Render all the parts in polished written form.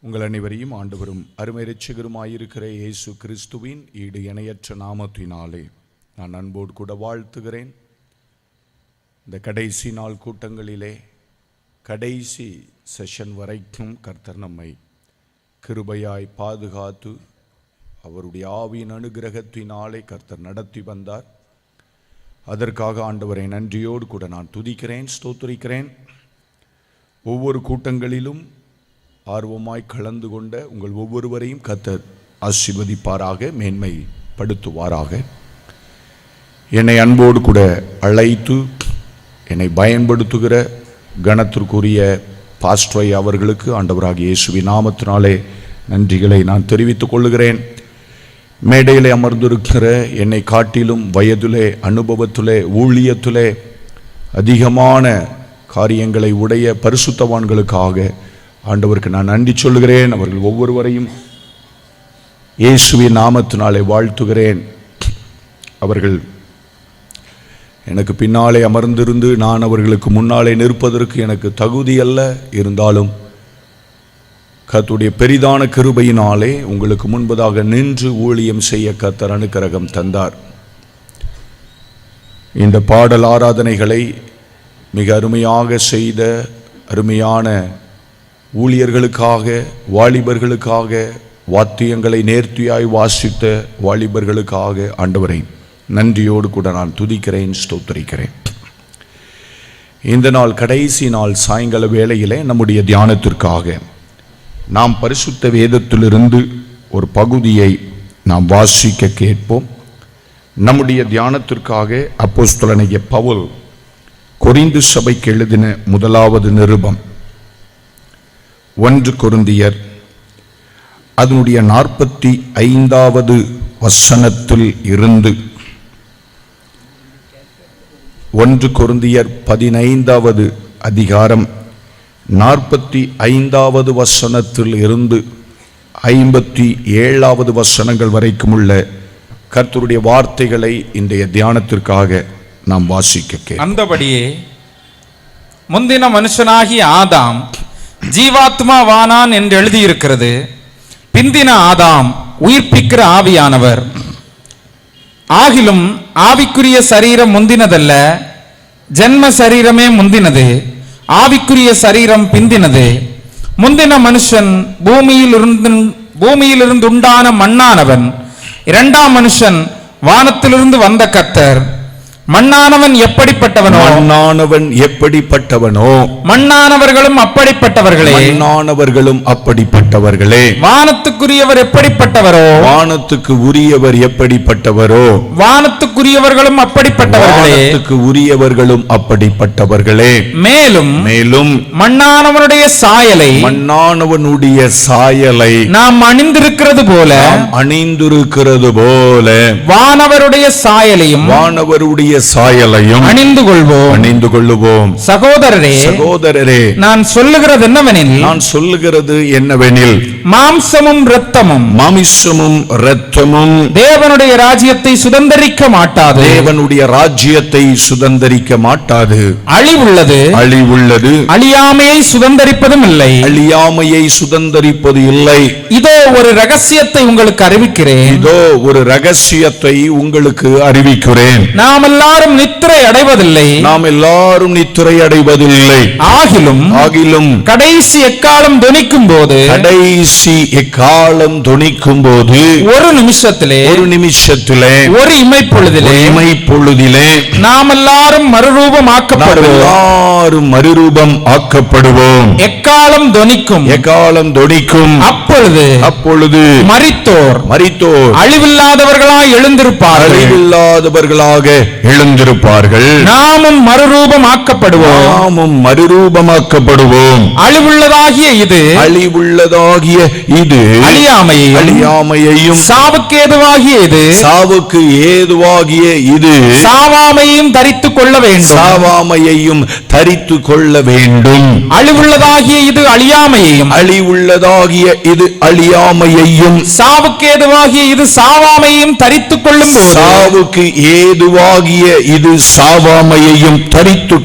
உங்கள் அனைவரையும் ஆண்டவரும் அருமை இரட்சகருமாயிருக்கிற இயேசு கிறிஸ்துவின் ஈடு இணையற்ற நாமத்தினாலே நான் அன்போடு கூட வாழ்த்துகிறேன். இந்த கடைசி நாள் கூட்டங்களிலே கடைசி செஷன் வரைக்கும் கர்த்தர் நம்மை கிருபையாய் பாதுகாத்து அவருடைய ஆவியின் அனுகிரகத்தினாலே கர்த்தர் நடத்தி வந்தார். அதற்காக ஆண்டவரை நன்றியோடு கூட நான் துதிக்கிறேன், ஸ்தோத்திரிக்கிறேன். ஒவ்வொரு கூட்டங்களிலும் ஆர்வமாய் கலந்து கொண்ட உங்கள் ஒவ்வொருவரையும் கர்த்தர் ஆசீர்வதிப்பாராக, மேன்மைப்படுத்துவாராக. என்னை அன்போடு கூட அழைத்து என்னை பயன்படுத்துகிற கனத்திற்குரிய பாஸ்டரை அவர்களுக்கு ஆண்டவராகிய இயேசுவின் நாமத்தினாலே நன்றிகளை நான் தெரிவித்துக் கொள்கிறேன். மேடையிலே அமர்ந்திருக்கிற என்னை காட்டிலும் வயதிலே, அனுபவத்திலே, ஊழியத்திலே அதிகமான காரியங்களை உடைய பரிசுத்தவான்களுக்காக ஆண்டவருக்கு நான் நன்றி சொல்கிறேன். அவர்கள் ஒவ்வொருவரையும் இயேசுவின் நாமத்தினாலே வாழ்த்துகிறேன். அவர்கள் எனக்கு பின்னாலே அமர்ந்திருந்து நான் அவர்களுக்கு முன்னாலே நிற்பதற்கு எனக்கு தகுதி அல்ல. இருந்தாலும் கர்த்தருடைய பெரிதான கிருபையினாலே உங்களுக்கு முன்பதாக நின்று ஊழியம் செய்ய கர்த்தர் அனுக்கிரகம் தந்தார். இந்த பாடல் ஆராதனைகளை மிக அருமையாக செய்த அருமையான ஊழியர்களுக்காக, வாலிபர்களுக்காக, வாத்தியங்களை நேர்த்தியாய் வாசித்த வாலிபர்களுக்காக ஆண்டவரை நன்றியோடு கூட நான் துதிக்கிறேன், ஸ்தோத்திரிக்கிறேன். இந்த நாள் கடைசி நாள் சாயங்கால வேளையிலே நம்முடைய தியானத்திற்காக நாம் பரிசுத்த வேதத்திலிருந்து ஒரு பகுதியை நாம் வாசிக்க கேட்போம். நம்முடைய தியானத்திற்காக அப்போஸ்தலனாகிய பவுல் கொரிந்து சபைக்கு எழுதின முதலாவது நிருபம் 1 கொரிந்தியர் அதனுடைய 45வது வசனத்தில் இருந்து 1 கொரிந்தியர் 15வது அதிகாரம் 45வது வசனத்தில் இருந்து 57வது வசனங்கள் வரைக்கும் உள்ள கர்த்தருடைய வார்த்தைகளை இன்றைய தியானத்திற்காக நாம் வாசிக்க. அந்தபடியே முந்தின மனுஷனாகிய ஆதாம் ஜீவாத்மாவானான் என்று எழுதியிருக்கிறது. பிந்தின ஆதாம் உயிர்ப்பிக்கிற ஆவியானவர். ஆகிலும் ஆவிக்குரிய சரீரம் முந்தினதல்ல, ஜென்ம சரீரமே முந்தினது, ஆவிக்குரிய சரீரம் பிந்தினது. முந்தின மனுஷன் பூமியிலிருந்து உண்டான மண்ணானவன், இரண்டாம் மனுஷன் வானத்திலிருந்து வந்த கர்த்தர். மண்ணானவன் எப்படிப்பட்டவனோ மண்ணானவர்களும் அப்படிப்பட்டவர்களே. வானத்துக்குரியவர் எப்படிப்பட்டவரோ வானத்துக்கு உரியவர் எப்படிப்பட்டவரோ வானத்துக்குரியவர்களும் அப்படிப்பட்டவர்களே. மேலும் மண்ணானவனுடைய சாயலை நாம் அணிந்திருக்கிறது போல வானவருடைய சாயலையும் அணிந்து கொள்வோம். சகோதரரே, நான் சொல்லுகிறது என்னவெனில் மாம்சமும் இரத்தமும் தேவனுடைய ராஜ்யத்தை சுதந்தரிக்க மாட்டாது. அழிவுள்ளது அழியாமையை சுதந்தரிப்பது இல்லை. இதோ ஒரு ரகசியத்தை உங்களுக்கு அறிவிக்கிறேன். நாம் எல்லாரும் நித்திரை அடைவதில்லை. ஆகிலும் கடைசி எக்காலம் தொனிக்கும் போது ஒரு நிமிஷத்திலே ஒரு இமைப்பொழுதிலே நாம் எல்லாரும் மறுரூபமாக்கப்படுவோம். எக்காலம் தொனிக்கும் அப்பொழுது மரித்தோர் அழிவில்லாதவர்களாக எழுந்திருப்பார்கள். நாமும் மறுரூபமாக்கப்படுவோம். அழிவுள்ளதாகிய இது அழியாமையையும் சாவுக்கு ஏதுவாகிய இது சாவாமையும் தரித்துக் கொள்ள வேண்டும். அழிவுள்ளதாகிய இது அழியாமையையும் சாவுக்கு ஏதுவாகிய இது சாவாமையும் தரித்துக்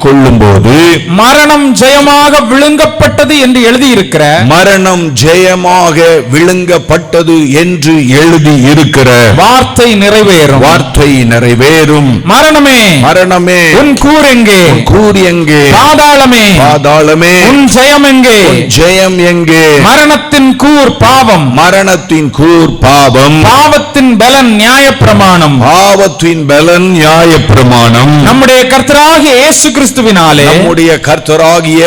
கொள்ளும் போது மரணம் ஜெயமாக விழுங்கப்பட்டது என்று எழுதியிருக்கிற மரணம் ஜெயமாக மரணமாக விழுங்கப்பட்டது என்று எழுதி இருக்கிற வார்த்தை நிறைவேறும். வார்த்தை நிறைவேறும். மரணமே, மரணமே, உன் கூர் எங்கே? கூர் எங்கே? பாதாளமே, பாதாளமே, உன் ஜெயம் எங்கே? ஜெயம் எங்கே? மரணத்தின் கூர் பாவம், மரணத்தின் கூர் பாவம், பாவத்தின் பலன் நியாயப்பிரமாணம், பாவத்தின் பலன் நியாயப்பிரமாணம். நம்முடைய கர்த்தராகிய இயேசு கிறிஸ்துவினாலே, நம்முடைய கர்த்தராகிய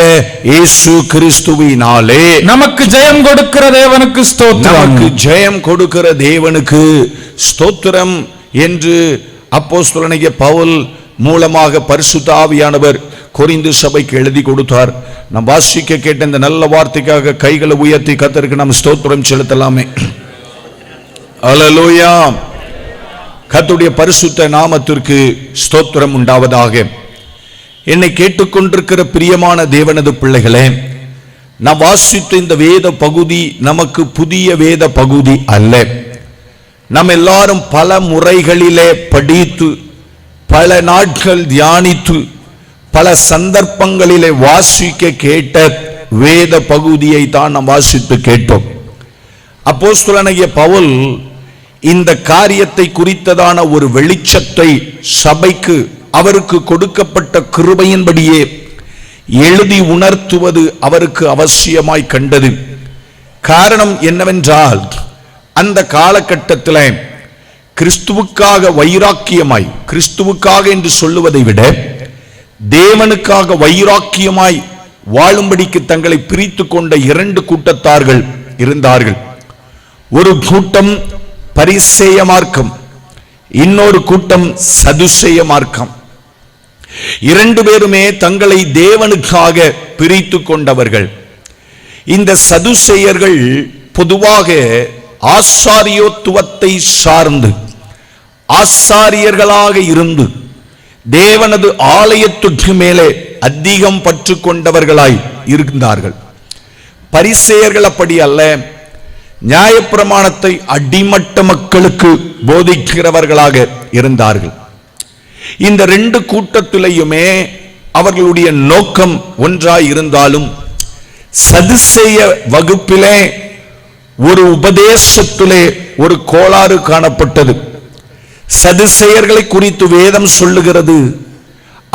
இயேசு கிறிஸ்துவினாலே நமக்கு ஜெயம் கொடுக்கிற தேவனுக்கு ஸ்தோத்திரம். நமக்கு ஜெயம் கொடுக்கிற தேவனுக்கு ஸ்தோத்திரம் என்று அப்போஸ்தலனாகிய பவுல் மூலமாக பரிசுத்த ஆவியானவர் கொரிந்து சபைக்கு எழுதி கொடுத்தார். நாம் வாசிக்க கேட்ட இந்த நல்ல வார்த்தைக்காக கைகளை உயர்த்தி கர்த்தருக்கு நாம் ஸ்தோத்திரம் செலுத்தலாமே. அல்லேலூயா. கர்த்தருடைய பரிசுத்த நாமத்திற்கு ஸ்தோத்திரம் உண்டாவதாக. என்னை கேட்டுக்கொண்டிருக்கிற பிரியமான தேவனது பிள்ளைகளே, நான் வாசித்த இந்த வேத பகுதி நமக்கு புதிய வேத பகுதி அல்ல. நாம் எல்லாரும் பல முறைகளிலே படித்து, பல நாட்கள் தியானித்து, பல சந்தர்ப்பங்களிலே வாசிக்க கேட்ட வேத பகுதியை தான் நாம் வாசித்து கேட்டோம். அப்போஸ்தலனாகிய பவுல் இந்த காரியத்தை குறித்ததான ஒரு வெளிச்சத்தை சபைக்கு அவருக்கு கொடுக்கப்பட்ட கிருபையின்படியே எழுதி உணர்த்துவது அவருக்கு அவசியமாய் கண்டது. காரணம் என்னவென்றால், அந்த காலகட்டத்தில் கிறிஸ்துவுக்காக வைராக்கியமாய், கிறிஸ்துவுக்காக என்று சொல்லுவதை விட தேவனுக்காக வைராக்கியமாய் வாழும்படிக்கு தங்களை பிரித்து கொண்ட இரண்டு கூட்டத்தார்கள் இருந்தார்கள். ஒரு கூட்டம் பரிசேய மார்க்கம், இன்னொரு கூட்டம் சதுசேய மார்க்கம். இரண்டு பேருமே தங்களை தேவனுக்காக பிரித்து கொண்டவர்கள். இந்த சதுசேயர்கள் பொதுவாக ஆசாரியோத்துவத்தை சார்ந்து ஆசாரியர்களாக இருந்து தேவனது ஆலயத்துக்கு மேலே அதிகம் பற்று கொண்டவர்களாய் இருந்தார்கள். பரிசேயர்கள் அப்படி அல்ல. நியாயப்பிரமாணத்தை அடிமட்ட மக்களுக்கு போதிக்கிறவர்களாக இருந்தார்கள். இந்த ரெண்டு கூட்டத்திலேயுமே அவர்களுடைய நோக்கம் ஒன்றாய் இருந்தாலும், சதுசேய வகுப்பிலே ஒரு உபதேசத்திலே ஒரு கோளாறு காணப்பட்டது. சதுசேயர்களை குறித்து வேதம் சொல்லுகிறது,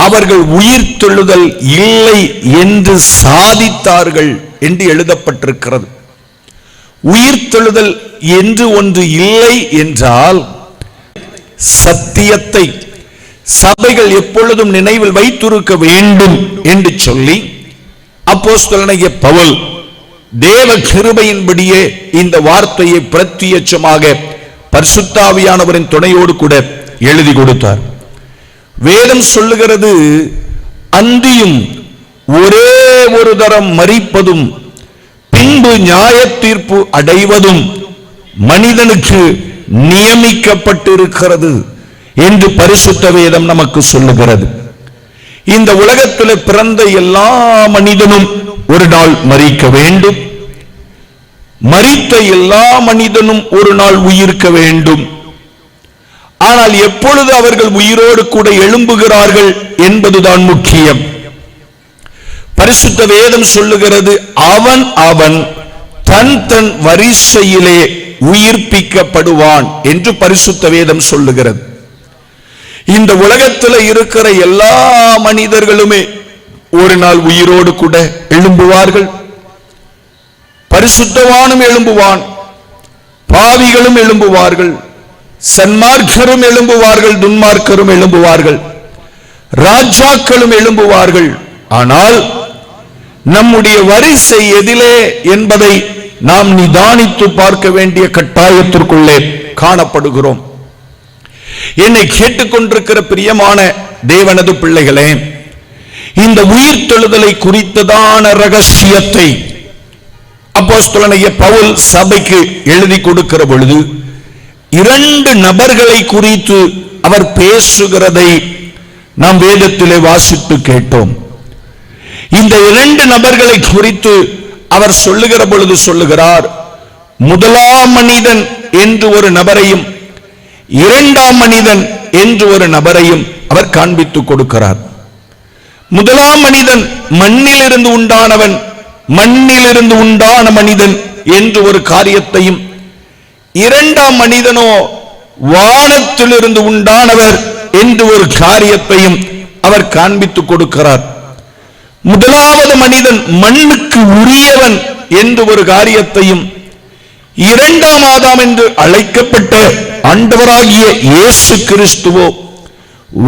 அவர்கள் உயிர் தெழுதல் இல்லை என்று சாதித்தார்கள் என்று எழுதப்பட்டிருக்கிறது. உயிர் தெழுதல் என்று ஒன்று இல்லை என்றால் சத்தியத்தை சபைகள் எப்பொழுதும் நினைவில் வைத்திருக்க வேண்டும் என்று சொல்லி அப்போஸ்தலனாகிய பவுல் தேவ கிருபையின்படியே இந்த வார்த்தையை பிரத்யட்சமாக பரிசுத்த ஆவியானவரின் துணையோடு கூட எழுதி கொடுத்தார். வேதம் சொல்லுகிறது, அந்தியும் ஒரே ஒரு தரம் மரிப்பதும் பின்பு நியாய தீர்ப்பு அடைவதும் மனிதனுக்கு நியமிக்கப்பட்டிருக்கிறது என்று பரிசுத்த வேதம் நமக்கு சொல்லுகிறது. இந்த உலகத்தில் பிறந்த எல்லா மனிதனும் ஒரு நாள் மரிக்க வேண்டும். மரித்த எல்லா மனிதனும் ஒரு நாள் உயிர்க்க வேண்டும். ஆனால் எப்பொழுது அவர்கள் உயிரோடு கூட எழும்புகிறார்கள் என்பதுதான் முக்கியம். பரிசுத்த வேதம் சொல்லுகிறது, அவன் அவன் தன் தன் வரிசையிலே உயிர்ப்பிக்கப்படுவான் என்று பரிசுத்த வேதம் சொல்லுகிறது. இந்த உலகத்தில் இருக்கிற எல்லா மனிதர்களுமே ஒரு நாள் உயிரோடு கூட எழும்புவார்கள். பரிசுத்தவானும் எழும்புவான், பாவிகளும் எழும்புவார்கள், சன்மார்க்கரும் எழும்புவார்கள், துன்மார்க்கரும் எழும்புவார்கள், ராஜாக்களும் எழும்புவார்கள். ஆனால் நம்முடைய வரிசை எதிலே என்பதை நாம் நிதானித்து பார்க்க வேண்டிய கட்டாயத்திற்குள்ளே காணப்படுகிறோம். என்னை கேட்டுக்கொண்டிருக்கிற பிரியமான தேவனது பிள்ளைகளே, இந்த உயிர் தெழுதலை குறித்ததான ரகசியத்தை அப்போஸ்தலனாகிய பவுல் சபைக்கு எழுதி கொடுக்கிற பொழுது இரண்டு நபர்களை குறித்து அவர் பேசுகிறதை நாம் வேதத்திலே வாசித்து கேட்டோம். இந்த இரண்டு நபர்களை குறித்து அவர் சொல்லுகிற பொழுது சொல்லுகிறார், முதலாம் மனிதன் என்று ஒரு நபரையும் இரண்டாம் மனிதன் என்று ஒரு நபரையும் அவர் காண்பித்துக் கொடுக்கிறார். முதலாம் மனிதன் மண்ணிலிருந்து உண்டானவன், மண்ணிலிருந்து உண்டான மனிதன் என்று ஒரு காரியத்தையும், இரண்டாம் மனிதனோ வானத்திலிருந்து உண்டானவர் என்று ஒரு காரியத்தையும் அவர் காண்பித்துக் கொடுக்கிறார். முதலாவது மனிதன் மண்ணுக்கு உரியவன் என்று ஒரு காரியத்தையும், இரண்டாம் ஆதாம் என்று அழைக்கப்பட்ட ஆண்டவராகிய இயேசு கிறிஸ்துவோ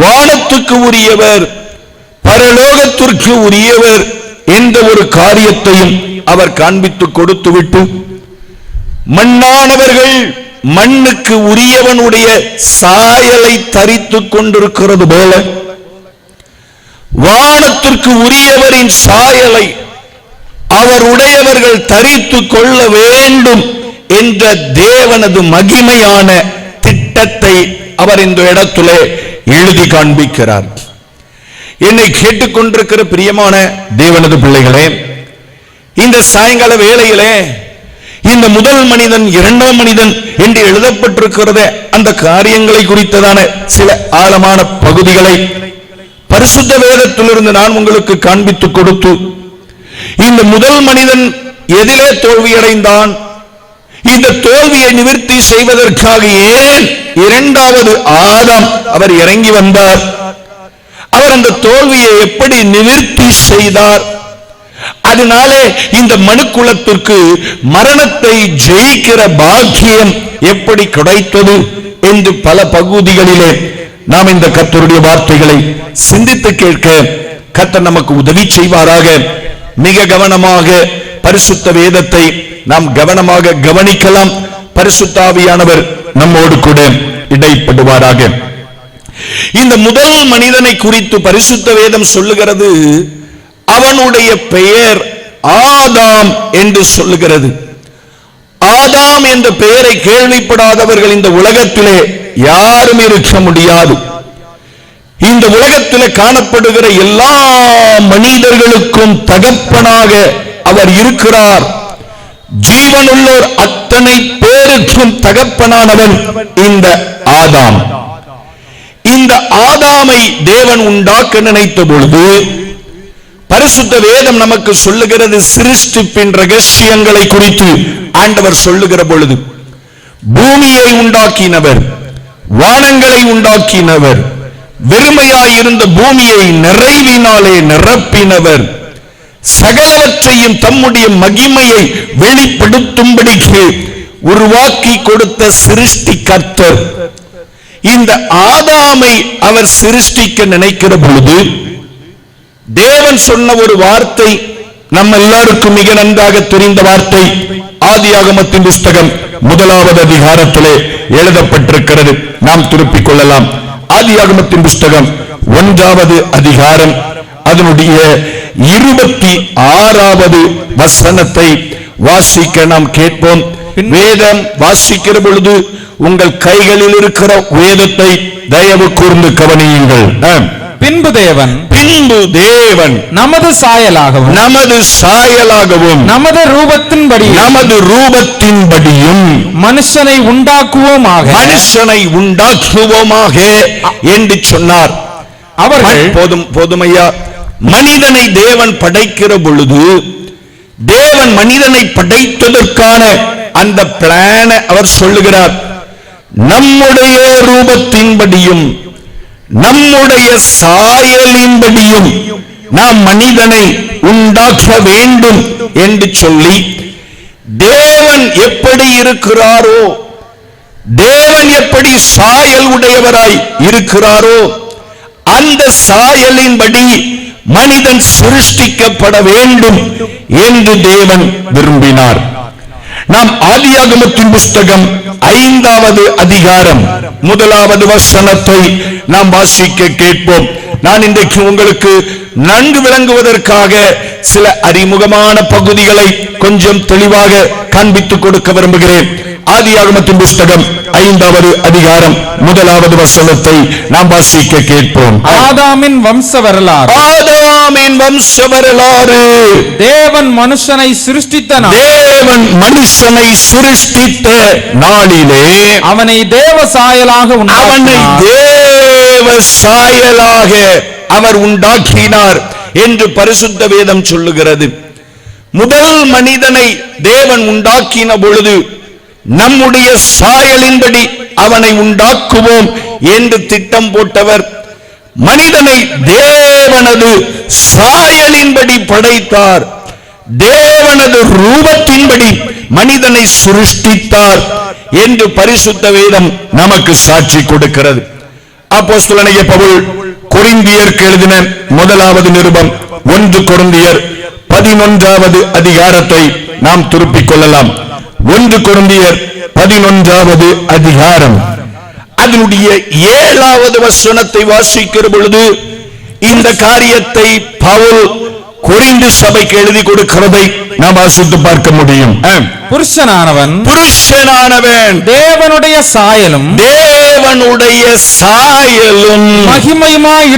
வானத்துக்கு உரியவர், பரலோகத்திற்கு உரியவர் என்ற ஒரு காரியத்தையும் அவர் காண்பித்துக் கொடுத்துவிட்டு, மண்ணானவர்கள் மண்ணுக்கு உரியவனுடைய சாயலை தரித்துக் கொண்டிருக்கிறது போல, வானத்திற்கு உரியவரின் சாயலை அவருடையவர்கள் தரித்துக் கொள்ள வேண்டும் என்ற தேவனது மகிமையான திட்டத்தை அவர் இந்த இடத்திலே எழுதி காண்பிக்கிறார். என்னை கேட்டுக்கொண்டிருக்கிற பிரியமான தேவனது பிள்ளைகளே, இந்த சாயங்கால வேளையிலே இந்த முதல் மனிதன், இரண்டாம் மனிதன் என்று எழுதப்பட்டிருக்கிறத அந்த காரியங்களை குறித்ததான சில ஆழமான பகுதிகளை பரிசுத்த வேதத்திலிருந்து நான் உங்களுக்கு காண்பித்துக் கொடுத்து, இந்த முதல் மனிதன் எதிலே தோல்வியடைந்தான், இந்த தோல்வியை நிவர்த்தி செய்வதற்காக ஏன் இரண்டாவது ஆதாம் அவர் இறங்கி வந்தார், அவர் அந்த தோல்வியை எப்படி நிவர்த்தி செய்தார், அதனாலே இந்த மனுக்குலத்திற்கு மரணத்தை ஜெயிக்கிற பாக்கியம் எப்படி கிடைத்தது என்று பல பகுதிகளிலே நாம் இந்த கர்த்தருடைய வார்த்தைகளை சிந்தித்து கேட்க கர்த்தர் நமக்கு உதவி செய்வாராக. மிக கவனமாக பரிசுத்த வேதத்தை நாம் கவனமாக கவனிக்கலாம். பரிசுத்த ஆவியானவர் நம்மோடு கூட இடைப்படுவாராக. இந்த முதல் மனிதனை குறித்து பரிசுத்த வேதம் சொல்லுகிறது, அவனுடைய பெயர் ஆதாம் என்று சொல்லுகிறது. ஆதாம் என்ற பெயரை கேள்விப்படாதவர்கள் இந்த உலகத்திலே யாரும் இருக்க முடியாது. இந்த உலகத்திலே காணப்படுகிற எல்லா மனிதர்களுக்கும் தகப்பனாக அவர் இருக்கிறார். ஜீவனுள்ளோர் அத்தனை பேருக்கும் தகப்பனானவன் இந்த ஆதாம். இந்த ஆதாமை தேவன் உண்டாக்க நினைத்த பொழுது பரிசுத்த வேதம் நமக்கு சொல்லுகிறது, சிருஷ்டிப்பின் ரகசியங்களை குறித்து ஆண்டவர் சொல்லுகிற பொழுது, பூமியை உண்டாக்கினவர், வானங்களை உண்டாக்கினவர், வெறுமையாயிருந்த பூமியை நிறைவினாலே நிரப்பினவர், சகலவற்றையும் தம்முடைய மகிமையை வெளிப்படுத்தும்படிக்கு உருவாக்கி கொடுத்த சிருஷ்டி கர்த்தர். இந்த ஆதாமை அவர் சிருஷ்டிக்க நினைக்கிற பொழுது தேவன் சொன்ன ஒரு வார்த்தை நம்ம எல்லாருக்கும் மிக நன்றாக தெரிந்த வார்த்தை. ஆதியாகமத்தின் புஸ்தகம் 1வது அதிகாரத்திலே எழுதப்பட்டிருக்கிறது. நாம் திருப்பிக் கொள்ளலாம். ஆதியாகமத்தின் புஸ்தகம் 1வது அதிகாரம் அதனுடைய 26வது வசனத்தை வாசிக்க நாம் கேட்போம். வேதம் வாசிக்கிற பொழுது உங்கள் கைகளில் இருக்கிற வேதத்தை தயவு கூர்ந்து கவனியுங்கள். பின்பு தேவன் நமது சாயலாகவும் நமது ரூபத்தின்படியும் மனுஷனை உண்டாக்குவோமாக என்று சொன்னார். அவர்கள் போதுமையா, மனிதனை தேவன் படைக்கிற பொழுது தேவன் மனிதனை படைத்ததற்கான அந்த பிளான் அவர் சொல்லுகிறார். நம்முடைய ரூபத்தின்படியும் நம்முடைய சாயலின்படியும் நாம் மனிதனை உண்டாக்க வேண்டும் என்று சொல்லி, தேவன் எப்படி இருக்கிறாரோ, தேவன் எப்படி சாயல் உடையவராய் இருக்கிறாரோ அந்த சாயலின்படி மனிதன் சிருஷ்டிக்கப்பட வேண்டும் என்று தேவன் விரும்பினார். நாம் ஆதியாகமத்தின் புஸ்தகம் 5வது அதிகாரம் 1வது வசனத்தை நாம் வாசிக்க கேட்போம். நான் இன்றைக்கு உங்களுக்கு நன்கு விளங்குவதற்காக சில அறிமுகமான பகுதிகளை கொஞ்சம் தெளிவாக காண்பித்துக் கொடுக்க விரும்புகிறேன். ஆதியாகமத்தின் புஸ்தகம் 5வது அதிகாரம் 1வது வசனத்தை நாம் வாசிக்க கேட்போம். ஆதாமின் வம்ச வரலாறு. தேவன் மனுஷனை சிருஷ்டித்த நாளிலே அவனை தேவ சாயலாக அவர் உண்டாக்கினார் என்று பரிசுத்த வேதம் சொல்லுகிறது. முதல் மனிதனை தேவன் உண்டாக்கின பொழுது நம்முடைய சாயலின்படி அவனை உண்டாக்குவோம் என்று திட்டம் போட்டவர் மனிதனை தேவனது சாயலின்படி படைத்தார். தேவனது ரூபத்தின்படி மனிதனை சிருஷ்டித்தார் என்று பரிசுத்த வேதம் நமக்கு சாட்சி கொடுக்கிறது. அப்போஸ்தலனாகிய பவுல் கொரிந்தியருக்கு எழுதின முதலாவது நிருபம் 1 கொரிந்தியர் 11வது அதிகாரத்தை நாம் திருப்பிக் கொள்ளலாம். 1 கொரிந்தியர் 11வது அதிகாரம் அதனுடைய 7வது வசனத்தை வாசிக்கிற பொழுது இந்த காரியத்தை பவுல் கொரிந்து சபைக்கு எழுதி கொடுக்கிறதை நாம் வாசித்து பார்க்க முடியும். புருஷனானவன் தேவனுடைய சாயலும் மகிமையுமாய்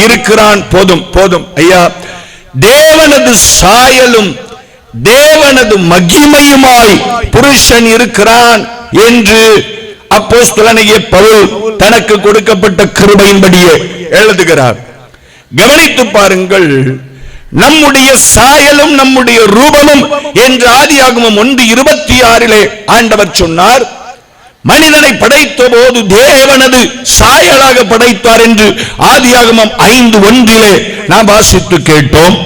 இருக்கிறான். போதும் ஐயா. தேவனது சாயலும் தேவனது மகிமையுமாய் புருஷன் இருக்கிறான் என்று அப்போஸ்தலனாகிய பவுல் தனக்கு கொடுக்கப்பட்ட கிருபையின்படியே எழுதுகிறார். கவனித்து பாருங்கள். நம்முடைய சாயலும் நம்முடைய ரூபமும் என்று ஆதியாகமம் 1:26 ஆண்டவர் சொன்னார். மனிதனை படைத்த போது தேவனது சாயலாக படைத்தார் என்று ஆதியாகமம் 5:1 நாம் வாசித்து கேட்டோம்.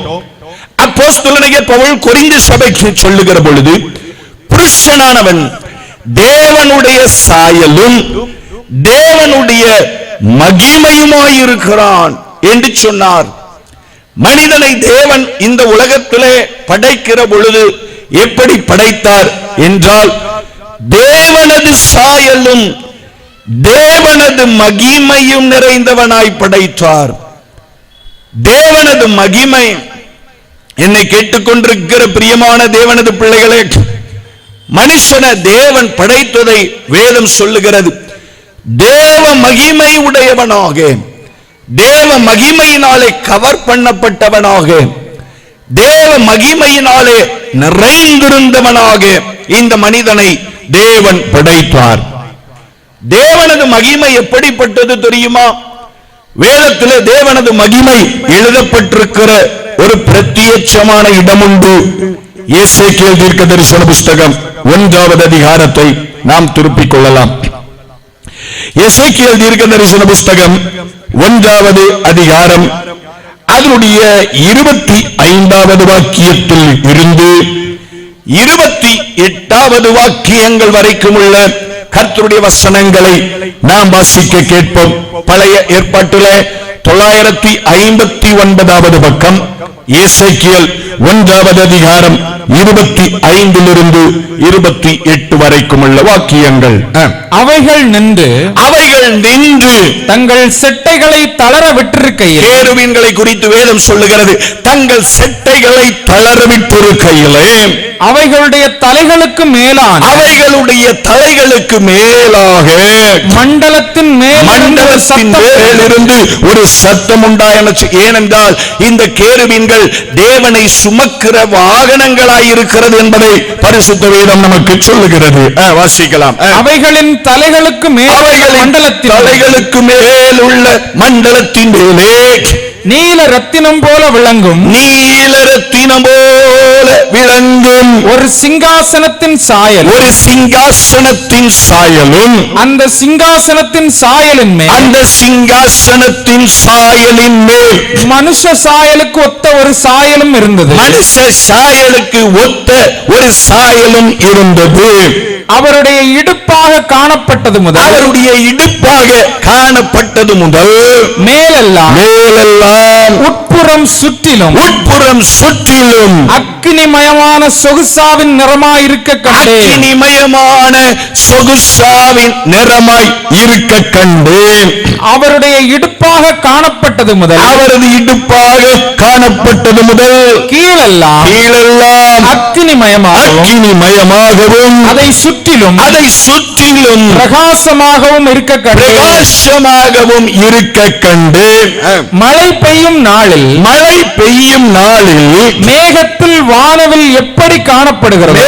அப்போஸ்தலனாகிய பவுல் கொரிந்து சபைக்கு சொல்லுகிற பொழுது புருஷனானவன் தேவனுடைய சாயலும் தேவனுடைய மகிமையுமாயிருக்கிறான் என்று சொன்னார். மனிதனை தேவன் இந்த உலகத்திலே படைக்கிற பொழுது எப்படி படைத்தார் என்றால் தேவனது சாயலும் தேவனது மகிமையும் நிறைந்தவனாய் படைத்தார். தேவனது மகிமை. என்னை கேட்டுக்கொண்டிருக்கிற பிரியமான தேவனது பிள்ளைகளே, மனுஷன தேவன் படைத்ததை வேதம் சொல்லுகிறது. தேவ மகிமை உடையவனாக, தேவ மகிமையினாலே கவர் பண்ணப்பட்டவனாக, தேவ மகிமையினாலே நிறைந்திருந்தவனாக இந்த மனிதனை தேவன் படைத்தார். தேவனது மகிமை எப்படிப்பட்டது தெரியுமா? வேதத்திலே தேவனது மகிமை எழுதப்பட்டிருக்கிற ஒரு பிரத்யட்சமான இடம் உண்டு. எசேக்கியேல் தீர்க்கதரிசன புஸ்தகம் 1வது அதிகாரத்தை நாம் திருப்பிக் கொள்ளலாம். எசேக்கியேல் தீர்க்கதரிசன புஸ்தகம் 1வது அதிகாரம் அதனுடைய 25வது வாக்கியத்தில் இருந்து 28வது வாக்கியங்கள் வரைக்கும் உள்ள கர்த்தருடைய வசனங்களை நாம் வாசிக்க கேட்போம். பழைய ஏற்பாட்டிலே 959வது பக்கம் எசேக்கியேல் 1வது அதிகாரம் 25 28 வரைக்கும் உள்ள வாக்கியங்கள். அவைகள் நின்று தங்கள் செட்டைகளை தளர விட்டிருக்கையில், கேருபீன்களை குறித்து வேதம் சொல்லுகிறது, தங்கள் செட்டைகளை தளர விட்டிருக்கையிலே அவைகளுடைய தலைகளுக்கு மேலாக மண்டலத்தின் மேலிருந்து ஒரு சத்தம் உண்டாயிற்று. ஏனென்றால் இந்த கேருபீன்கள் தேவனை சுமக்கிற வாகனங்களாயிருக்கிறது என்பதை பரிசுத்த வேதம் நமக்கு சொல்லுகிறது. வாசிக்கலாம். அவைகளின் தலைகளுக்கு மேல் உள்ள மண்டலத்தின் மேலே நீல ரத்தினம் போல விளங்கும் ஒரு சிங்காசனத்தின் சாயலும் அந்த சிங்காசனத்தின் சாயலின் மேல் மனுஷ சாயலுக்கு ஒத்த ஒரு சாயலும் இருந்தது. அவருடைய இடுப்பாக காணப்பட்டது முதல் மேலெல்லாம் உட்புறம் சுற்றிலும் அக்கினிமயமான சொகுசாவின் நிறமாய் இருக்க கண்டேன். அவருடைய இடுப்பாக காணப்பட்டது முதல் கீழெல்லாம் அக்கினிமயமாகவும் அதை சுற்றிலும் சுற்றிலும் பிரகாசமாகவும் இருக்க கண்டு பிரகாசமாகவும் இருக்க கண்டு மழை பெய்யும் நாளில் மேகத்தில் வானவில் எப்படி காணப்படுகிறதோ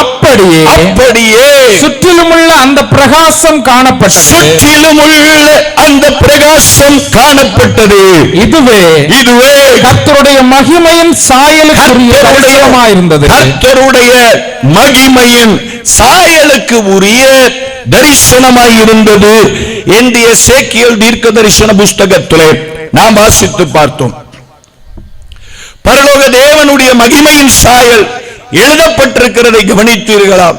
அப்படியே சுற்றிலுமுள்ள அந்த பிரகாசம் காணப்பட்டது. இதுவே கர்த்தருடைய மகிமையின் சாயலுக்குரிய தரிசனமாயிருந்தது. கர்த்தருடைய மகிமையின் சாயலுக்கு உரிய தரிசனமாயிருந்தது என்று எசேக்கியேல் தீர்க்க தரிசன புஸ்தகத்திலே நாம் வாசித்து பார்த்தோம். பரலோக தேவனுடைய மகிமையின் சாயல் எழுதப்பட்டிருக்கிறதை கவனித்தீர்களா?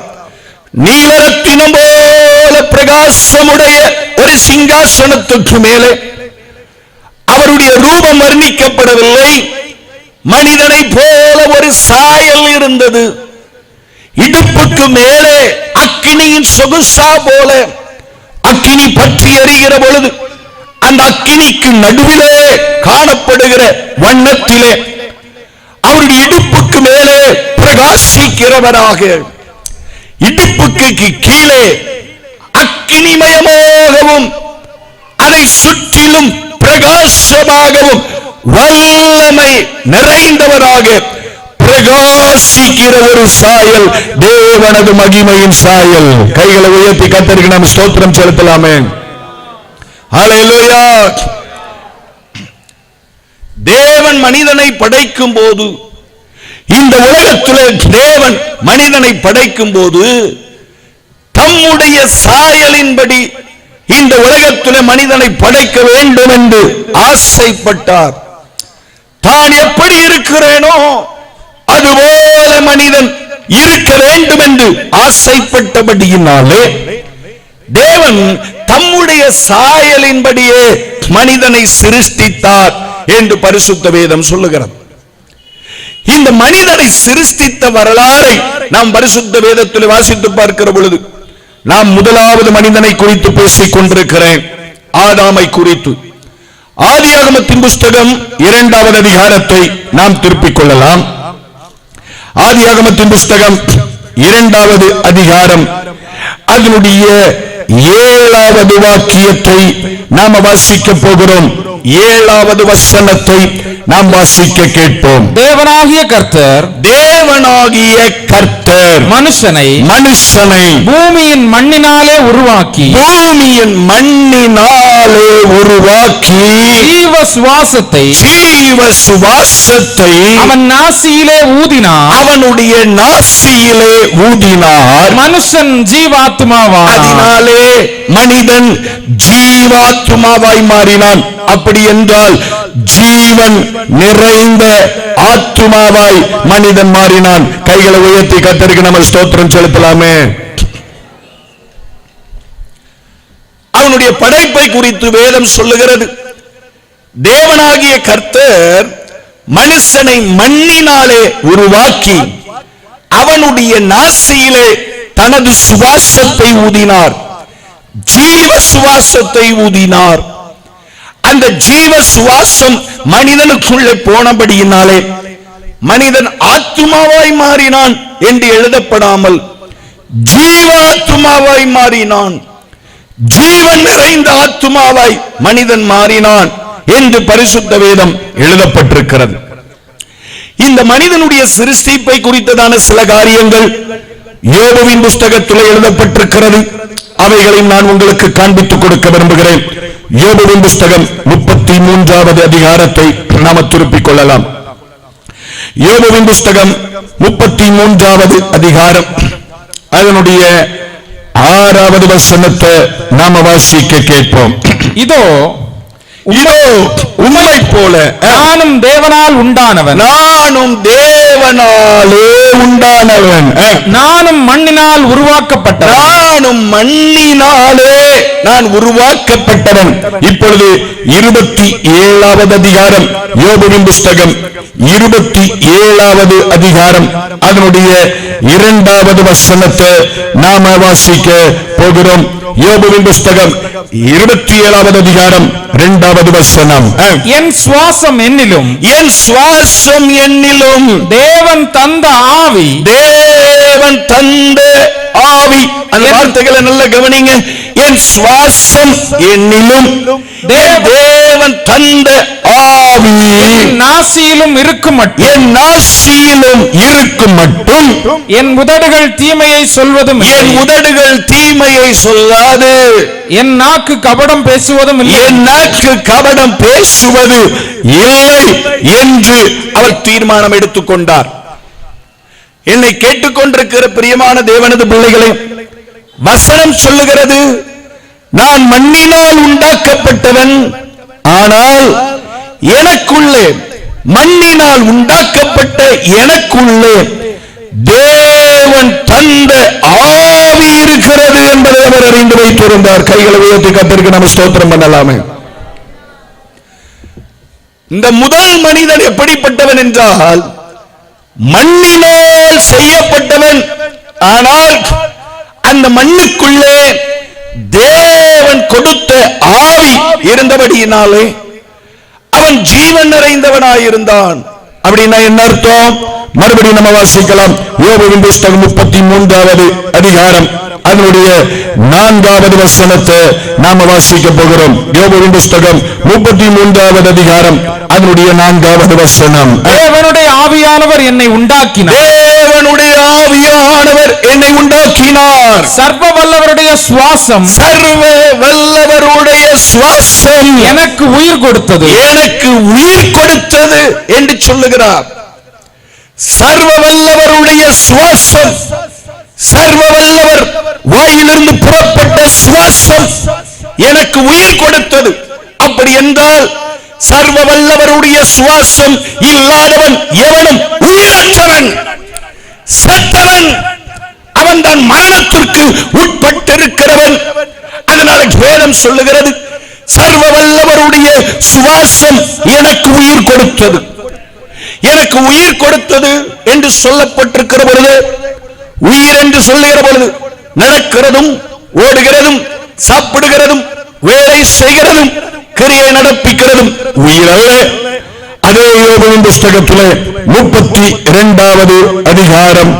நீலரத்தினம் போல பிரகாசமுடைய ஒரு சிங்காசனத்துக்கு மேலே அவருடைய ரூபம் வர்ணிக்கப்படவில்லை. மனிதனை போல ஒரு சாயல் இருந்தது. இடுப்புக்கு மேலே அக்கினியின் சொகுசா போல அக்கினி பற்றி எரிகிற பொழுது அந்த அக்கினிக்கு நடுவிலே காணப்படுகிற வண்ணத்திலே அவருடைய இடுப்புக்கு மேலே பிரகாசிக்கிறவராக, இடுப்புக்கு கீழே அக்கினிமயமாகவும் அதை சுற்றிலும் பிரகாசமாகவும் வல்லமை நிறைந்தவராக பிரகாசிக்கிற ஒரு சாயல் தேவனது மகிமையின் சாயல். கைகளை உயர்த்தி கர்த்தருக்கு நாம் ஸ்தோத்திரம் செலுத்தலாமே. ஹல்லேலூயா. தேவன் மனிதனை படைக்கும் போது, இந்த உலகத்திலே தேவன் மனிதனை படைக்கும் போது தம்முடைய சாயலின்படி இந்த உலகத்திலே மனிதனை படைக்க வேண்டும் என்று ஆசைப்பட்டார். தான் எப்படி இருக்கிறேனோ அதுபோல மனிதன் இருக்க வேண்டும் என்று ஆசைப்பட்டபடியினாலே தேவன் தம்முடைய சாயலின்படியே மனிதனை சிருஷ்டித்தார் என்று பரிசுத்த வேதம் சொல்லுகிறது. இந்த மனிதனை சிருஷ்டித்த வரலாறை நாம் பரிசுத்த வேதத்தில் வாசித்து பார்க்கிற பொழுது நாம் முதலாவது மனிதனை குறித்து பேசிக் கொண்டிருக்கிறேன், ஆதாமை குறித்து. ஆதியாகமத்தின் புஸ்தகம் 2வது அதிகாரத்தை நாம் திருப்பிக் கொள்ளலாம். ஆதியாகமத்தின் புஸ்தகம் 2வது அதிகாரம் அதனுடைய 7வது வாக்கியத்தை நாம் வாசிக்க போகிறோம். 7வது வசனத்தை நாம் வாசிக்க கேட்போம். தேவனாகிய கர்த்தர் மனுஷனை பூமியின் மண்ணினாலே உருவாக்கி ஜீவ சுவாசத்தை அவன் நாசியிலே ஊதினார். அவனுடைய நாசியிலே ஊதினார். மனுஷன் ஜீவாத்மாவானான். அதனாலே மனிதன் ஜீவாத்மாவாய் மாறினான். அப்படி என்றால் ஜீவன் நிறைந்த ஆத்மாவாய் மனிதன் மாறினான். கைகளை உயர்த்தி கர்த்தருக்கு நம்ம ஸ்தோத்திரம் செலுத்தலாமே. அவனுடைய படைப்பை குறித்து வேதம் சொல்லுகிறது. தேவனாகிய கர்த்தர் மனுஷனை மண்ணினாலே உருவாக்கி அவனுடைய நாசியிலே தனது சுவாசத்தை ஊதினார், ஜீவ சுவாசத்தை ஊதினார். அந்த ஜீவ சுவாசம் மனிதனுக்குள்ளே போனபடியினாலே மனிதன் ஆத்துமாவாய் மாறினான் என்று எழுதப்படாமல் ஜீவாத்மாவாய் மாறினான். ஜீவன் நிறைந்த ஆத்துமாவாய் மனிதன் மாறினான் என்று பரிசுத்த வேதம் எழுதப்பட்டிருக்கிறது. இந்த மனிதனுடைய சிருஷ்டிப்பை குறித்ததான சில காரியங்கள் யோபுவின் புஸ்தகத்தில் எழுதப்பட்டிருக்கிறது. அவைகளையும் நான் உங்களுக்கு காண்பித்துக் கொடுக்க விரும்புகிறேன். யோபுவின் புஸ்தகம் 33வது அதிகாரத்தை நாம் திருப்பிக் கொள்ளலாம். யோபுவின் புஸ்தகம் 33வது அதிகாரம் அதனுடைய 6வது வசனத்தை நாம வாசிக்க கேட்போம். இதோ உம்மை போல நானும் தேவனால் உண்டானவன், நானும் தேவனாலே உண்டானவன், நானும் மண்ணினால் உருவாக்கப்பட்டவன், நானும் மண்ணினாலே நான் உருவாக்கப்பட்டவன். இப்பொழுது 27வது அதிகாரம் யோபுவின் புஸ்தகம் 27வது அதிகாரம் அதனுடைய 2வது வசனத்தை நாம வாசிக்க போகிறோம். யோபுவின் புஸ்தகம் 27வது அதிகாரம் 2வது வசனம். என் சுவாசம் என்னிலும் என் சுவாசம் என்னிலும் தேவன் தந்த ஆவி, தேவன் தந்த ஆவி. அந்த வார்த்தைகளை நல்ல கவனிங்க. என் சுவாசம் என்னிலும் தேவன் தந்த ஆவி நாசியிலும் இருக்கும் மட்டும், என் நாசியிலும் இருக்கும் மட்டும் என் உதடுகள் தீமையை சொல்வதும் இல்லை. என் உதடுகள் தீமையை சொல்லாது, என் நாக்கு கபடம் பேசுவதும் இல்லை. என் நாக்கு கபடம் பேசுவது இல்லை என்று அவர் தீர்மானம் எடுத்துக்கொண்டார். என்னை கேட்டுக்கொண்டிருக்கிற பிரியமான தேவனது பிள்ளைகளே, வசனம் சொல்லுகிறது, நான் மண்ணினால் உண்டாக்கப்பட்டவன், ஆனால் எனக்குள்ளே, மண்ணினால் உண்டாக்கப்பட்ட எனக்குள்ளே தேவன் தந்த ஆவி இருக்கிறது என்பதை அவர் அறிந்து வைத்திருந்தார். கைகளை உயர்த்தி கர்த்தருக்கு நாம் ஸ்தோத்திரம் பண்ணலாமே. இந்த முதல் மனிதன் எப்படிப்பட்டவன் என்றால், மண்ணினால் செய்யப்பட்டவன், ஆனால் அந்த மண்ணுக்குள்ளே தேவன் கொடுத்த ஆவி இருந்தபடியினாலே அவன் ஜீவன் நிறைந்தவனாயிருந்தான். அப்படின்னா என்ன அர்த்தம்? மறுபடியும் நம்ம வாசிக்கலாம். யோபுவின் புஸ்தகம் 33வது அதிகாரம் அதனுடைய 4வது வசனத்தை நாம வாசிக்க போகிறோம். யோபுவின் புஸ்தகம் 33வது அதிகாரம் அதனுடைய 4வது வசனம். தேவனுடைய ஆவியானவர் என்னை உண்டாக்கினார், தேவனுடைய ஆவியானவர் என்னை உண்டாக்கினார். சர்வ வல்லவருடைய சுவாசம், சர்வ வல்லவருடைய சுவாசம் எனக்கு உயிர் கொடுத்தது, எனக்கு உயிர் கொடுத்தது என்று சொல்லுகிறார். சர்வ வல்லவருடைய சுவாசம், சர்வ வல்லவர் வாயிலிருந்து புறப்பட்ட சுவாசம் எனக்கு உயிர் கொடுத்தது. அப்படி என்றால் சர்வ வல்லவருடைய சுவாசம் இல்லாதவன் எவனும் உயிரற்றவன், செத்தவன். அவன் தான் மரணத்திற்கு உட்பட்டிருக்கிறவன். அதனால வேதம் சொல்லுகிறது, சர்வ வல்லவருடைய சுவாசம் எனக்கு உயிர் கொடுத்தது. எனக்கு உயிர் கொடுத்தது என்று சொல்லப்பட்டிருக்கிற பொழுது, உயிர் என்று சொல்லுகிற பொழுது நடக்கிறதும் ஓடுகிறதும் சாப்பிடுகிறதும் வேலை செய்கிறதும் கிரியை நடப்பிக்கிறதும் உயிர் அல்ல. அதே யோபுவின் புஸ்தகத்திலே 32வது அதிகாரம்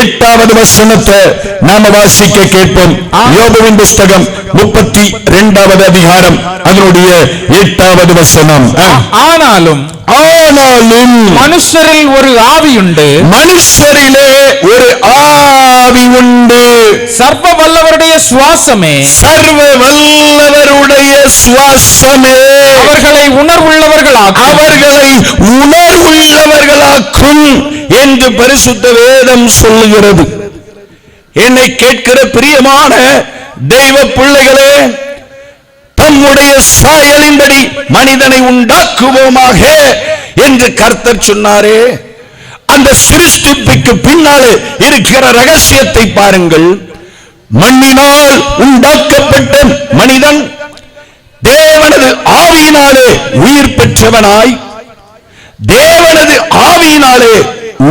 8வது வசனத்தை நாம வாசிக்க கேட்போம். யோபுவின் புஸ்தகம் 32வது அதிகாரம் அதனுடைய 8வது வசனம். ஆனாலும் மனுஷரில் ஒரு ஆவி உண்டு, மனுஷரிலே ஒரு ஆவி உண்டு, சர்வ வல்லவருடைய சுவாசமே, சர்வ வல்லவருடைய சுவாசமே அவர்களை உணர்வுள்ளவர்களாக்கும் என்று பரிசுத்த வேதம் சொல்லுகிறது. என்னை கேட்கிற பிரியமான தெய்வ பிள்ளைகளே, தம்முடைய சாயலின்படி மனிதனை உண்டாக்குவோமாக என்று கர்த்தர் சொன்னாரே, அந்த சிருஷ்டிப்புக்கு பின்னாலே இருக்கிற ரகசியத்தை பாருங்கள். மண்ணினால் உண்டாக்கப்பட்ட மனிதன் தேவனது ஆவியினாலே உயிர் பெற்றவனாய், தேவனது ஆவியினாலே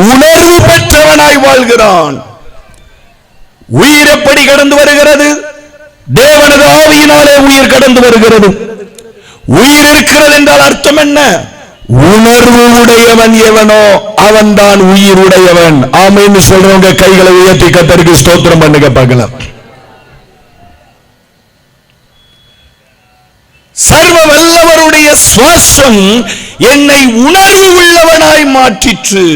உணர்வு பெற்றவனாய் வாழ்கிறான். உயிர் எப்படி கடந்து வருகிறது? தேவனது ஆவியினாலே உயிர் கடந்து வருகிறது. உயிர் இருக்கிறது என்றால் அர்த்தம் என்ன? உணர்வு உடையவன் எவனோ அவன் தான் உயிர் உடையவன். ஆமென்னு சொல்றவங்க கைகளை உயர்த்தி கர்த்தருக்கு ஸ்தோத்திரம் பண்ணுங்க பார்க்கலாம். சர்வ வல்லவருடைய சுவாசம் என்னை உணர்வு உள்ளவனாய் மாற்றிற்று.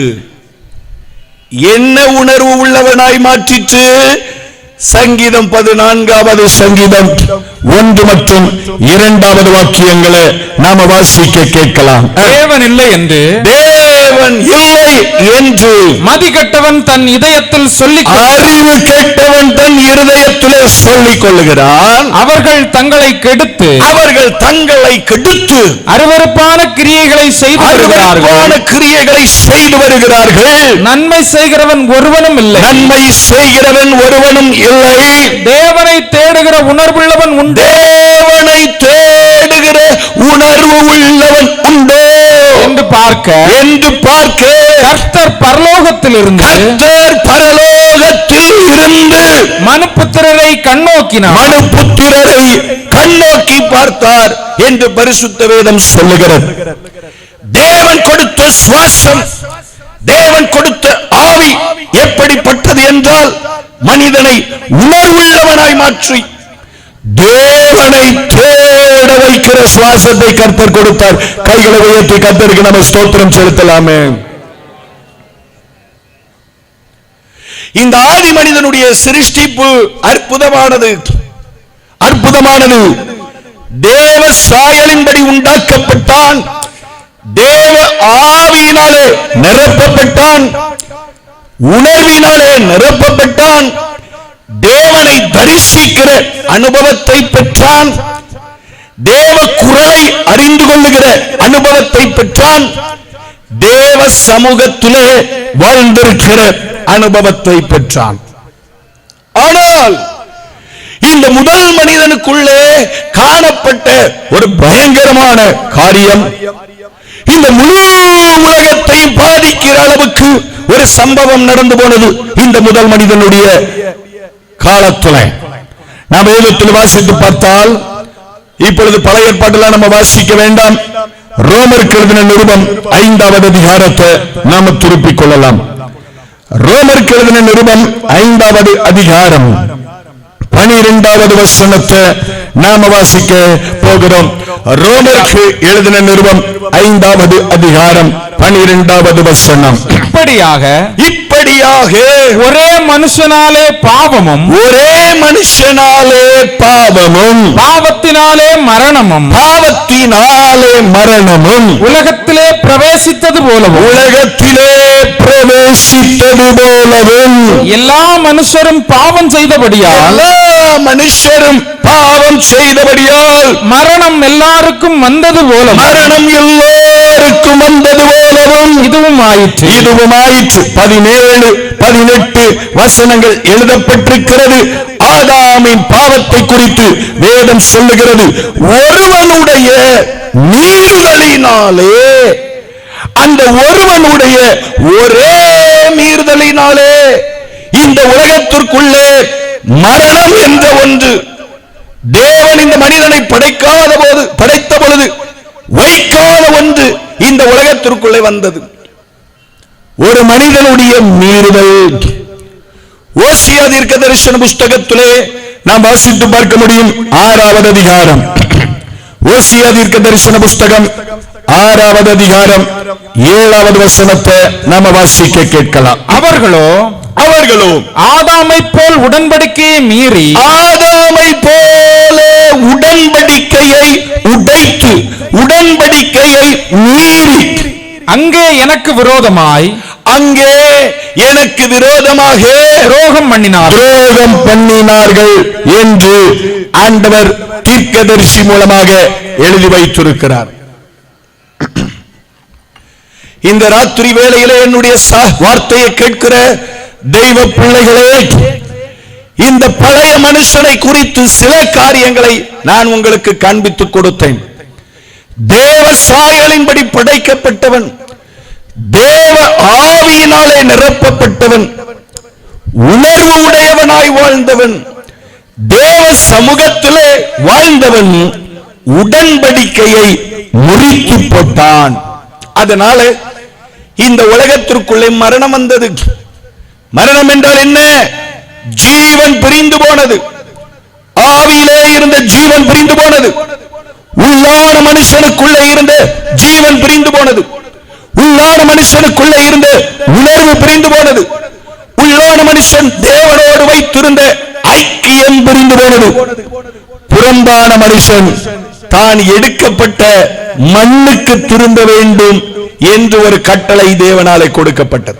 என்ன உணர்வு உள்ளவனாய் மாற்றிற்று? சங்கீதம் 14வது சங்கீதம் 1 மற்றும் 2வது வாக்கியங்களை நாம வாசிக்க கேட்கலாம். தேவன் இல்லை என்று தேவன் இல்லை என்று மதிகெட்டவன் தன் இதயத்தில் சொல்லிக் அறிவு கெட்டவன் தன் இருதயத்திலே சொல்லிக் கொள்ளுகிறான். அவர்கள் தங்களை கெடுத்து அருவருப்பான கிரியைகளை செய்து வருகிறார்கள். நன்மை செய்கிறவன் ஒருவனும் இல்லை. தேவனை தேடுகிற உணர்வுள்ளவன் உண்டு. என்று பார்க்க கர்த்தர் பரலோகத்திலிருந்து மனுபுத்திரரை கண்ணோக்கி பார்த்தார் என்று பரிசுத்த வேதம் சொல்லுகிறது. தேவன் கொடுத்த சுவாசம், தேவன் கொடுத்த ஆவி எப்படிப்பட்டது என்றால் மனிதனை உணர்வுள்ளவனாய் மாற்றி தேவனை தேட வைக்கிற சுவாசத்தை கர்த்தர் கொடுத்தார். கைகளை உயர்த்தி கர்த்தருக்கு நம்ம ஸ்தோத்திரம் செலுத்தலாமே. இந்த ஆதி மனிதனுடைய சிருஷ்டிப்பு அற்புதமானது. தேவ சாயலின்படி உண்டாக்கப்பட்டான். தேவ ஆவியினாலே நிரப்பப்பட்டான். உணர்வினாலே நிரப்பப்பட்டான். தேவனை தரிசிக்கிற அனுபவத்தை பெற்றான். தேவ குரலை அறிந்து கொள்ளுகிற அனுபவத்தை பெற்றான். தேவ சமூகத்திலே வாழ்ந்திருக்கிற அனுபவத்தை பெற்றான். ஆனால் இந்த முதல் மனிதனுக்குள்ளே காணப்பட்ட ஒரு பயங்கரமான காரியம், இந்த முழு உலகத்தை பாதிக்கிற அளவுக்கு ஒரு சம்பவம் நடந்து போனது இந்த முதல் மனிதனுடைய காலத்துல. நாம் வேதத்தில் வாசித்து பார்த்தால், இப்பொழுது பழைய ஏற்பாட்டில் நம்ம வாசிக்க வேண்டாம், ரோமருக்கு எழுதின நிருபம் 5வது அதிகாரத்தை நாம திருப்பிக் கொள்ளலாம். ரோமருக்கு எழுதின நிருபம் 5வது அதிகாரம் 12வது வசனத்தை நாம வாசிக்க போகிறோம். ரோமருக்கு எழுதின நிருபம் 5வது அதிகாரம் 12வது வசனம். இப்படியாக ஒரே மனுஷனாலே பாவமும், பாவத்தினாலே மரணமும் உலகத்திலே பிரவேசித்தது போலவும், எல்லா மனுஷரும் பாவம் செய்தபடியால், மரணம் எல்லாருக்கும் வந்தது போலவும், இதுவும் ஆயிற்று. 17, 18 வசனங்கள் எழுதப்பட்டிருக்கிறது. ஆதாமின் பாவத்தை குறித்து வேதம் சொல்லுகிறது. ஒருவனுடைய மீறுதலினாலே, அந்த ஒருவனுடைய ஒரே மீறுதலினாலே இந்த உலகத்திற்குள்ளே மரணம் என்ற ஒன்று, தேவன் இந்த மனிதனை படைத்த பொழுது வைக்காத ஒன்று இந்த உலகத்திற்குள்ளே வந்தது. ஒரு மனிதனுடைய மீறுதல். ஓசியா தீர்க்கதரிசன புஸ்தகத்திலே நாம் வாசித்து பார்க்க முடியும். 6வது அதிகாரம், ஓசியா தீர்க்கதரிசன புஸ்தகம் 6வது அதிகாரம் 7வது வசனத்தை நாம வாசிக்க கேட்கலாம். அவர்களோ ஆதாமை போல் உடன்படிக்கையை மீறி, ஆதாமை போல உடன்படிக்கையை உடைத்து, உடன்படிக்கையை மீறி, அங்கே எனக்கு விரோதமாக துரோகம் பண்ணினார்கள் என்று ஆண்டவர் தீர்க்கதரிசி மூலமாக எழுதி வைத்திருக்கிறார். இந்த ராத்திரி வேளையிலே என்னுடைய வார்த்தையை கேட்கிற தெய்வ பிள்ளைகளே, இந்த பழைய மனுஷனை குறித்து சில காரியங்களை நான் உங்களுக்கு காண்பித்துக் கொடுத்தேன். தேவ சாயலின்படி படைக்கப்பட்டவன், தேவ ஆவியினாலே நிரப்பப்பட்டவன், உணர்வு உடையவனாய் வாழ்ந்தவன், தேவ சமூகத்திலே வாழ்ந்தவன் உடன்படிக்கையை முறித்து போட்டான். அதனால இந்த உலகத்திற்குள்ளே மரணம் வந்தது. மரணம் என்றால் என்ன? ஜீவன் பிரிந்து போனது. ஆவியிலே இருந்த ஜீவன் பிரிந்து போனது. உள்ளான மனுஷனுக்குள்ளே இருந்த ஜீவன் பிரிந்து போனது. உள்ளான மனுஷனுக்குள்ளே இருந்த உணர்வு பிரிந்து போனது. உள்ளான மனுஷன் தேவனோடு வைத்திருந்த ஐக்கியம் பிரிந்து போனது. புறம்பான மனுஷன் தான் எடுக்கப்பட்ட மண்ணுக்கு திரும்ப வேண்டும் என்று ஒரு கட்டளை தேவனாலே கொடுக்கப்பட்டது.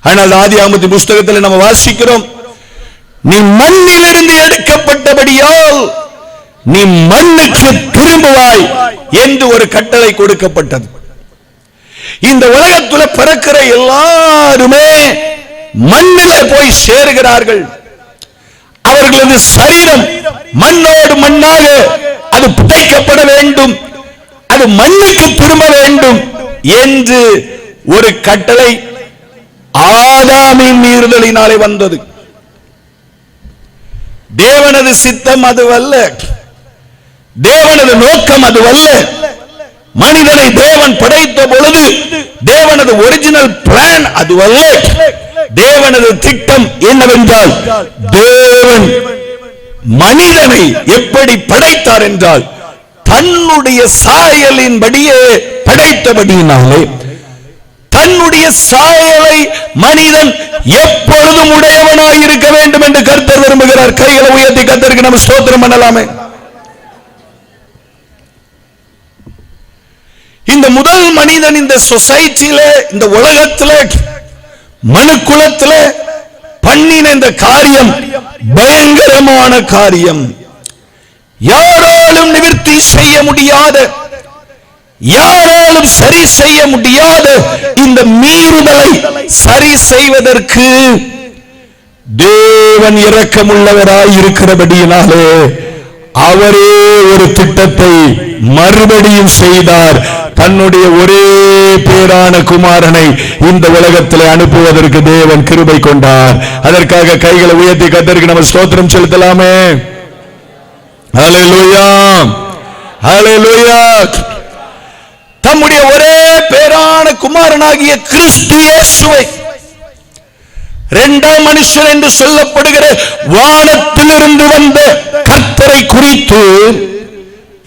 ஆனால் ஆதியாகமத்தின் புஸ்தகத்தில் நம்ம வாசிக்கிறோம், நீ மண்ணிலிருந்து எடுக்கப்பட்டபடியால் நீ மண்ணுக்கு திரும்புவாய் என்று ஒரு கட்டளை கொடுக்கப்பட்டது. இந்த உலகத்தில் பிறக்கிற எல்லாருமே மண்ணிலே போய் சேருகிறார்கள். அவர்களது சரீரம் மண்ணோடு மண்ணாக அது புதைக்கப்பட வேண்டும், அது மண்ணுக்கு திரும்ப வேண்டும் என்று ஒரு கட்டளை ஆதாமின் மீறுதலினாலே வந்தது. தேவனது சித்தம் அதுவல்ல, தேவனது நோக்கம் அதுவல்ல. மனிதனை தேவன் படைத்த பொழுது தேவனது ஒரிஜினல் பிளான் அதுவல்ல. தேவனது திட்டம் என்னவென்றால், தேவன் மனிதனை எப்படி படைத்தார் என்றால் தன்னுடைய சாயலின்படியே படைத்தபடியினாலே தன்னுடைய சாயலை மனிதன் எப்பொழுதும் உடையவனாய் இருக்க வேண்டும் என்று கர்த்தர் விரும்புகிறார். கைகளை உயர்த்தி கர்த்தருக்கு நம்ம ஸ்தோத்திரம் பண்ணலாமே. இந்த முதல் மனிதன் இந்த சொசைட்டியில, இந்த உலகத்துல, மனுக்குலத்துல பண்ணின இந்த காரியம் பயங்கரமான காரியம். யாராலும் நிவர்த்தி செய்ய முடியாத, யாராலும் சரி செய்ய முடியாத இந்த மீறுதலை சரி செய்வதற்கு தேவன் இரக்கமுள்ளவராய் இருக்கிறபடியினாலே அவரே ஒரு திட்டத்தை மறுபடியும் செய்தார். தன்னுடைய ஒரே பேரான குமாரனை இந்த உலகத்தில் அனுப்புவதற்கு தேவன் கிருபை கொண்டார். அதற்காக கைகளை உயர்த்தி கர்த்தருக்கு நம்ம ஸ்தோத்திரம் செலுத்தலாமே. ஹல்லேலூயா, ஹல்லேலூயா. தம்முடைய ஒரே பேரான குமாரனாகிய கிறிஸ்து இயேசுவை இரண்டாம் மனுஷன் என்று சொல்லப்படுகிற வானத்திலிருந்து வந்த கர்த்தரை குறித்து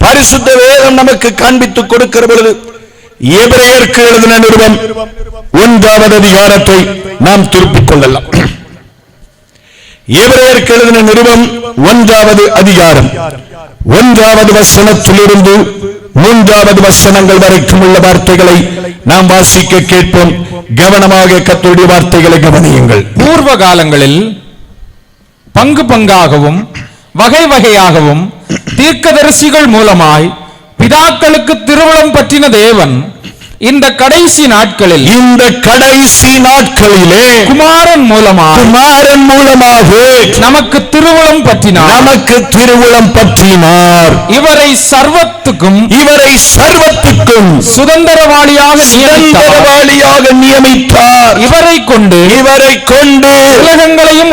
பரிசுத்த வேதம் நமக்கு காண்பித்துக் கொடுக்கிற பொழுது எபிரேயருக்கு எழுதின நிருபம் 1வது அதிகாரத்தை நாம் திருப்பிக் கொள்ளலாம். எபிரேயருக்கு எழுதின நிருபம் 1வது அதிகாரம் 1வது வசனத்திலிருந்து 3வது வசனங்கள் வரைக்கும் உள்ள வார்த்தைகளை நாம் வாசிக்க கேட்போம். கவனமாக கர்த்தருடைய வார்த்தைகளை கவனியுங்கள். பூர்வ காலங்களில் பங்கு பங்காகவும் வகை வகையாகவும் தீர்க்கதரிசிகள் மூலமாய் பிதாக்களுக்கு திருவுளம் பற்றின தேவன் இந்த கடைசி நாட்களிலே குமாரன் மூலமாக நமக்கு திருவுளம் பற்றினார். இவரை சர்வத்துக்கும் சுதந்திரவாளியாக நியமித்தார். இவரை கொண்டு உலகங்களையும்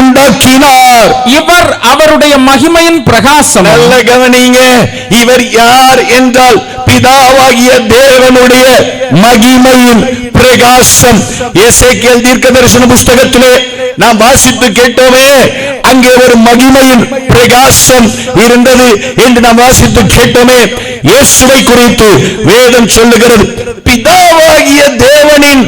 உண்டாக்கினார். இவர் அவருடைய மகிமையின் பிரகாசம். நல்ல கவனிங்க. இவர் யார் என்றால் பிதாவாகிய தேவனுடைய மகிமையின் பிரகாசம். எசேக்கியேல் தீர்க்கதரிசன புஸ்தகத்திலே நாம் வாசித்து கேட்டோமே, அங்கே ஒரு மகிமையின் பிரகாசம் இருந்தது என்று நாம் வாசித்து கேட்டோமே. இயேசுவை குறித்து வேதம் சொல்லுகிறது, பிதாவாகிய தேவனின்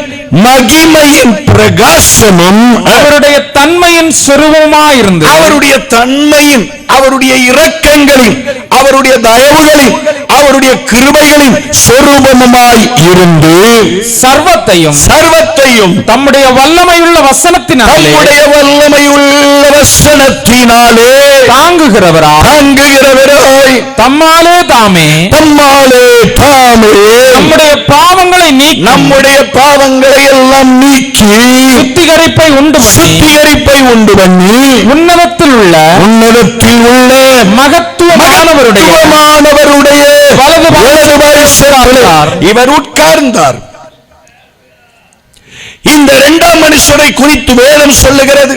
மகிமையின் பிரகாசமும் அவருடைய தன்மையின் சொரூபமாயிருந்தது. அவருடைய தன்மையின், அவருடைய இரக்கங்களின், அவருடைய தயவுகளின், அவருடைய கிருபைகளின் சொரூபமாய் இருந்து சர்வத்தையும் தம்முடைய வல்லமையுள்ள வசனத்தினாலே தாங்குகிறவராய் தம்மாலே தாமே நம்முடைய பாவங்களை எல்லாம் நீக்கி சுத்திகரிப்பை உண்டு பண்ணி உன்னதத்தில் உள்ள மகத்துவமானவருடைய வலது பாரிசத்தார் இவர் உட்கார்ந்தார். இந்த இரண்டாம் மனுஷரை குறித்து வேதம் சொல்லுகிறது,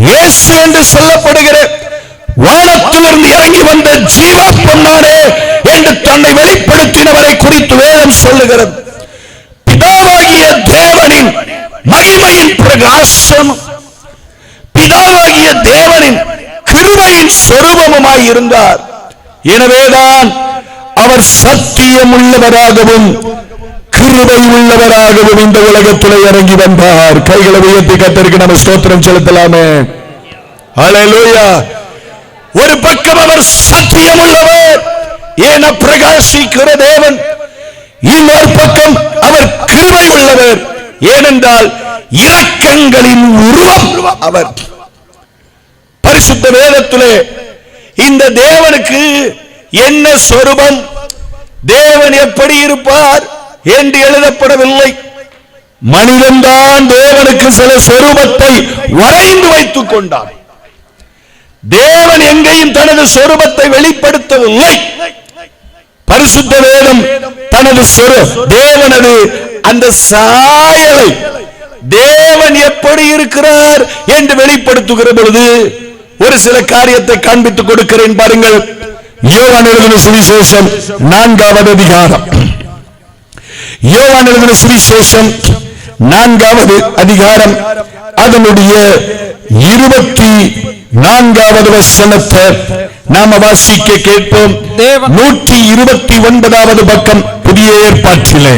இயேசு என்று சொல்லப்படுகிற வானத்திலிருந்து இறங்கி வந்த ஜீவ பொன்னாரே என்று தன்னை வெளிப்படுத்தினவரை குறித்து வேதம் சொல்லுகிறது. பிதாவாகிய தேவனின் மகிமையின் பிரகாசம், பிதாவாகிய தேவனின் கிருபையின் சொரூபமாய் இருந்தார். எனவேதான் அவர் சத்தியம் உள்ளவராகவும் கிருபை உள்ளவராகவும் இந்த உலகத்திலே இறங்கி வந்தார். கைகளை உயர்த்தி கர்த்தருக்கு நம்ம ஸ்தோத்திரம் செலுத்தலாமே. ஹல்லேலூயா. ஒரு பக்கம் அவர் சத்தியம் உள்ளவர், ஏன பிரகாசிக்கிற தேவன். இன்னொரு பக்கம் அவர் கிருபை உள்ளவர், ஏனென்றால் இரக்கங்களின் உருவம் அவர். பரிசுத்த வேதத்திலே இந்த தேவனுக்கு என்ன சொரூபம், தேவன் எப்படி இருப்பார் என்று எழுதப்படவில்லை. மனிதன்தான் தேவனுக்கு சில சொரூபத்தை வரைந்து வைத்துக் கொண்டான். தேவன் எங்கேயும் தனது சொரூபத்தை வெளிப்படுத்தவில்லை. பரிசுத்த வேதம் தனது தேவனது அந்த சாயலை, தேவன் எப்படி இருக்கிறார் என்று வெளிப்படுத்துகிற பொழுது ஒரு சில காரியத்தை காண்பித்துக் கொடுக்கிறேன் பாருங்கள். யோவான் எழுதின சுவிசேஷம் 4வது அதிகாரம். யோவான் எழுதின சுவிசேஷம் 4வது அதிகாரம் அதனுடைய 24வது வசனத்தை நாம வாசிக்க கேட்போம். 129வது பக்கம் புதிய ஏற்பாட்டிலே.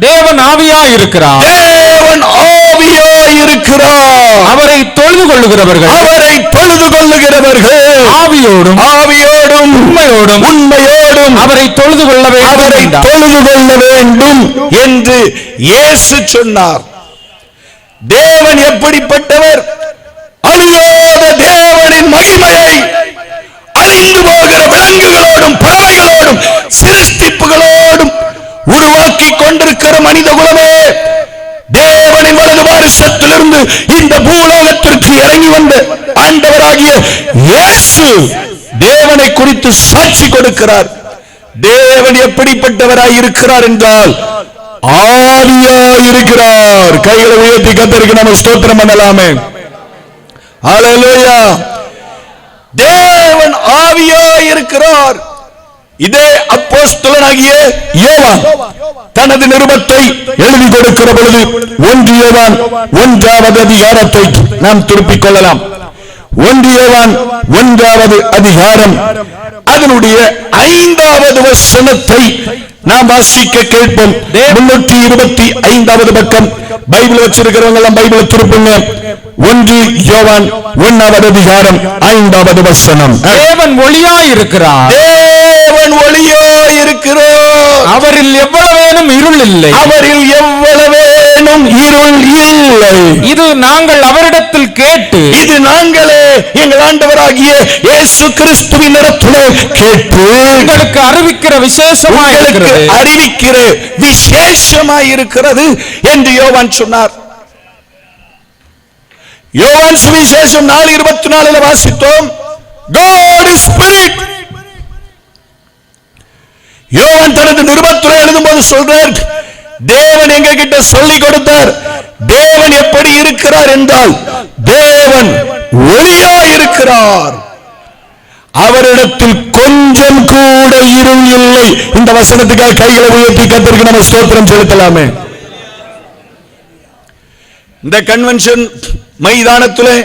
தேவன் ஆவியாய் இருக்கிறார், தேவன் ஆவியாய் இருக்கிறார். அவரை தொழுது கொள்ளுகிறவர்கள், அவரை தொழுது கொள்ளுகிறவர்கள் ஆவியோடும் ஆவியோடும் உண்மையோடும் அவரை தொழுது கொள்ள வேண்டும் என்று இயேசு சொன்னார். தேவன் எப்படிப்பட்டவர்? அழியாத தேவனின் மகிமையை அழிந்து போகிற விலங்குகளோடும் பறவைகளோடும் சிருஷ்டிப்புகளோடும் உருவாக்கி கொண்டிருக்கிற மனித குலமே, தேவனின் வலது வாரிசத்திலிருந்து இந்த பூலோகத்திற்கு இறங்கி வந்த ஆண்டவராகிய இயேசு தேவனை குறித்து சாட்சி கொடுக்கிறார். தேவன் எப்படிப்பட்டவராய் இருக்கிறார் என்றால் ஆவியாய் இருக்கிறார். கைகளை உயர்த்தி கர்த்தருக்கு நாம ஸ்தோத்திரம் பண்ணலாமே. ஹல்லேலூயா. தேவன் ஆவியாய் இருக்கிறார். இதே அப்போஸ்தலனாகிய யோவான் தனது நிருபத்தை எழுதி கொடுக்கிற பொழுது 1 யோவான் 1வது அதிகாரத்தை நாம் திருப்பிக் கொள்ளலாம். 1 யோவான் 1வது அதிகாரம் அதனுடைய 5வது வசனத்தை நாம் வாசிக்க கேட்போம். 325வது பக்கம். பைபிள் வச்சிருக்கிறவங்க எல்லாம் பைபிளை திருப்புங்க. 1 யோவான் 1வது அதிகாரம் 5வது வசனம். தேவன் ஒளியாய் இருக்கிறார், தேவன் ஒளியாய் இருக்கிறார். அவரில் எவ்வளவேனும் இருள் இல்லை, அவரில் எவ்வளவேனும் இருள் இல்லை. இது நாங்கள் அவரிடத்தில் கேட்டு, இது நாங்களே எங்கள் ஆண்டவராகிய இயேசு கிறிஸ்துவின் இடத்திலே கேட்டு உங்களுக்கு அறிவிக்கிற விசேஷமாய் இருக்கிறது என்று யோவான் சொன்னார். யோவான் சுவிசேஷம் 4:24 வாசித்தோம். God is spirit. யோவான் தனது நிருபத்திலே எழுதும்போது சொல்றார், தேவன் எங்க கிட்ட சொல்லிக் கொடுத்தார். தேவன் எப்படி இருக்கிறார் என்றால் தேவன் ஒளியாய் இருக்கிறார், அவரிடத்தில் கொஞ்சம் கூட இருள் இல்லை. இந்த வசனத்துக்காக கைகளை உயர்த்தி கர்த்தருக்கு நம்ம ஸ்தோத்திரம் செலுத்தலாமே. இந்த கன்வென்ஷன் மைதானத்திலே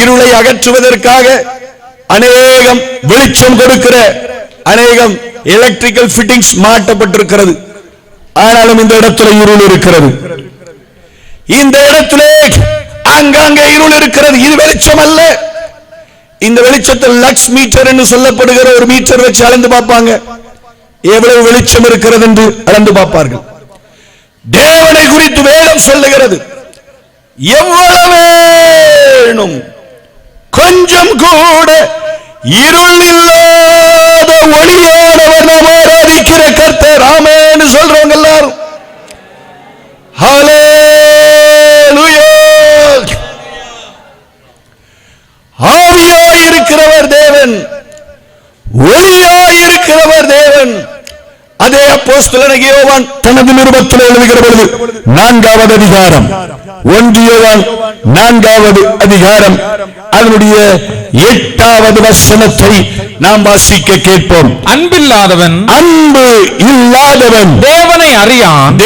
இருளை அகற்றுவதற்காக அநேகம் வெளிச்சம் கொடுக்கிற அநேகம் எலக்ட்ரிக்கல் ஃபிட்டிங்ஸ் மாட்டப்பட்டிருக்கிறது. ஆனாலும் இந்த இடத்துல இருள் இருக்கிறது. இந்த இடத்திலே அங்கங்கே இருள் இருக்கிறது. இது வெளிச்சம் அல்ல. இந்த வெளிச்சத்தில் லக்ஸ் மீட்டர் என்று சொல்லப்படுகிற ஒரு மீட்டர் வச்சு அளந்து பார்ப்பாங்க, எவ்வளவு வெளிச்சம் இருக்கிறது என்று அளந்து பார்ப்பார்கள். தேவனை குறித்து வேதம் சொல்லுகிறது, எவ்வளவேனும் கொஞ்சம் கூட இருள் இல்லாத ஒளியானவர் நாம் ஆராதிக்கிற கர்த்தர். ஆமென் சொல்றவங்க எல்லாரும் ஹல்லேலூயா. ஆவியாய் இருக்கிறவர் தேவன், ஒளியாய் இருக்கிறவர் தேவன். அதே அப்போஸ்தலனாகிய யோவான் தனது நிருபத்தில் எழுதுகிற பொழுது 4வது அதிகாரம் 1 யோவான் 4வது அதிகாரம் அதனுடைய 8வது வசனத்தை நாம் வாசிக்க கேட்போம். அன்பில்லாதவன் தேவனை அறியான்,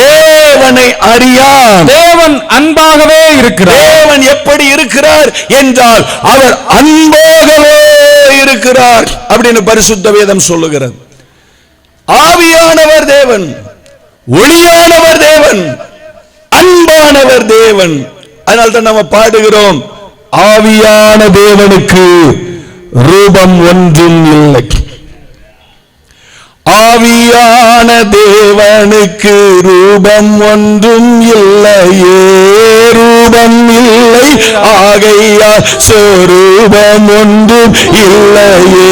தேவன் அன்பாகவே இருக்கிறார். தேவன் எப்படி இருக்கிறார் என்றால் அவர் அன்பாகவே இருக்கிறார் அப்படின்னு பரிசுத்த வேதம் சொல்லுகிறது. ஆவியானவர் தேவன், ஒளியானவர் தேவன், அன்பானவர் தேவன். அதனால்தான் நம்ம பாடுகிறோம், ஆவியான தேவனுக்கு ரூபம் ஒன்றும் இல்லை. ஆவியான தேவனுக்கு ரூபம் ஒன்றும் இல்லையே, ரூபம் இல்லை ஆகையால் சொரூபம் ஒன்றும் இல்லையே.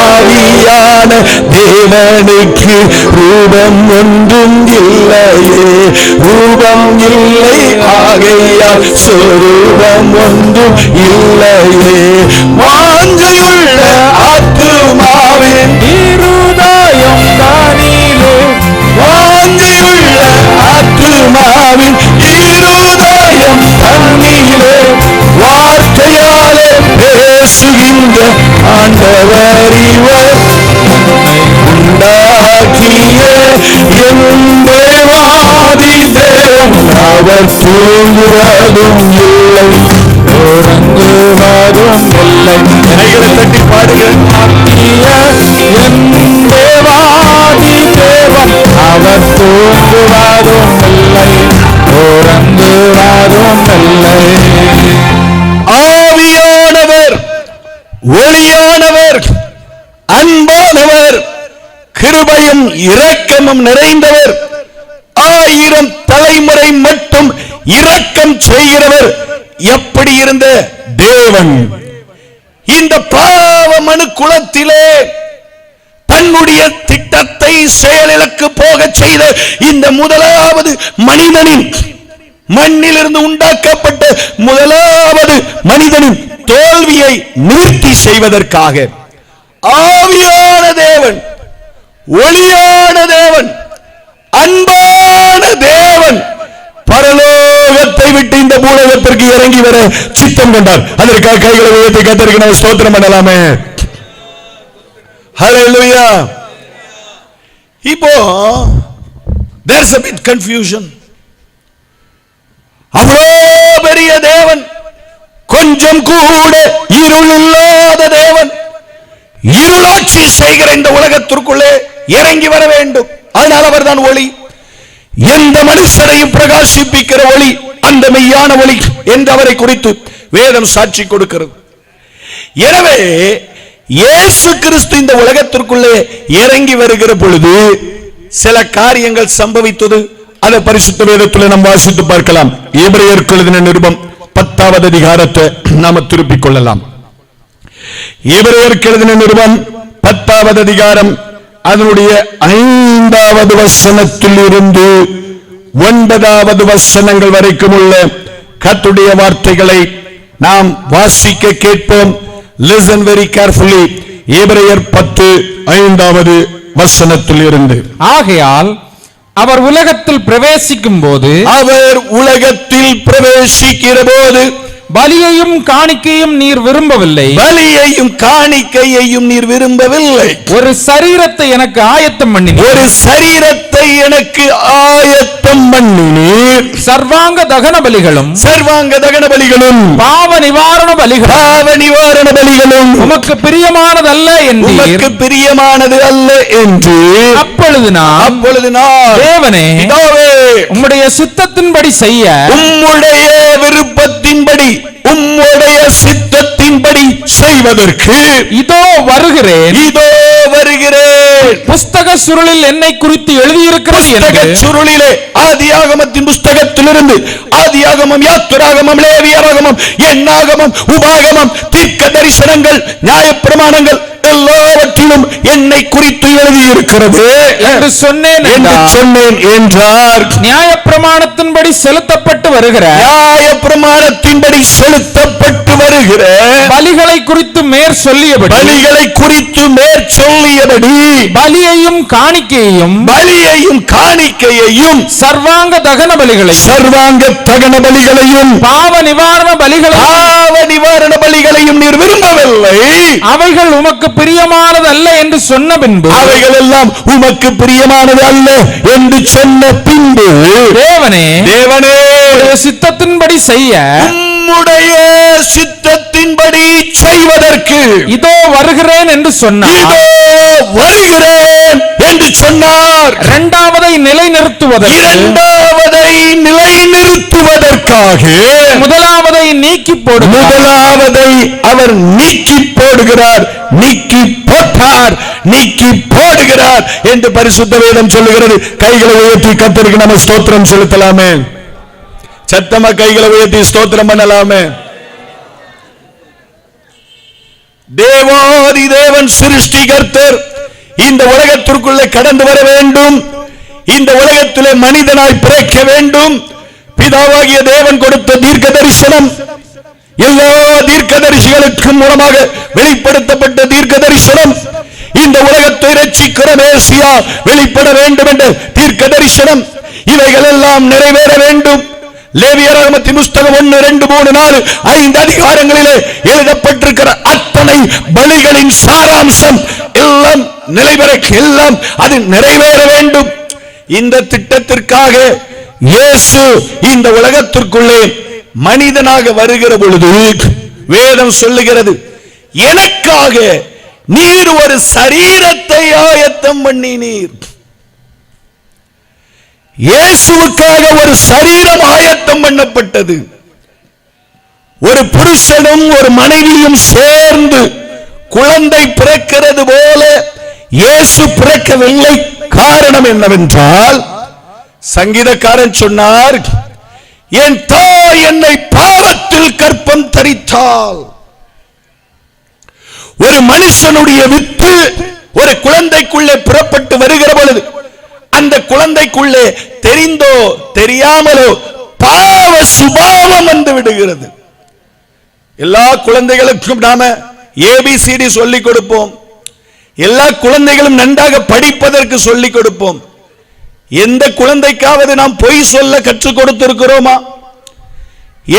ஆவியான தேவனுக்கு ரூபம் ஒன்றும் இல்லையே, ரூபம் இல்லை ஆகையால் சொரூபம் ஒன்றும் இல்லையே. வாஞ்சையுள்ள ஆத்துமாவின் இருதயம் தானிலே, வாஞ்சையுள்ள ஆத்துமாவின் இருதயம் தண்ணீரே, வார்த்தையாலே பேசுகின்ற ஆண்டவர் இவர், உண்டாக்கிய என் தேவாதி தேவன், அவர் தூங்குவதும் இல்லை உறங்குவதும் இல்லை. கைகளை தட்டி பாடுகிறேன். என் தேவாதி தேவன், அவர் தூங்குவதும் இல்லை உறங்குவதும் இல்லை. ஆவியானவர், ஒளியானவர், அன்பானவர், கிருபையும் இரக்கமும் நிறைந்தவர், 1000 தலைமுறை மட்டும் இரக்கம் செய்கிறவர் எப்படி இருந்த தேவன், இந்த பாவ மனு குலத்திலே தன்னுடைய திட்டத்தை செயலிழக்கு போக செய்த இந்த முதலாவது மனிதனின், மண்ணிலிருந்து உண்டாக்கப்பட்ட முதலாவது மனிதனின் தோல்வியை நிவர்த்தி செய்வதற்காக ஆவியான தேவன், ஒளியான தேவன், அன்பான தேவன் பரலோகத்தை விட்டு இந்த பூலோகத்திற்கு இறங்கி வர சித்தம் கொண்டார். அதற்காக கைகளை உயர்த்தி கர்த்தருக்கு நாம் ஸ்தோத்திரம் பண்ணலாமே. ஹல்லேலூயா. இப்போ there's a bit confusion. அவ்வளோ பெரிய தேவன், கொஞ்சம் கூட இருள் இல்லாத தேவன், இருளாட்சி செய்கிற இந்த உலகத்திற்குள்ளே இறங்கி வர வேண்டும். அதனால் அவர்தான் ஒளி, எந்த மனுஷரையும் பிரகாசிப்பிக்கிற ஒளி, அந்த மெய்யான ஒளி என்று அவரை குறித்து வேதம் சாட்சி கொடுக்கிறது. எனவே இயேசு கிறிஸ்து இந்த உலகத்திற்குள்ளே இறங்கி வருகிற பொழுது சில காரியங்கள் சம்பவித்தது. அதை பரிசுத்த வேதத்தில் நாம் வாசித்து பார்க்கலாம். எபிரேயருக்கு எழுதின நிருபம் 10வது அதிகாரத்தை நாம திருப்பிக் கொள்ளலாம். எபிரேயருக்கு எழுதின நிருபம் 10வது அதிகாரம் அதனுடைய 5வது வசனத்தில் இருந்து 9வது வசனங்கள் வரைக்கும் உள்ள கர்த்தருடைய வார்த்தைகளை நாம் வாசிக்க கேட்போம். Listen very carefully. எபிரேயர் 10:5வது வசனத்தில் இருந்து. ஆகையால் அவர் உலகத்தில் பிரவேசிக்கும் போது, அவர் உலகத்தில் பிரவேசிக்கிற போது பலியையும் காணிக்கையும் நீர் விரும்பவில்லை, பலியையும் காணிக்கையையும் நீர் விரும்பவில்லை, ஒரு சரீரத்தை எனக்கு ஆயத்தம் பண்ணினீர், ஒரு சரீரத்தை எனக்கு ஆயத்தம் பண்ணினீர், சர்வாங்க தகன பலிகளும், சர்வாங்க தகன பலிகளும், பாவ நிவாரண பலிகளும், பாவ நிவாரண பலிகளும் உமக்கு பிரியமானதல்ல என்று, உமக்கு பிரியமானது அல்ல என்று. அப்பொழுது நான் தேவனே, உம்முடைய சித்தத்தின்படி செய்ய, உம்முடைய விருப்பத்தின்படி, உம்முடைய சித்தத்தின்படி செய்வதற்கு இதோ வருகிறேன், இதோ வருகிறேன். புஸ்தக சுருளில் என்னை குறித்து எழுதியிருக்கிறது. புஸ்தக சுருளிலே ஆதியாகமத்தின் புஸ்தகத்திலிருந்து ஆதியாகமம், யாத்திராகமம், லேவியராகமம், எண்ணாகமம், உபாகமம், தீர்க்க தரிசனங்கள், நியாயப்பிரமாணங்கள் எல்லாவற்றிலும் என்னை குறித்து எழுதியிருக்கிறது என்று சொன்னேன் என்றார். நியாயப்பிரமாணத்தின்படி செலுத்தப்பட்டு வருகிற, நியாயப்பிரமாணத்தின்படி செலுத்தப்பட்டு வருகிற பலிகளை குறித்து மேற் சொல்லியபடி, பலிகளை குறித்து மேற் சொல்லியபடி, பலியையும் காணிக்கையையும், பலியையும் காணிக்கையையும், சர்வாங்க தகன பலிகளையும், சர்வாங்க தகன பலிகளையும், பாவ நிவாரண பலிகளையும், பாவ நிவாரண பலிகளையும் நீர் விரும்பவில்லை, அவைகள் உமக்கு பிரியமானது அல்ல என்று சொன்ன பின்பு, அவைகள் எல்லாம் உமக்கு பிரியமானது அல்ல என்று சொன்ன பின்பு, தேவனே, சித்தத்தின்படி செய்ய, உம்முடைய சித்தத்தின்படி செய்வதற்கு இதோ வருகிறேன் என்று சொன்னார். இதோ வருகிறேன் என்று சொன்னார். இரண்டாவதை நிலைநிறுத்துவதற்கு, இரண்டாவதை நிலைநிறுத்துவதற்காக முதலாவதை நீக்கி போடு, முதலாவதை அவர் நீக்கி போடுகிறார், நீக்கி போட்டார், நீக்கி போடுகிறார் என்று பரிசுத்த வேதம் சொல்லுகிறது. கைகளை உயர்த்தி கர்த்தருக்கு நம்ம ஸ்தோத்திரம் செலுத்தலாமே. சத்தமா கைகளை உயர்த்தி ஸ்தோத்திரம் பண்ணலாமே. தேவாதி தேவன் சிருஷ்டிகர்த்தர் இந்த உலகத்திற்குள்ளே கடந்து வர வேண்டும். இந்த உலகத்திலே மனிதனாய் பிறக்க வேண்டும். பிதாவாகிய தேவன் கொடுத்த தீர்க்க தரிசனம், எல்லா தீர்க்கதரிசிகளுக்கும் மூலமாக வெளிப்படுத்தப்பட்ட தீர்க்க தரிசனம், இந்த உலகத்தை ரட்சிக்கிற மேசியா வெளிப்பட வேண்டும் என்ற தீர்க்க தரிசனம், இவைகள் எல்லாம் நிறைவேற வேண்டும். லேவியராகமத்தின் புஸ்தகம் 1, 2, 3, 4, 5 அதிகாரங்களிலே எழுதப்பட்டிருக்கிற அத்தனை பலிகளின் சாராம்சம் எல்லாம் எல்லாம் அது நிறைவேற வேண்டும். இந்த திட்டத்திற்காக இயேசு இந்த உலகத்திற்குள்ளே மனிதனாக வருகிற பொழுது வேதம் சொல்லுகிறது, எனக்காக நீர் ஒரு சரீரத்தை ஆயத்தம் பண்ணினீர். இயேசுவுக்காக ஒரு சரீரம் ஆயத்தம் பண்ணப்பட்டது. ஒரு புருஷனும் ஒரு மனைவியும் சேர்ந்து குழந்தை பிறக்கிறது போல இயேசு பிறக்கவில்லை. காரணம் என்னவென்றால், சங்கீதக்காரன் சொன்னார், என் தாய் என்னை பாவத்தில் கற்பம் தரித்தாள். ஒரு மனுஷனுடைய வித்து ஒரு குழந்தைக்குள்ளே புறப்பட்டு வருகிற பொழுது அந்த குழந்தைக்குள்ளே தெரிந்தோ தெரியாமலோ பாவ சுபாவம் வந்து விடுகிறது. எல்லா குழந்தைகளுக்கும் நாம ABCD சொல்லிக் கொடுப்போம். எல்லா குழந்தைகளும் நன்றாக படிப்பதற்கு சொல்லிக் கொடுப்போம். எந்த குழந்தைக்காவது நாம் பொய் சொல்ல கற்றுக் கொடுத்திருக்கிறோமா?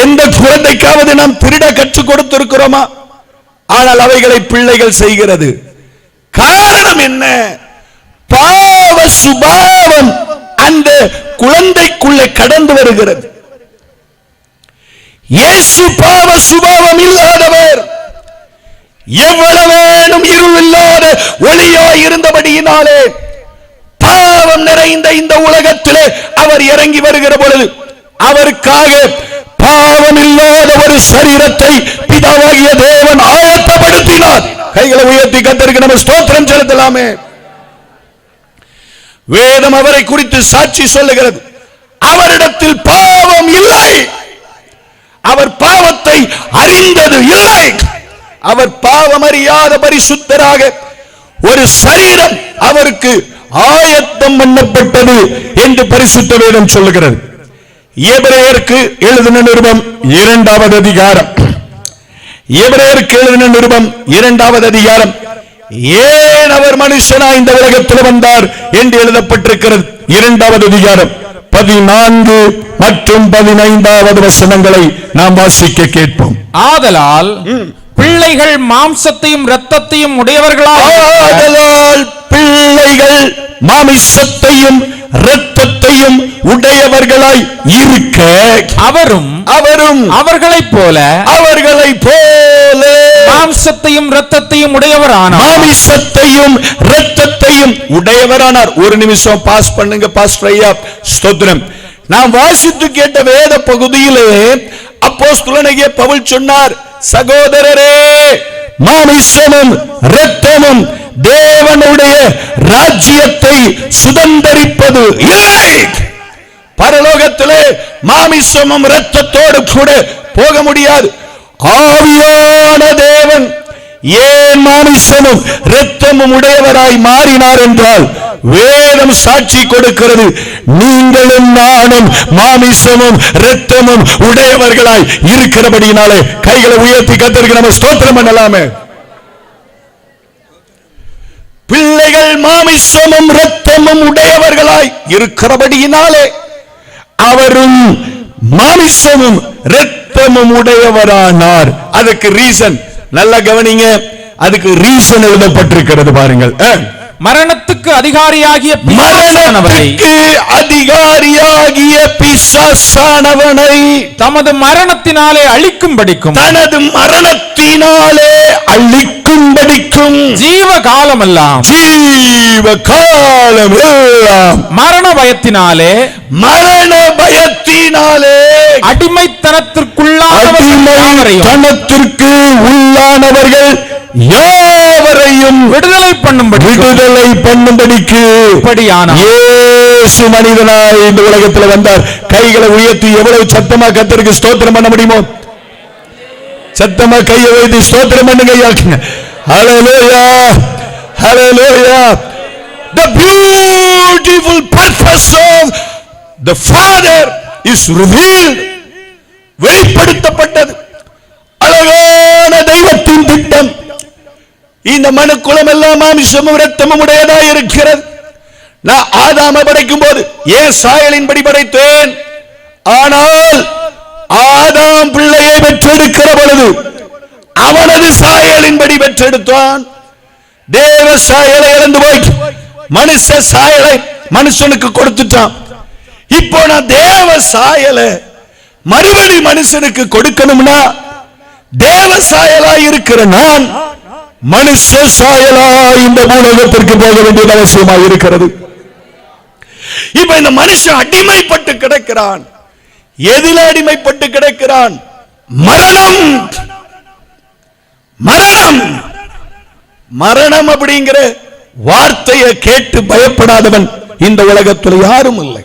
எந்த குழந்தைக்காவது நாம் திருட கற்றுக் கொடுத்திருக்கிறோமா? ஆனால் அவைகளை பிள்ளைகள் செய்கிறது. காரணம் என்ன? பாவ சுபாவம் அந்த குழந்தைக்குள்ளே கடந்து வருகிறது. இயேசு பாவ சுபாவம் இல்லாதவர், எவ்வளவேனும் இருள் இல்லாத ஒளியாய் இருந்தபடியினாலே பாவம் நிறைந்த இந்த உலகத்திலே அவர் இறங்கி வருகிற பொழுது அவருக்காக பாவம் இல்லாத ஒரு சரீரத்தை பிதாவாகிய தேவன் ஆயத்தப்படுத்தினார். கைகளை உயர்த்தி கர்த்தருக்கு நம்ம ஸ்தோத்திரம் செலுத்தலாமே. வேதம் அவரை குறித்து சாட்சி சொல்லுகிறது, அவரிடத்தில் பாவம் இல்லை, அவர் பாவத்தை அறிந்தது இல்லை, அவர் பாவம் அறியாத பரிசுத்தராக ஒரு சரீரம் அவருக்கு ஆயத்தம் பண்ணப்பட்டது என்று பரிசுத்த வேதம் சொல்லுகிறது. எபிரேயருக்கு எழுதின நிருபம் 2வது அதிகாரம், எபிரேயருக்கு எழுதின நிருபம் 2வது அதிகாரம், ஏன் அவர் மனுஷனாய் இந்த உலகத்தில் வந்தார் என்று எழுதப்பட்டிருக்கிறது. 2வது அதிகாரம் 14 மற்றும் 15வது வசனங்களை நாம் வாசிக்க கேட்போம். ஆதலால் பிள்ளைகள் மாம்சத்தையும் இரத்தத்தையும் உடையவர்களாய், ஆதலால் பிள்ளைகள் மாமிசத்தையும் இரத்தத்தையும் உடையவர்களாய் இருக்க அவரும் அவர்களைப் போல மாம்சத்தையும் இரத்தத்தையும் உடையவரானார். மாமிசத்தையும் இரத்தத்தையும் உடையவரானார். ஒரு நிமிஷம் பாஸ் பண்ணுங்க பாஸ்டர் ஐயா. ஸ்தோத்திரம். நாம் வாசித்து கேட்ட வேத பகுதியிலே அப்போஸ்தலனாகிய பவுல் சொன்னார், சகோதரரே, மாமிசமும் இரத்தமும் தேவனுடைய ராஜ்யத்தை சுதந்தரிப்பது இல்லை. பரலோகத்திலே மாமிசமும் இரத்தத்தோடு கூட போக முடியாது. ஆவியான தேவன் ஏன் மாமிசமும் இரத்தமும் உடையவராய் மாறினார் என்றால், வேதம் சாட்சி கொடுக்கிறது, நீங்களும் நானும் மாமிசமும் இரத்தமும் உடையவர்களாய் இருக்கிறபடியினாலே கைகளை உயர்த்தி கர்த்தருக்கு நம்ம ஸ்தோத்திரம் பண்ணலாமே. பிள்ளைகள் மாமிசமும் இரத்தமும் உடையவர்களாய் இருக்கிறபடியினாலே அவரும் மாமிசமும் இரத்தமும் உடையவரானார். அதுக்கு ரீசன் நல்ல கவனிங்க, அதுக்கு ரீசன் எழுதப்பட்டிருக்கிறது பாருங்கள். மரணத்துக்கு அதிகாரியாகிய பிசாசானவனை தமது மரணத்தினாலே அழிக்கும்படிக்கும், தனது மரணத்தினாலே அழிக்கும்படிக்கும், ஜீவகாலம் எல்லாம் மரண பயத்தினாலே அடிமைத்தனத்திற்குள்ளாக அடிமைத்தனத்திற்கு உள்ளானவர்கள் யாவரையும் விடுதலை பண்ணும்படிக்கு இயேசு மனிதனாய் இந்த உலகத்தில் வந்தார். கைகளை உயர்த்தி எவ்வளவு சத்தமா கர்த்தருக்கு ஸ்தோத்திரம் பண்ண முடியுமோ சத்தமா கையை வைத்து ஸ்தோத்திரம் பண்ணுங்க. ஹல்லேலூயா, ஹல்லேலூயா. The beautiful purpose of the Father is revealed. வெளிப்படுத்தப்பட்டது. அழகான தெய்வத்தின் திட்டம் இந்த மனுக்குலம் எல்லாம் மாம்சமும் இரத்தமும் உடையதாய் இருக்கிறது. நான் ஆதாமை படைக்கும் போது ஏன் சாயலின்படி படைத்தேன்? ஆனால் ஆதாம் பிள்ளையை பெற்றெடுக்கிற பொழுது அவனது சாயலின்படி பெற்றெடுத்தான். தேவ சாயலை இழந்து போய் மனுஷ சாயலை மனுஷனுக்கு கொடுத்துட்டான். இப்போ நான் தேவ சாயலை மறுபடி மனுஷனுக்கு கொடுக்கணும்னா தேவ சாயலாய் இருக்கிற நான் மனுஷ சாயலாய் இந்த பூலோகத்திற்கு போக வேண்டியது அவசியமாக இருக்கிறது. இப்ப இந்த மனுஷன் அடிமைப்பட்டு கிடக்கிறான். எதில அடிமைப்பட்டு கிடக்கிறான்? மரணம். மரணம் மரணம் அப்படிங்கிற வார்த்தையை கேட்டு பயப்படாதவன் இந்த உலகத்தில் யாரும் இல்லை.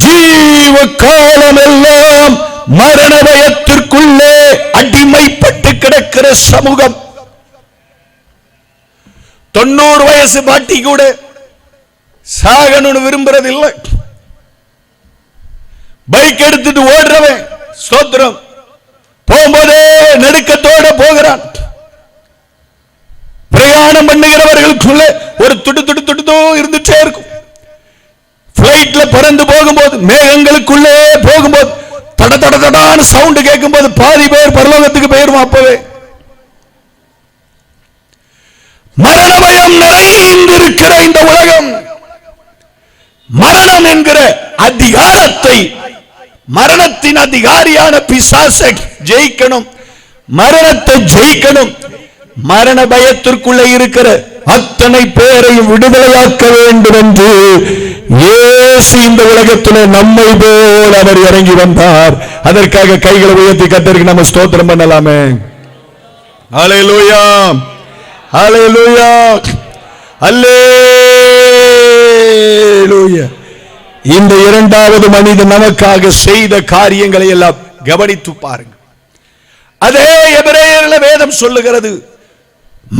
ஜீவ காலம் எல்லாம் மரண பயத்திற்குள்ளே அடிமைப்பட்டு கிடக்கிற சமூகம். 90 வயசு பாட்டி கூட சாகணும்னு விரும்புறது இல்லை. பைக் எடுத்துட்டு ஓடுறவன் ஸ்தோத்திரம் போகும்போதே நடுக்கத்தோட போகிறான். பிரயாணம் பண்ணுகிறவர்களுக்குள்ள ஒரு துடு இருந்துட்டே இருக்கும். பிளைட்ல பறந்து போகும்போது மேகங்களுக்குள்ளே போகும்போது தட தட தடான சவுண்ட் கேட்கும் போது பாதி பேர் பரலோகத்துக்கு போயிருவோம். அப்பவே மரண பயம் நிறைந்திருக்கிற இந்த உலகம் மரணம் என்கிற அதிகாரத்தை, மரணத்தின் அதிகாரியான பிசாசை ஜெயிக்கணும், மரணத்தை ஜெயிக்கணும். மரண பயத்திற்குள்ளே இருக்கிற அத்தனை பேரையும் விடுதலையாக்க வேண்டும் என்று இயேசு இந்த உலகத்திலே நம்மை போல் அவர் இறங்கி வந்தார். அதற்காக கைகளை உயர்த்தி கர்த்தருக்கு நம்ம ஸ்தோத்திரம் பண்ணலாமே. ஹல்லேலூயா, ஹல்லேலூயா, ஹல்லேலூயா. இந்த இரண்டாவது மனிதன் நமக்காக செய்த காரியங்களை எல்லாம் கவனித்து பாருங்க. அதே எபிரேயர்ல வேதம் சொல்லுகிறது,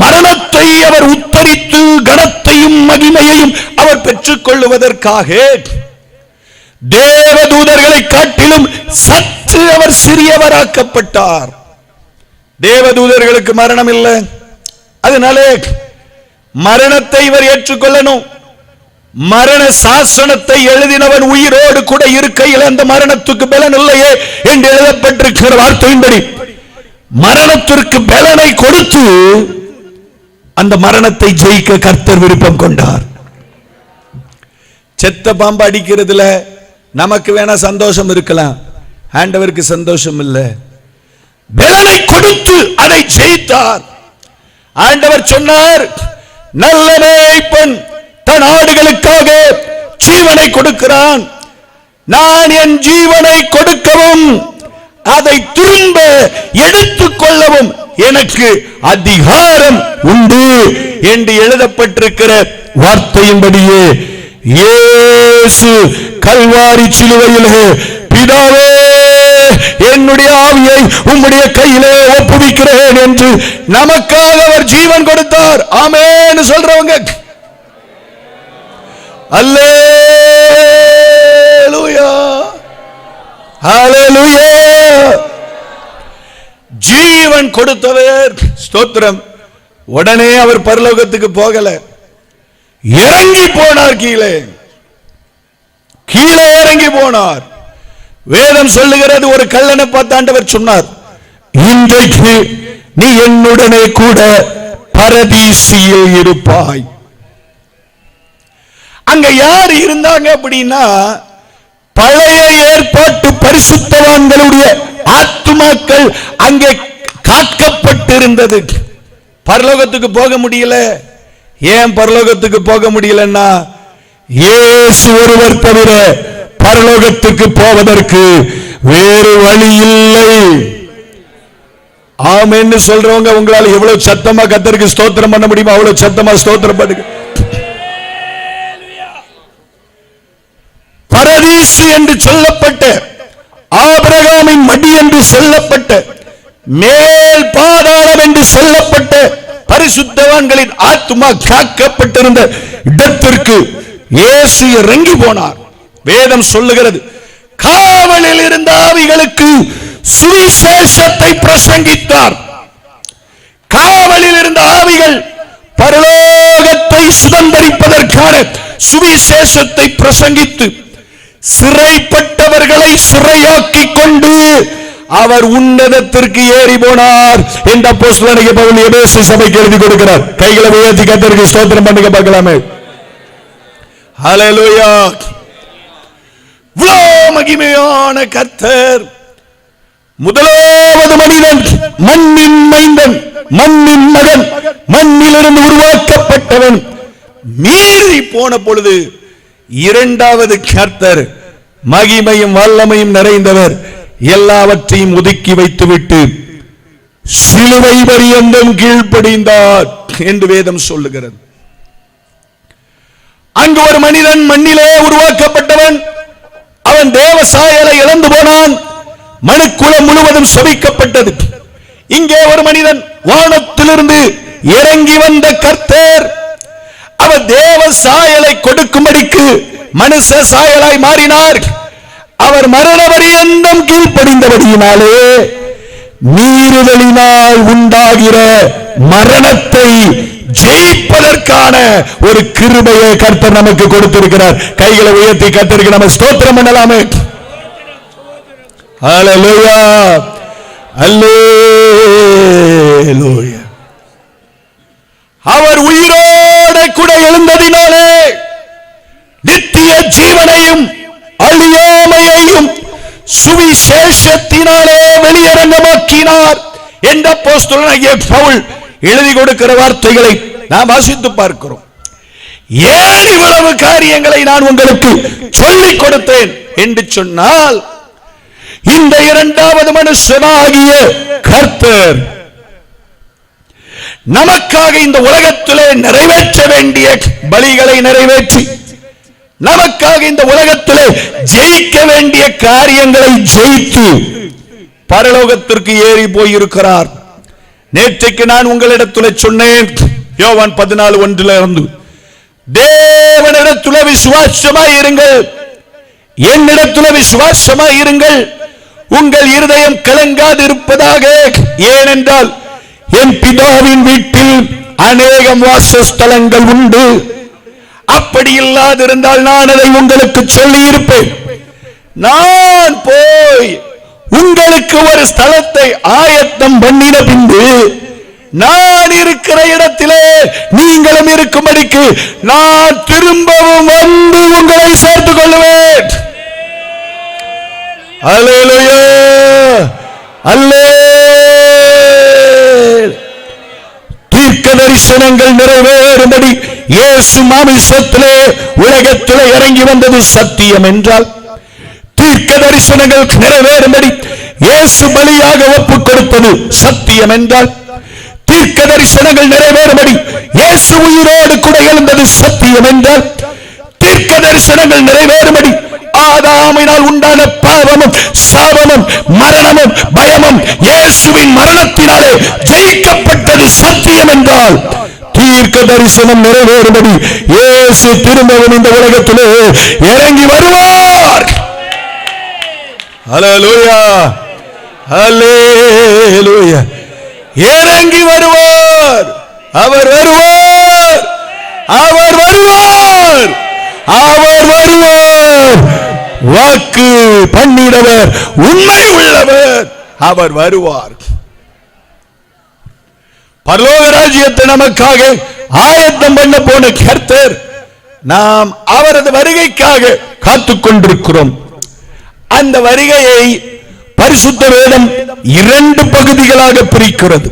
மரணத்தை அவர் உத்தரித்து கனத்தையும் மகிமையையும் அவர் பெற்றுக் கொள்ளுவதற்காக தேவதூதர்களை காட்டிலும் சற்று அவர் சிறியவராக்கப்பட்டார். தேவதூதர்களுக்கு மரணம் இல்லை, அதனால மரணத்தை இவர் ஏற்றுக்கொள்ளணும். மரண சாசனத்தை எழுதினவன் உயிரோடு கூட இருக்கையில் அந்த மரணத்துக்கு பலன் இல்லையே என்று எழுதப்பட்டிருக்கிற வார்த்தையின்படி மரணத்திற்கு பலனை கொடுத்து அந்த மரணத்தை ஜெயிக்க கர்த்தர் விருப்பம் கொண்டார். செத்த பாம்பு அடிக்கிறதுல நமக்கு வேணா சந்தோஷம் இருக்கலாம், ஆண்டவருக்கு சந்தோஷம் இல்லை. பலனை கொடுத்து அதை ஜெயித்தார். ஆண்டவர் சொன்னார், நல்ல மேய்ப்பன் தன் ஆடுகளுக்காக ஜீவனை கொடுக்கிறான். நான் என் ஜீவனை கொடுக்கவும் அதை திரும்ப எடுத்துக் கொள்ளவும் எனக்கு அதிகாரம் உண்டு என்று எழுதப்பட்டிருக்கிற வார்த்தையின்படியே இயேசு கல்வாரி சிலுவையிலே, பிதாவே என்னுடைய ஆவியை உம்முடைய கையிலே ஒப்புவிக்கிறேன் என்று நமக்காக அவர் ஜீவன் கொடுத்தார். ஆமென் சொல்றவங்க அல்லேலூயா, ஹல்லேலூயா. ஜீவன் கொடுத்தவர் ஸ்தோத்திரம். உடனே அவர் பரலோகத்துக்கு போகல, இறங்கி போனார். கீழே இறங்கி போனார். வேதம் சொல்லுகிறது, ஒரு கள்ளனை பார்த்து ஆண்டவர் சொன்னார், இன்றைக்கு நீ என்னுடனே கூட பரதீசியில் இருப்பாய். அங்க யார் இருந்தாங்க அப்படின்னா, பழைய ஏற்பாட்டு பரிசுத்தவான்களுடைய ஆத்துமாக்கள் அங்கே காக்கப்பட்டிருந்தது. பரலோகத்துக்கு போக முடியல. ஏன் பரலோகத்துக்கு போக முடியலன்னா, இயேசு ஒருவர் தவிர பரலோகத்துக்கு போவதற்கு வேறு வழி இல்லை. ஆமென்னு சொல்றவங்க உங்களால் எவ்வளவு சத்தமா கர்த்தருக்கு ஸ்தோத்திரம் பண்ண முடியுமோ அவ்வளவு சத்தமா ஸ்தோத்திரம் பண்ணுங்க. பரதீசு என்று சொல்லப்பட்ட, ஆபிரகாமின் மடி என்று சொல்லப்பட்ட, மேல் பாதாளம் என்று சொல்லப்பட்ட பரிசுத்தவான்களின் ஆத்துமா காக்கப்பட்டிருந்த இடத்திற்கு இயேசு இறங்கி போனார். வேதம் சொல்லுகிறது, காவலில் இருந்த ஆவிகளுக்கு சுவிசேஷத்தை பிரசங்கித்தார். காவலில் இருந்த ஆவிகள் பரலோகத்தை சுதந்தரிப்பதற்கான சுவிசேஷத்தை பிரசங்கித்து சிறைப்பட்டவர்களை சிறையாக்கி கொண்டு அவர் உன்னதத்திற்கு ஏறி போனார் என்று அப்போஸ்தலனாகிய பவுல் எபேசு சபைக்கு எழுதி கொடுக்கிறார். கைகளை உயர்த்தி கர்த்தருக்கு ஸ்தோத்திரம் பண்ணுங்க பார்க்கலாமே. ஹல்லேலூயா. மகிமையான கர்த்தர் முதலாவது மனிதன், மண்ணின் மைந்தன், மண்ணின் மகன், மண்ணிலிருந்து உருவாக்கப்பட்டவன் மீறி போன பொழுது இரண்டாவது கர்த்தர் மகிமையும் வல்லமையும் நிறைந்தவர் எல்லாவற்றையும் ஒதுக்கி வைத்துவிட்டு சிலுவை பரியந்தம் கீழ்ப்படிந்தார் என்று வேதம் சொல்லுகிறது. அங்கு ஒரு மனிதன் மண்ணிலே உருவாக்கப்பட்டவன், அவன் தேவ சாயலை இழந்து போனான். மனுக்குலம் முழுவதும் சபிக்கப்பட்டது. இங்கே ஒரு மனிதன் வானத்திலிருந்து இறங்கி வந்த கர்த்தர், அவர் தேவ சாயலை கொடுக்கும்படிக்கு மனுஷ சாயலாய் மாறினார். அவர் மரண பரியந்தம் கீழ்ப்படிந்தபடியினாலே மீறுதலினால் உண்டாகிற மரணத்தை ஜெயிப்பதற்கான ஒரு கிருபையை கர்த்தர் நமக்கு கொடுத்திருக்கிறார். கைகளை உயர்த்தி கர்த்தருக்கு நம்ம ஸ்தோத்திரம் பண்ணலாமே. ஹல்லேலூயா, ஹல்லேலூயா. அவர் உயிரோடு கூட எழுந்ததினாலே நித்திய ஜீவனையும் அழியாமையையும் சுவிசேஷத்தினாலே வெளியரங்கமாக்கினார் என்ற அப்போஸ்தலனாகிய பவுல் எழுதி கொடுக்கிற வார்த்தைகளை நாம் வாசித்து பார்க்கிறோம். ஏன் இவ்வளவு காரியங்களை நான் உங்களுக்கு சொல்லிக் கொடுத்தேன் என்று சொன்னால், இந்த இரண்டாவது மனுஷனாகிய கர்த்தர் நமக்காக இந்த உலகத்திலே நிறைவேற்ற வேண்டிய பலிகளை நிறைவேற்றி, நமக்காக இந்த உலகத்திலே ஜெயிக்க வேண்டிய காரியங்களை ஜெயித்து பரலோகத்திற்கு ஏறி போயிருக்கிறார். நேற்றைக்கு நான் உங்களிடத்தில் சொன்னேன், யோவான் 14:1 தேவனிடத்தில் விசுவாசமாய் இருங்கள், என்னிடத்தில் விசுவாசமாய் இருங்கள், உங்கள் இருதயம் கலங்காது இருப்பதாக. ஏனென்றால் என் பிதாவின் வீட்டில் அநேகம் வாசஸ்தலங்கள் உண்டு. அப்படி இல்லாதிருந்தால் நான் அதை உங்களுக்கு சொல்லி இருப்பேன். நான் போய் உங்களுக்கு ஒரு ஸ்தலத்தை ஆயத்தம் பண்ணின பின்பு நான் இருக்கிற இடத்திலே நீங்களும் இருக்கும்படிக்கு நான் திரும்பவும் வந்து உங்களை சேர்த்துக் கொள்வேன். அல்லேலூயா, அல்லேலூயா. தீர்க்க தரிசனங்கள் நிறைவேறும்படி இயேசு மாமிசத்திலே உலகத்திலே இறங்கி வந்தது சத்தியம் என்றால், தீர்க்க தரிசனங்கள் நிறைவேறும்படி இயேசு பலியாக ஒப்புக் கொடுத்தது சத்தியம் என்றால், தீர்க்க தரிசனங்கள் நிறைவேறும்படி இயேசு உயிரோடு கூட எழுந்தது சத்தியம் என்றால், தீர்க்க தரிசனங்கள் நிறைவேறும்படி ஆதாமினால் உண்டான பாவமும் சாபமும் மரணமும் பயமும் இயேசுவின் மரணத்தினாலே ஜெயிக்கப்பட்டது சத்தியம் என்றால், தீர்க்க தரிசனம் நிறைவேறும்படி இயேசு திரும்பவும் இந்த உலகத்திலே இறங்கி வருவார். ஹல்லேலூயா, ஹல்லேலூயா. இறங்கி வருவார், அவர் வருவார், அவர் வருவார், அவர் வருவார். வாக்கு பண்ணினவர் உண்மை உள்ளவர், அவர் வருவார். பரலோக ராஜ்யத்தை நமக்காக ஆயத்தம் பண்ண போன கர்த்தர், நாம் அவரது வருகைக்காக காத்துக் கொண்டிருக்கிறோம். அந்த வருகையை பரிசுத்த வேதம் 2 பகுதிகளாக பிரிக்கிறது.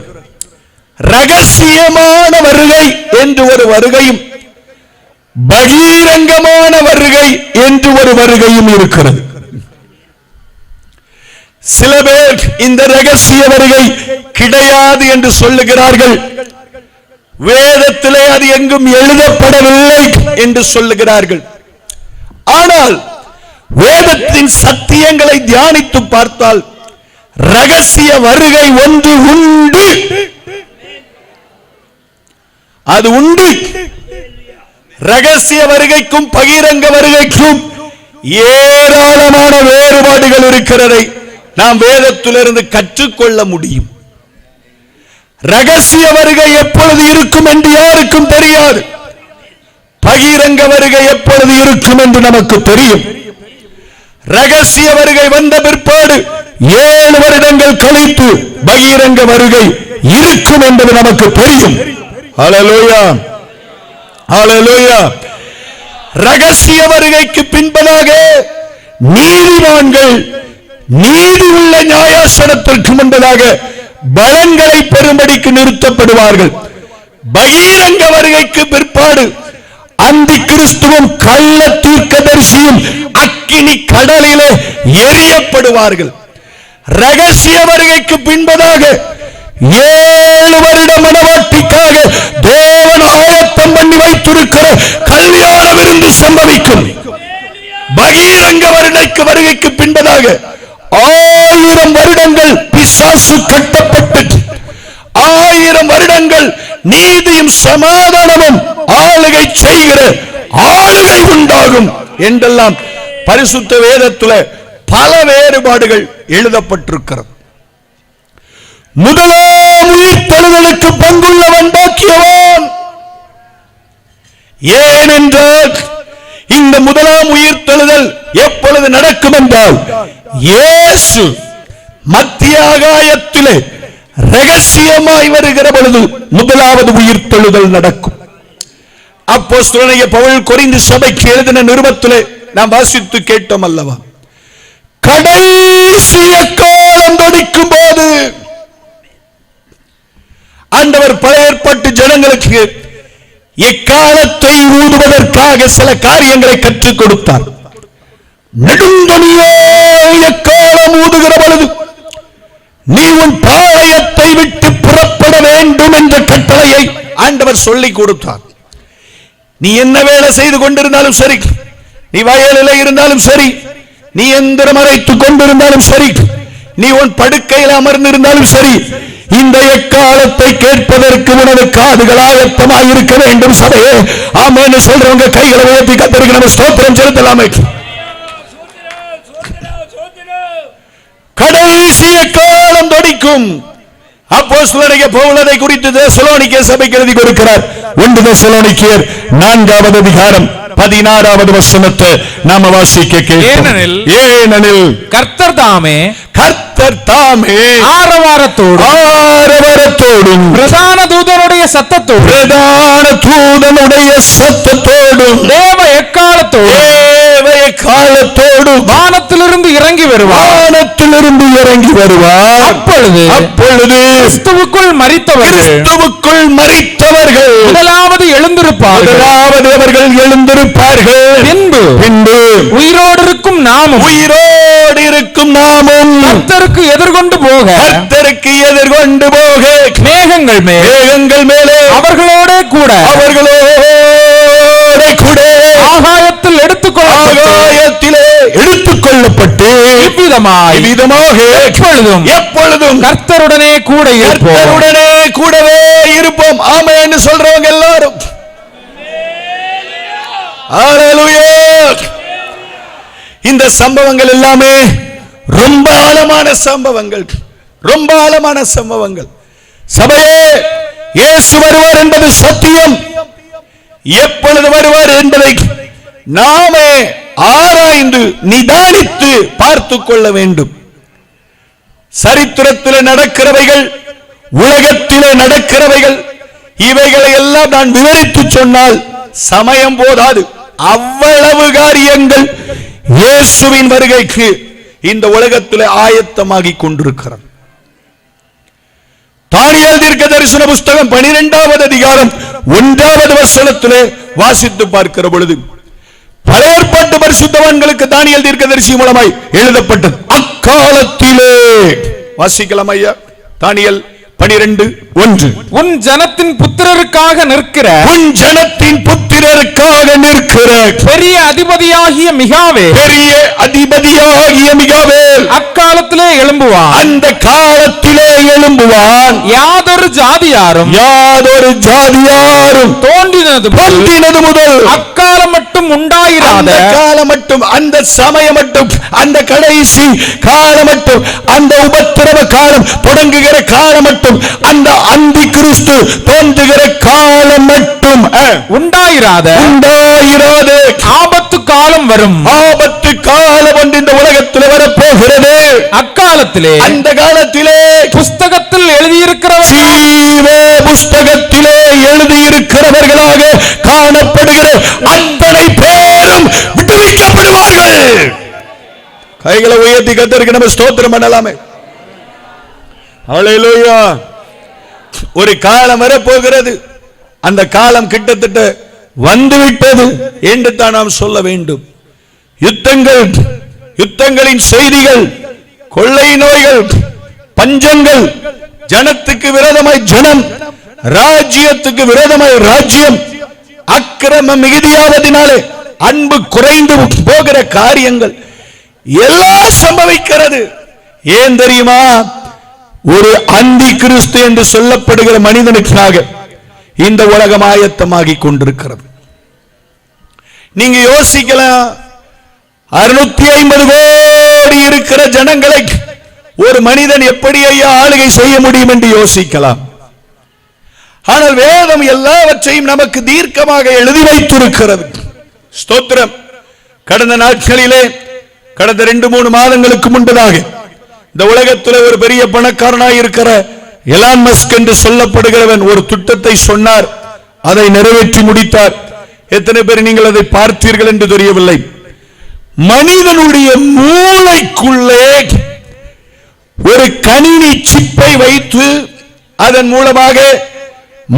ரகசியமான வருகை என்று ஒரு வருகையும், பகிரங்கமான வருகை என்று ஒரு வருகையும் இருக்கிறது. சில பேர் இந்த ரகசிய வருகை கிடையாது என்று சொல்லுகிறார்கள். வேதத்திலே அது எங்கும் எழுதப்படவில்லை என்று சொல்லுகிறார்கள். ஆனால் வேதத்தின் சத்தியங்களை தியானித்து பார்த்தால் ரகசிய வருகை ஒன்று உண்டு. அது உண்டு. ரகசிய வருகைக்கும் பகிரங்க வருகைக்கும் ஏராளமான வேறுபாடுகள் இருக்கிறதை நாம் வேதத்திலிருந்து கற்றுக்கொள்ள முடியும். ரகசிய வருகை எப்பொழுது இருக்கும் என்று யாருக்கும் தெரியாது. பகிரங்க வருகை எப்பொழுது இருக்கும் என்று நமக்கு தெரியும். ரகசிய வருகை வந்த பிற்பாடு 7 வருடங்கள் கழித்து பகிரங்க வருகை இருக்கும் என்பது நமக்கு தெரியும். ஹல்லேலூயா, ஹல்லேலூயா. ரகசிய வருகைக்கு பின்பதாக நீதிமான்கள் நீதி உள்ள நியாயாசனத்திற்கு முன்பதாக பலன்களை பெறும்படிக்கு நிறுத்தப்படுவார்கள். பகிரங்க வருகைக்கு பிற்பாடு அந்தி கிறிஸ்துவும் கள்ள தீர்க்கதரிசியும் அக்கினி கடலிலே எரியப்படுவார்கள். ரகசிய வருகைக்கு பின்பதாக 7 வருட மனவாட்டிக்காக தேவன் ஆயத்தம் பண்ணி வைத்திருக்கிற கல்யாண விருந்து சம்பவிக்கும். பகிரங்க வருகைக்கு பின்பதாக 1000 வருடங்கள் பிசாசு கட்டப்பட்டு 1000 வருடங்கள் நீதியும் சமாதானமும் ஆளுகை செய்கிற ஆளுகை உண்டாகும் என்றெல்லாம் பரிசுத்த வேதத்தில் பல வேறுபாடுகள் எழுதப்பட்டிருக்கிறது. முதலாம் உயிர்த்தெழுதலுக்கு பங்குள்ளவன் பாக்கியவான். ஏனென்றால் இந்த முதலாம் உயிர்த்தெழுதல் எப்பொழுது நடக்கும் என்றால் இயேசு மத்திய ஆகாயத்திலே ரகசியமாய் வருகிற பொழுது முதலாவது உயிர்த்தெழுதல் நடக்கும். அப்போஸ்தலனாகிய பவுல் கொரிந்து சபைக்கு எழுதின நிருபத்திலே நாம் வாசித்து கேட்டோம் அல்லவா, கடைசி காலம் தொடிக்கும் போது ஆண்டவர் பழைய ஏற்பாட்டு ஜனங்களுக்கு எக்காலத்தை ஊதுவதற்காக சில காரியங்களை கற்றுக் கொடுத்தார். நெடுந்தொனியாய் எக்காலம் ஊதுகிற பொழுது நீ உன் பாளையத்தை விட்டு புறப்பட வேண்டும் என்ற கட்டளையை ஆண்டவர் சொல்லிக் கொடுத்தார். நீ என்ன வேலை செய்து கொண்டிருந்தாலும் சரி, நீ வயலில் இருந்தாலும் சரி, நீ எந்திரம் அரைத்துக் கொண்டிருந்தாலும் சரி, நீ உன் படுக்கையில் அமர்ந்திருந்தாலும் சரி, இந்த எக்காலத்தை கேட்பதற்கு உனது காதுகள் ஆயத்தமாக இருக்க வேண்டும். சபையே ஆமென் சொல்றவங்க கைகளை உயர்த்தி கர்த்தருக்கு நம்ம ஸ்தோத்திரம் செலுத்தலாமே. கடைசி காலம் தொடிக்கும். அப்போஸ்தலனாகிய பவுல் அதை குறித்து தெசலோனிக்கே சபைக்கு எழுதி கொடுக்கிறார். 1 தெசலோனிக்கேயர் 4வது அதிகாரம் 16வது வசனத்தை நாம வாசிக்க கேட்போம். ஏனெனில் கர்த்தர் தாமே ஆரவாரத்தோடும் பிரதான தூதனுடைய சத்தத்தோடும் தேவ எக்காலத்தோடும் வானத்திலிருந்து இறங்கி வருவார். அப்பொழுது கிறிஸ்துவுக்குள் மரித்தவர்கள் முதலாவது எழுந்திருப்பார்கள். பின்பு உயிரோடு இருக்கும் நாமும் கர்த்தருக்கு எதிர்கொண்டு போக மேகங்கள் மேலே அவர்களோட கூட ஆகாயத்தில் எடுத்துக்கொள்ளப்பட்டு இவ்விதமாக எப்பொழுதும் கர்த்தருடனே கூடவே இருப்போம். ஆமென் சொல்றவங்க எல்லாரும் ஹல்லேலூயா. இந்த சம்பவங்கள் எல்லாமே ரொம்ப ஆழமான சம்பவங்கள். சபையே, இயேசு வருவார் என்பது சத்தியம். எப்பொழுது வருவார் என்பதை நாமே ஆராய்ந்து நிதானித்து பார்த்துக் கொள்ள வேண்டும். சரித்திரத்தில் நடக்கிறவைகள், உலகத்திலே நடக்கிறவைகள், இவைகளை எல்லாம் நான் விவரித்து சொன்னால் சமயம் போதாது. அவ்வளவு காரியங்கள் இயேசுவின் வருகைக்கு இந்த உலகத்திலே ஆயத்தமாகிக் கொண்டிருக்கிறது. தானியேல் தீர்க்க தரிசன புஸ்தகம் 12வது அதிகாரம் 1வது வசனத்திலே வாசித்து பார்க்கிற பொழுது, பழையற்பாட்டு பரிசுத்தவான்களுக்கு தானியேல் தீர்க்கதரிசி மூலமாய் எழுதப்பட்டது. அக்காலத்திலே வாசிக்கலாம் ஐயா. தானியேல் 12:1. உன் ஜனத்தின் புத்திரருக்காக நிற்கிற பெரிய அதிபதியாகிய மிகாவே அக்காலத்திலே எழும்புவான். அந்த காலத்திலே எழும்புவான். யாதொரு ஜாதியாரும் தோன்றினது முதல் அக்காலம் மட்டும் உண்டாயிராத காலம் மட்டும், அந்த சமயம் மட்டும், அந்த கடைசி காலம் மட்டும், அந்த உபத்திரவ காலம் தொடங்குகிற காலம் மட்டும், அந்த அந்தி கிறிஸ்து தோன்றுகிற காலம் மட்டும் உண்டாயிராத ஆபத்து காலம் வரும். ஆபத்து காலம் ஒன்று இந்த உலகத்தில் வரப்போகிறது. அக்காலத்திலே, அந்த காலத்திலே புஸ்தகத்தில் எழுதியிருக்கிறவர்கள் புஸ்தகத்திலே எழுதியிருக்கிறவர்களாக காணப்படுகிற அத்தனை பேரும் விடுவிக்கப்படுவார்கள். கைகளை உயர்த்தி கர்த்தருக்கு நம்ம ஸ்தோத்திரம் பண்ணலாமே. ஹல்லேலூயா. ஒரு காலம் வரப்போகிறது. அந்த காலம் கிட்டத்தட்ட வந்துவிட்டது என்று தான் நாம் சொல்ல வேண்டும். யுத்தங்களின் செய்திகள், கொள்ளை நோய்கள், பஞ்சங்கள், ஜனத்துக்கு விரோதமாய் ஜனம், ராஜ்யத்துக்கு விரோதமாய் ராஜ்யம், அக்கிரமம் மிகுதியாவதினாலே அன்பு குறைந்து போகிற காரியங்கள் எல்லாம் சம்பவிக்கிறது. ஏன் தெரியுமா? ஒரு அந்தி கிறிஸ்து என்று சொல்லப்படுகிற மனிதனுக்காக இந்த உலகம் ஆயத்தமாகிக் கொண்டிருக்கிறது. நீங்க யோசிக்கலாம், 650 கோடி இருக்கிற ஜனங்களை ஒரு மனிதன் எப்படி ஐயா ஆளுகை செய்ய முடியும் என்று யோசிக்கலாம். ஆனால் வேதம் எல்லாவற்றையும் நமக்கு தீர்க்கமாக எழுதி வைத்திருக்கிறது. ஸ்தோத்திரம். கடந்த நாட்களிலே, கடந்த 2-3 மாதங்களுக்கு முன்பதாக இந்த உலகத்தில் ஒரு பெரிய பணக்காரனாய் இருக்கிற எலான் மஸ்க் என்று சொல்லப்படுகிறவன் ஒரு திட்டத்தை சொன்னார். அதை நிறைவேற்றி முடித்தார். எத்தனை பேர் நீங்கள் அதை பார்த்தீர்கள் என்று தெரியவில்லை. மனிதனுடைய மூளைக்குள்ளே ஒரு கணினி சிப்பை வைத்து அதன் மூலமாக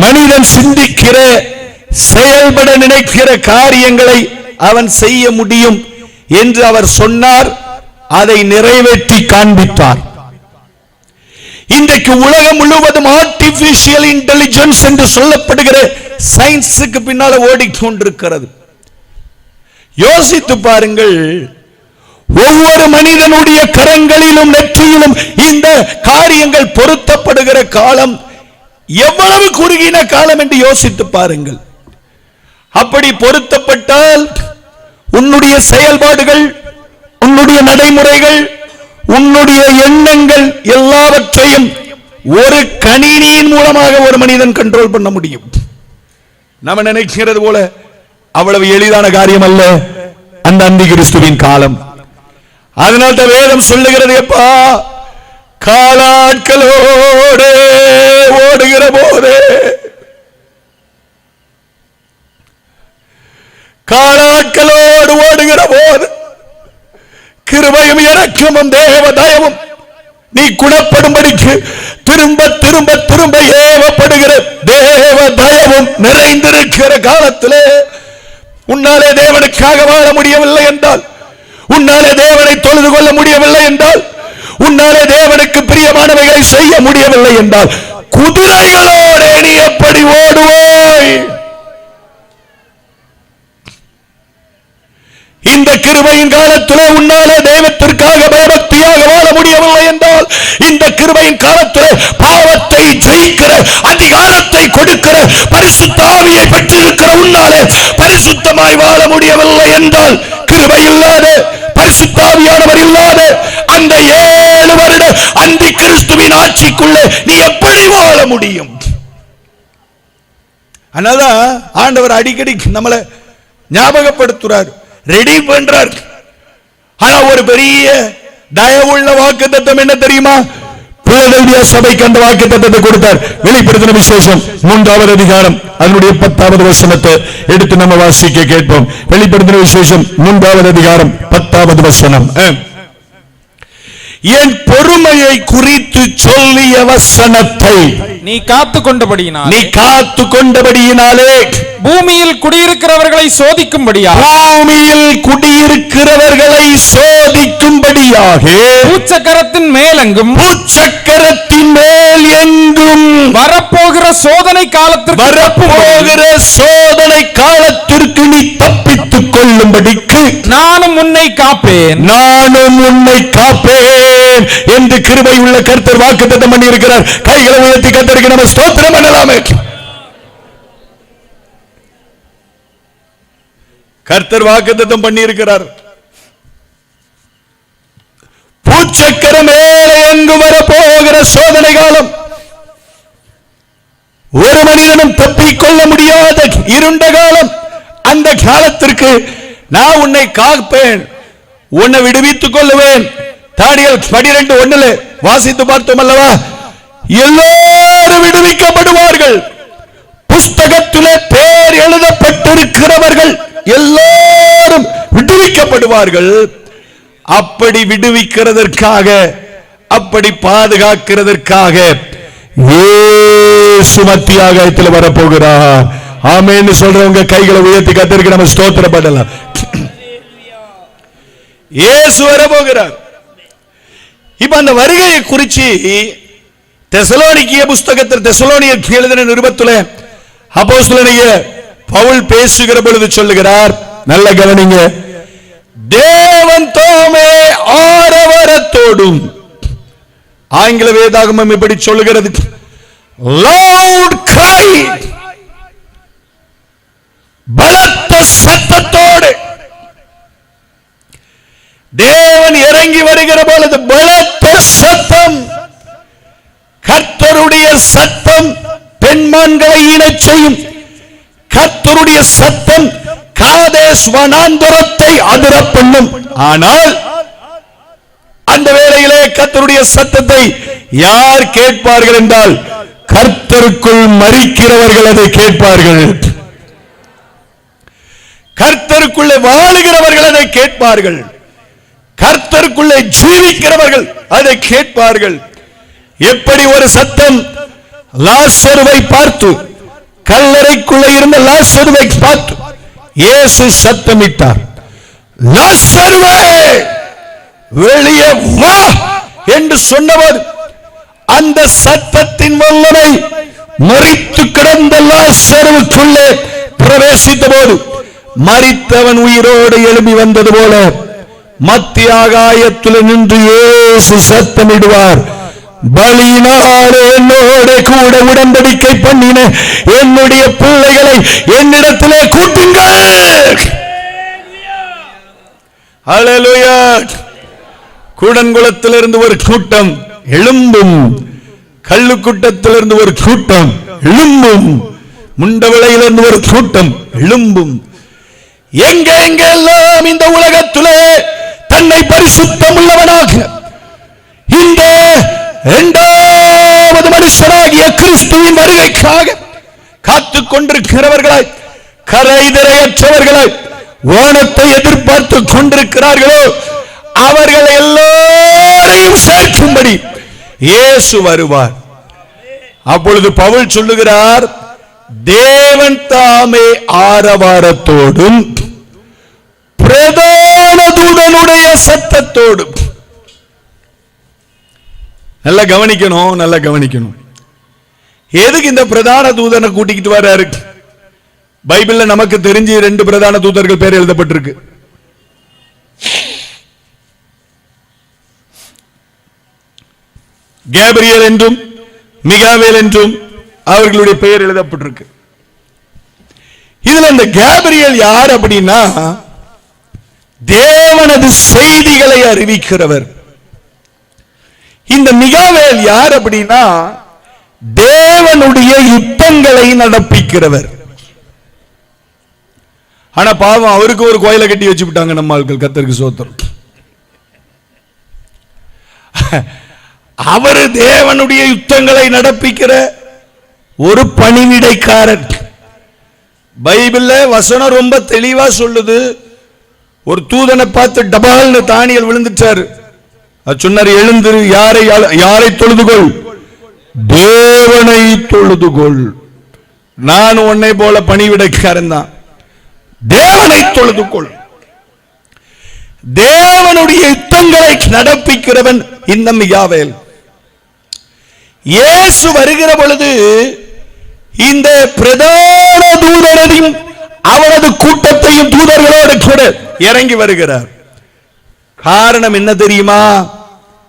மனிதன் சிந்திக்கிற, செயல்பட நினைக்கிற காரியங்களை அவன் செய்ய முடியும் என்று அவர் சொன்னார். அதை நிறைவேற்றி காண்பித்தார். இன்றைக்கு உலகம் முழுவதும் ஆர்டிபிஷியல் இன்டெலிஜென்ஸ் என்று சொல்லப்படுகிற சயின்ஸுக்கு பின்னால ஓடிக்கொண்டிருக்கிறது. யோசித்து பாருங்கள், ஒவ்வொரு மனிதனுடைய கரங்களிலும் நெற்றியிலும் இந்த காரியங்கள் பொருத்தப்படுகிற காலம் எவ்வளவு குறுகின காலம் என்று யோசித்து பாருங்கள். அப்படி பொருத்தப்பட்டால் உன்னுடைய செயல்பாடுகள், உன்னுடைய நடைமுறைகள், உன்னுடைய எண்ணங்கள் எல்லாவற்றையும் ஒரு கணினியின் மூலமாக ஒரு மனிதன் கண்ட்ரோல் பண்ண முடியும். நாம நினைக்கிறது போல அவ்வளவு எளிதான காரியம் அல்ல அந்த அந்தி கிறிஸ்துவின் காலம். அதனால வேதம் சொல்லுகிறது, எப்பா காலாட்களோடு ஓடுகிற போது, காலாட்களோடு ஓடுகிற போது கிருபையும் இரக்கமும் தேவ தயவும் நீ குணப்படும்படிக்கு திரும்ப திரும்ப திரும்ப ஏவப்படுகிற தேவ தயவும் நிறைந்திருக்கிற காலத்திலே உன்னாலே தேவனுக்காக வாழ முடியவில்லை என்றால், உன்னாலே தேவனை தொழுது கொள்ள முடியவில்லை என்றால், உன்னாலே தேவனுக்கு பிரியமானவைகளை செய்ய முடியவில்லை என்றால், குதிரைகளோடு நீ எப்படி ஓடுவாய்? இந்த கிருபையின் காலத்திலே உன்னாலே தெய்வத்திற்காக பயபக்தியாக வாழ முடியவில்லை என்றால், இந்த கிருபையின் காலத்திலே பாவத்தை ஜெயிக்கிற அதிகாரத்தை கொடுக்கிற பரிசுத்த ஆவியை பெற்றிருக்கிற உன்னாலே பரிசுத்தமாய் வாழ முடியவில்லை என்றால், கிருபை இல்லாத, பரிசுத்த ஆவியானவர் இல்லாத அந்த 7 வருட அந்தி கிறிஸ்துவின் ஆட்சிக்குள்ளே நீ எப்படி வாழ முடியும்? அதனால ஆண்டவர் அடிக்கடி நம்மளை ஞாபகப்படுத்துறார், ரெடி பண்றார். ஆனா ஒரு பெரிய தயவுள்ள வாக்குத்தத்தம் என்ன தெரியுமா? பிலதெல்பியா சபைக்கு அந்த வாக்குத்தத்தத்தை கொடுத்தார். வெளிப்படுத்தின விசேஷம் 3வது அதிகாரம் அதனுடைய 10வது வசனத்தை எடுத்து நம்ம வாசிக்க கேட்போம். வெளிப்படுத்தின விசேஷம் 3வது அதிகாரம் 10வது வசனம். என் பொறுமையை குறித்து சொல்லிய வசனத்தை நீ காத்து கொண்டபடியினாலே பூமியில் குடியிருக்கிறவர்களை சோதிக்கும்படியாக பூச்சக்கரத்தின் மேலெங்கும் வரப்போகிற சோதனை காலத்திற்கு நீ தப்பித்துக் கொள்ளும்படிக்கு நானும் உன்னை காப்பேன் என்று கிருபை உள்ள கர்த்தர் வாக்குத்தத்தம் பண்ணி இருக்கிறார். கைகளை உயர்த்தி கர்த்தருக்கு நம்ம ஸ்தோத்திரம் பண்ணலாமே. கர்த்தர் வாக்குத்தத்தம் பண்ணி இருக்கிறார். பூச்சக்கர மேலே எங்கு வரப்போகிற சோதனை காலம், ஒரு மனிதனும் தப்பிக்கொள்ள முடியாத இருண்ட காலம். அந்த காலத்திற்கு நான் உன்னை காப்பேன், உன்னை விடுவித்துக் கொள்ளுவேன். தானியேல் 12:1 வாசித்து பார்த்தோம் அல்லவா? எல்லாரும் விடுவிக்கப்படுவார்கள். புஸ்தகத்திலே பேர் எழுதப்பட்டிருக்கிறவர்கள் எல்லாரும் விடுவிக்கப்படுவார்கள். அப்படி விடுவிக்கிறதற்காக, அப்படி பாதுகாக்கிறதற்காக இயேசு மத்தியாகத்தில் வரப்போகிறார். ஆமென்னு சொல்றவங்க கைகளை உயர்த்தி கர்த்தருக்கு நம்ம ஸ்தோத்திரம் பண்ணலாம். இயேசு வரப்போகிறார். இப்ப அந்த வருகையை குறித்து தெசலோனிக்கிய புஸ்தகத்தில் தெசலோனியர் எழுதின நிருபத்திலே அப்போஸ்தலனாகிய பவுல் பேசுகிற பொழுது சொல்லுகிறார், நல்ல கவனிங்க, தேவன் தாமே ஆரவாரத்தோடும், ஆங்கில வேதாகமம் இப்படி சொல்லுகிறது, loud cry, பலத்த சத்தத்தோடு தேவன் இறங்கி வருகிற பொழுது பலத்த சத்தம், கர்த்தருடைய சத்தம் பெண்மான்களை ஈனச் செய்யும். கர்த்தருடைய சத்தம் காதேஸ் வனாந்தரத்தை அதிர பண்ணும். ஆனால் அந்த வேளையிலே கர்த்தருடைய சத்தத்தை யார் கேட்பார்கள் என்றால், கர்த்தருக்குள் மரிக்கிறவர்கள் அதை கேட்பார்கள். கர்த்தருக்குள்ளே வாழுகிறவர்கள் அதை கேட்பார்கள். கர்த்தருக்குள்ளே ஜீவிக்கிறவர்கள் அதை கேட்பார்கள். எப்படி ஒரு சத்தம் லாசருவை பார்த்து, கல்லறைக்குள்ளே இருந்த லாசருவை பார்த்து இயேசு சத்தமிட்டார், லாசருவே வெளியே வா என்று சொன்னவர், அந்த சத்தத்தின் வல்லமை மரித்து கிடந்த லாசருவுக்குள்ளே பிரவேசித்த போது மரித்தவன் உயிரோடு எழும்பி வந்தது போல மத்திய ஆகாயத்தில் நின்று இயேசு சத்தமிடுவார், பலியினாலே என்னோட கூட உடன்படிக்கை பண்ணின என்னுடைய பிள்ளைகளை என்னிடத்திலே கூட்டுங்கள். ஹல்லேலூயா. கூடன்குளத்திலிருந்து ஒரு கூட்டம் எழும்பும், கள்ளுக்கூட்டத்திலிருந்து ஒரு கூட்டம் எழும்பும், முண்டவிளையிலிருந்து ஒரு கூட்டம் எழும்பும். எங்கெங்கெல்லாம் இந்த உலகத்திலே தன்னை பரிசுத்தம் உள்ளவனாக இந்த இரண்டாவது மனுஷனாகிய கிறிஸ்துவின் வருகைக்காக காத்துக் கொண்டிருக்கிறவர்களாய், கரைதிரையற்றவர்களாய் வானத்தை எதிர்பார்த்து கொண்டிருக்கிறார்களோ அவர்கள் எல்லோரையும் சேர்க்கும்படி இயேசு வருவார். அப்பொழுது பவுல் சொல்லுகிறார், தேவன் தாமே ஆரவாரத்தோடும் பிரதான தூதனுடைய சத்தத்தோடும். நல்லா கவனிக்கணும், நல்லா கவனிக்கணும். எதுக்கு இந்த பிரதான தூதனை கூட்டிக்கிட்டு வர்றாரு? பைபிள்ல நமக்கு தெரிஞ்சு 2 பிரதான தூதர்கள் பேர் எழுதப்பட்டிருக்கு. கேப்ரியல் என்றும் மிகாவேல் என்றும் அவர்களுடைய பெயர் எழுதப்பட்டிருக்கு. இதுல இந்த கேப்ரியல் யார் அப்படின்னா, தேவனது செய்திகளை அறிவிக்கிறவர். இந்த மிகாவேல் யார் அப்படின்னா, தேவனுடைய யுத்தங்களை நடப்பிக்கிறவர். ஆனா பாவம், அவருக்கு ஒரு கோயிலை கட்டி வச்சு விட்டாங்க நம்ம ஆட்கள். கர்த்தருக்கு ஸ்தோத்திரம். அவர் தேவனுடைய யுத்தங்களை நடப்பிக்கிற ஒரு பணிவிடைக்காரர். பைபிள்ல வசனம் ரொம்ப தெளிவா சொல்லுது. ஒரு தூதனை பார்த்து டபால்னு தானியேல் விழுந்துட்டாரு. சொன்னார், எழுந்திரு, யாரை தொழுதுகொள், தேவனை தொழுதுகொள். நான் உன்னை போல பணிவிடைக்காரன் தான். தேவனை தொழுதுகொள். தேவனுடைய யுத்தங்களை நடப்பிக்கிறவன் இந்த மிகாவேல். இயேசு வருகிற பொழுது இந்த பிரதான தூதரையும் அவரது கூட்டத்தையும் தூதர்களோடு கூட இறங்கி வருகிறார். காரணம் என்ன தெரியுமா?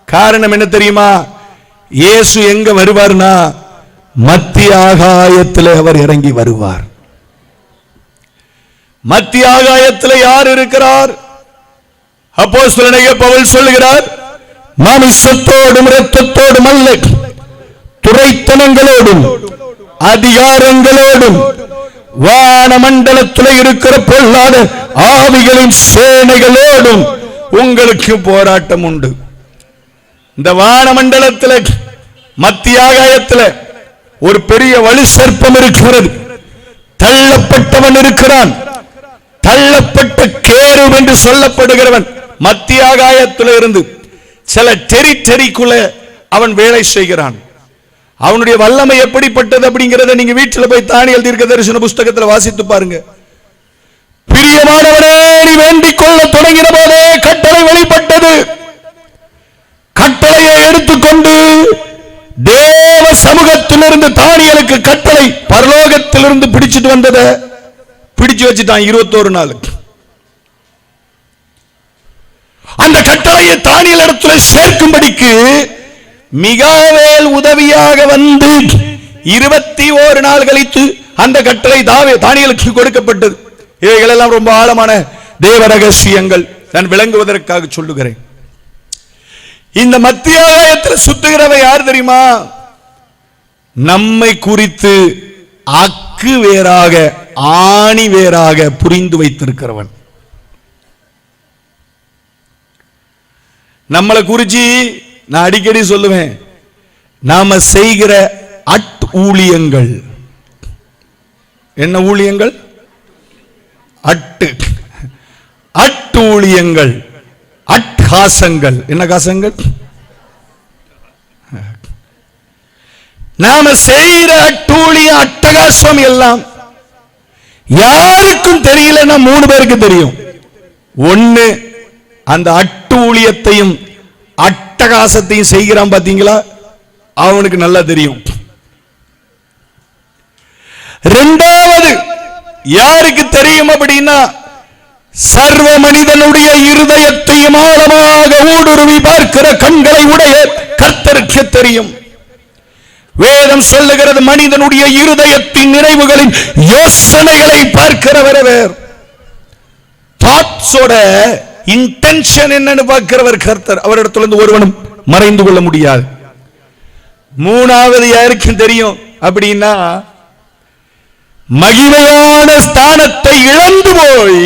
காரணம் என்ன தெரியுமா? இயேசு எங்க வருவார்னா மத்திய ஆகாயத்தில் அவர் இறங்கி வருவார். மத்திய ஆகாயத்தில் யார் இருக்கிறார்? அப்போஸ்தலனாகிய பவுல் சொல்லுகிறார், மாமிசத்தோடும் இரத்தத்தோடும் அல்ல, துரைத்தனங்களோடும் அதிகாரங்களோடும் வானமண்டலத்தில் இருக்கிற பொல்லாத ஆவிகளின் சேனைகளோடும் உங்களுக்கு போராட்டம் உண்டு. இந்த வானமண்டலத்தில் மத்திய ஆகாயத்தில் ஒரு பெரிய வலு சர்ப்பம் இருக்கிறது. தள்ளப்பட்டவன் இருக்கிறான். தள்ளப்பட்ட கேருப் என்று சொல்லப்படுகிறவன் மத்திய ஆகாயத்தில் இருந்து சில டெரிட்டரிக்குள்ள அவன் வேலை செய்கிறான். அவனுடைய வல்லமை எப்படிப்பட்டது அப்படிங்கறத நீங்க வீட்டில் போய் தானியேல் தீர்க்கதரிசன புஸ்தகத்தில் வாசித்து பாருங்க. பிரியமானவரே, நீ வேண்டிக் கொள்ள தொடங்கின போதே கட்டளை வெளிப்பட்டது. கட்டளையை எடுத்துக்கொண்டு தேவ சமூகத்திலிருந்து தானியேலுக்கு கட்டளை பரலோகத்திலிருந்து பிடிச்சிட்டு வந்ததை பிடிச்சு வச்சுட்டான் 21 நாளுக்கு. அந்த கட்டளையை தானியேல் இடத்துல சேர்க்கும்படிக்கு மிகாவேல் உதவியாக வந்து 21 நாள் கழித்து அந்த கட்டளை தானியேலுக்கு கொடுக்கப்பட்டது. இவைகள் எல்லாம் ரொம்ப ஆழமான தேவ ரகசியங்கள். நான் விளங்குவதற்காக சொல்லுகிறேன். இந்த மத்திய ஆகாயத்தில் சுத்துகிறவ யார் தெரியுமா? நம்மை குறித்து அக்கு வேறாக ஆணி வேறாக புரிந்து வைத்திருக்கிறவன். நம்மளை குறிச்சு நான் அடிக்கடி சொல்லுவேன், நாம செய்கிற ஊழியங்கள். என்ன ஊழியங்கள்? ஊழியங்கள், காசங்கள். என்ன காசங்கள்? நாம செய்கிற அட்டூழியம், அட்டகாசம் எல்லாம் யாருக்கும் தெரியலன்னா 3 பேருக்கு தெரியும். ஒண்ணு, அந்த அட்டூழியத்தையும் அட்டகாசத்தையும் செய்கிறான் பாத்தீங்களா, அவனுக்கு நல்லா தெரியும். இரண்டாவது யாருக்கு தெரியும் அப்படின்னா, சர்வ மனிதனுடைய இருதயத்தையும் ஆழமாக ஊடுருவி பார்க்கிற கண்களை உடைய கர்த்தருக்கு தெரியும். வேதம் சொல்லுகிறது, மனிதனுடைய இருதயத்தின் நினைவுகளின் யோசனைகளை பார்க்கிறவர். தாட்ஸோட இன்டென்ஷன் என்னன்னு பார்க்கிறவர் கர்த்தர். அவரிடத்திலிருந்து ஒருவனும் மறைந்து கொள்ள முடியாது. மூணாவது யாருக்கும் தெரியும் அப்படின்னா, மகிமையான ஸ்தானத்தை இழந்து போய்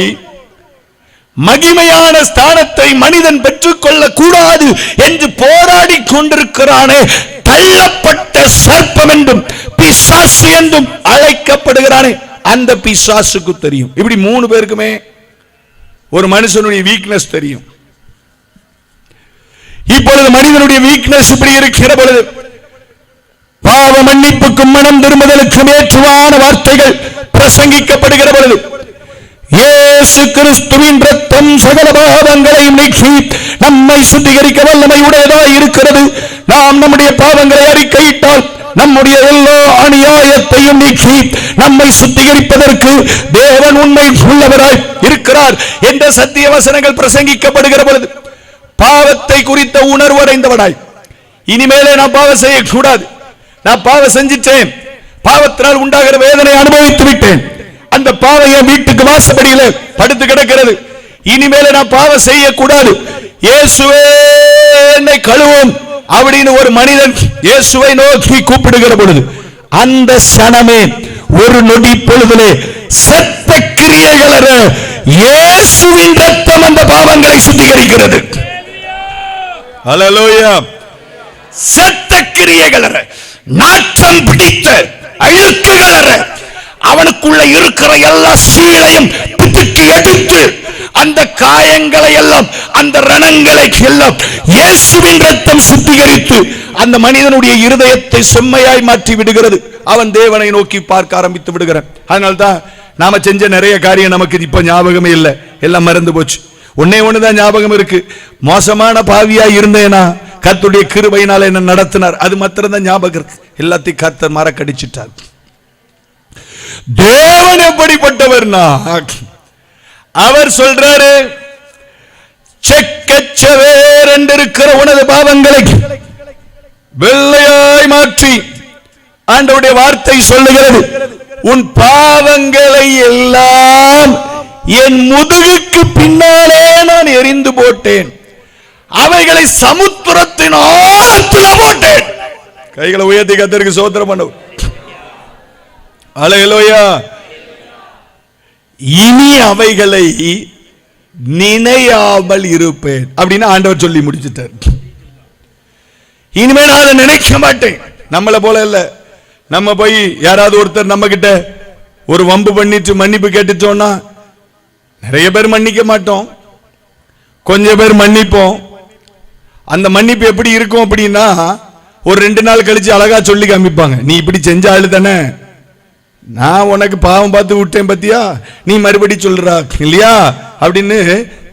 மகிமையான ஸ்தானத்தை மனிதன் பெற்றுக்கொள்ள கூடாது என்று போராடி கொண்டிருக்கிறானே, தள்ளப்பட்ட சர்ப்பம் என்றும் பிசாசு என்றும் அழைக்கப்படுகிறானே, அந்த பிசாசுக்கு தெரியும். இப்படி 3 பேருக்குமே ஒரு மனுஷனுடைய வீக்னஸ் தெரியும். இப்பொழுது மனிதனுடைய வீக்னஸ் இப்படி இருக்கிற பொழுது, பாவ மன்னிப்புக்கும் மனம் திரும்புதலுக்கும் ஏற்றுவான வார்த்தைகள் பிரசங்கிக்கப்படுகிற பொழுது, இயேசு கிறிஸ்துவின் இரத்தம் சகல பாவங்களை நீக்கி நம்மை சுத்திகரிக்க வல்லமை உடையதாக இருக்கிறது. நாம் நம்முடைய பாவங்களை அறிக்கையிட்டால் நம்முடைய எல்லா அநியாயத்தையும் நீக்கி நம்மை சுத்திகரிப்பதற்கு தேவன் உண்மை உள்ளவராய் இருக்கிறார் என்ற சத்திய வசனங்கள் பிரசங்கிக்கப்படுகிற பொழுது, பாவத்தை குறித்த உணர்வு அடைந்தவனாய், இனிமேலே நான் பாவம் செய்யக்கூடாது, நான் பாவம் செஞ்சிட்டேன், பாவத்தினால் உண்டாகிற வேதனை அனுபவித்து விட்டேன், அந்த பாவம் என் வீட்டுக்கு வாசப்படியில படுத்து கிடக்கிறது, இனிமேல நான் பாவம் செய்யக்கூடாது, இயேசுவே என்னை கழுவும் அப்படின்னு ஒரு மனிதன் இயேசுவை நோக்கி கூப்பிடுகிற பொழுது, அந்த சனமே ஒரு நொடி பொழுதிலே செத்த கிரியைகளற இயேசுவின் இரத்தம் அந்த பாவங்களை சுத்திகரிக்கிறது. ஹல்லேலூயா. செத்த கிரியைகளற, நாற்றம் பிடித்த அழுக்குகளற அவனுக்குள்ள இருக்கிற எல்லா சீலையும் பிதுக்கி எடுத்து அந்த காயங்களை எல்லாம், அந்த ரணங்களை எல்லாம் இயேசுவின் இரத்தம் சுத்திகரித்து அந்த மனிதனுடைய இருதயத்தை செம்மையாய் மாற்றி விடுகிறது. அவன் தேவனை நோக்கி பார்க்க ஆரம்பித்து விடுகிறான். அதனால்தான் நாம செஞ்ச நிறைய காரியம் நமக்கு இப்ப ஞாபகமே இல்லை, எல்லாம் மறந்து போச்சு. ஒன்னே ஒண்ணுதான் ஞாபகம் இருக்கு. மோசமான பாவியா இருந்தேனா கர்த்தருடைய கிருபையினால என்ன நடத்தினார், அது மாத்திரம் தான் ஞாபகம் இருக்கு. எல்லாத்தையும் கர்த்தர் மறக்கடிச்சிட்டார். தேவன் எப்படிப்பட்டவர்னா, அவர் சொல்றாரு, செக்கச்சவேர் என்றிருக்கிற உனது பாவங்களை வெள்ளையாய் மாற்றி, ஆண்டவருடைய வார்த்தை சொல்லுகிறது, உன் பாவங்களை எல்லாம் என் முதுகுக்கு பின்னாலே நான் எரிந்து போட்டேன், அவைகளை சமுத்திரத்தின் ஆழத்தில் போட்டேன். கைகளை உயர்த்தி கர்த்தருக்கு ஸ்தோத்திரம் பண்ணுவோம். அல்லேலூயா. இனி அவைகளை நினையாமல் இருப்பேன் அப்படின்னு ஆண்டவர் சொல்லி முடிச்சிட்டார். இனிமே நான் அதை நினைக்க மாட்டேன். நம்மள போல இல்ல. நம்ம போய் யாராவது ஒருத்தர் நம்ம கிட்ட ஒரு வம்பு பண்ணிட்டு மன்னிப்பு கேட்டுட்டோம்னா நிறைய பேர் மன்னிக்க மாட்டோம், கொஞ்சம் பேர் மன்னிப்போம். அந்த மன்னிப்பு எப்படி இருக்கும் அப்படின்னா, ஒரு 2 நாள் கழிச்சு அழகா சொல்லி காமிப்பாங்க, நீ இப்படி செஞ்ச ஆளு தானே, நான் உனக்கு பாவம் பார்த்து விட்டேன் பத்தியா, நீ மறுபடி சொல்றா இல்லையா அப்படின்னு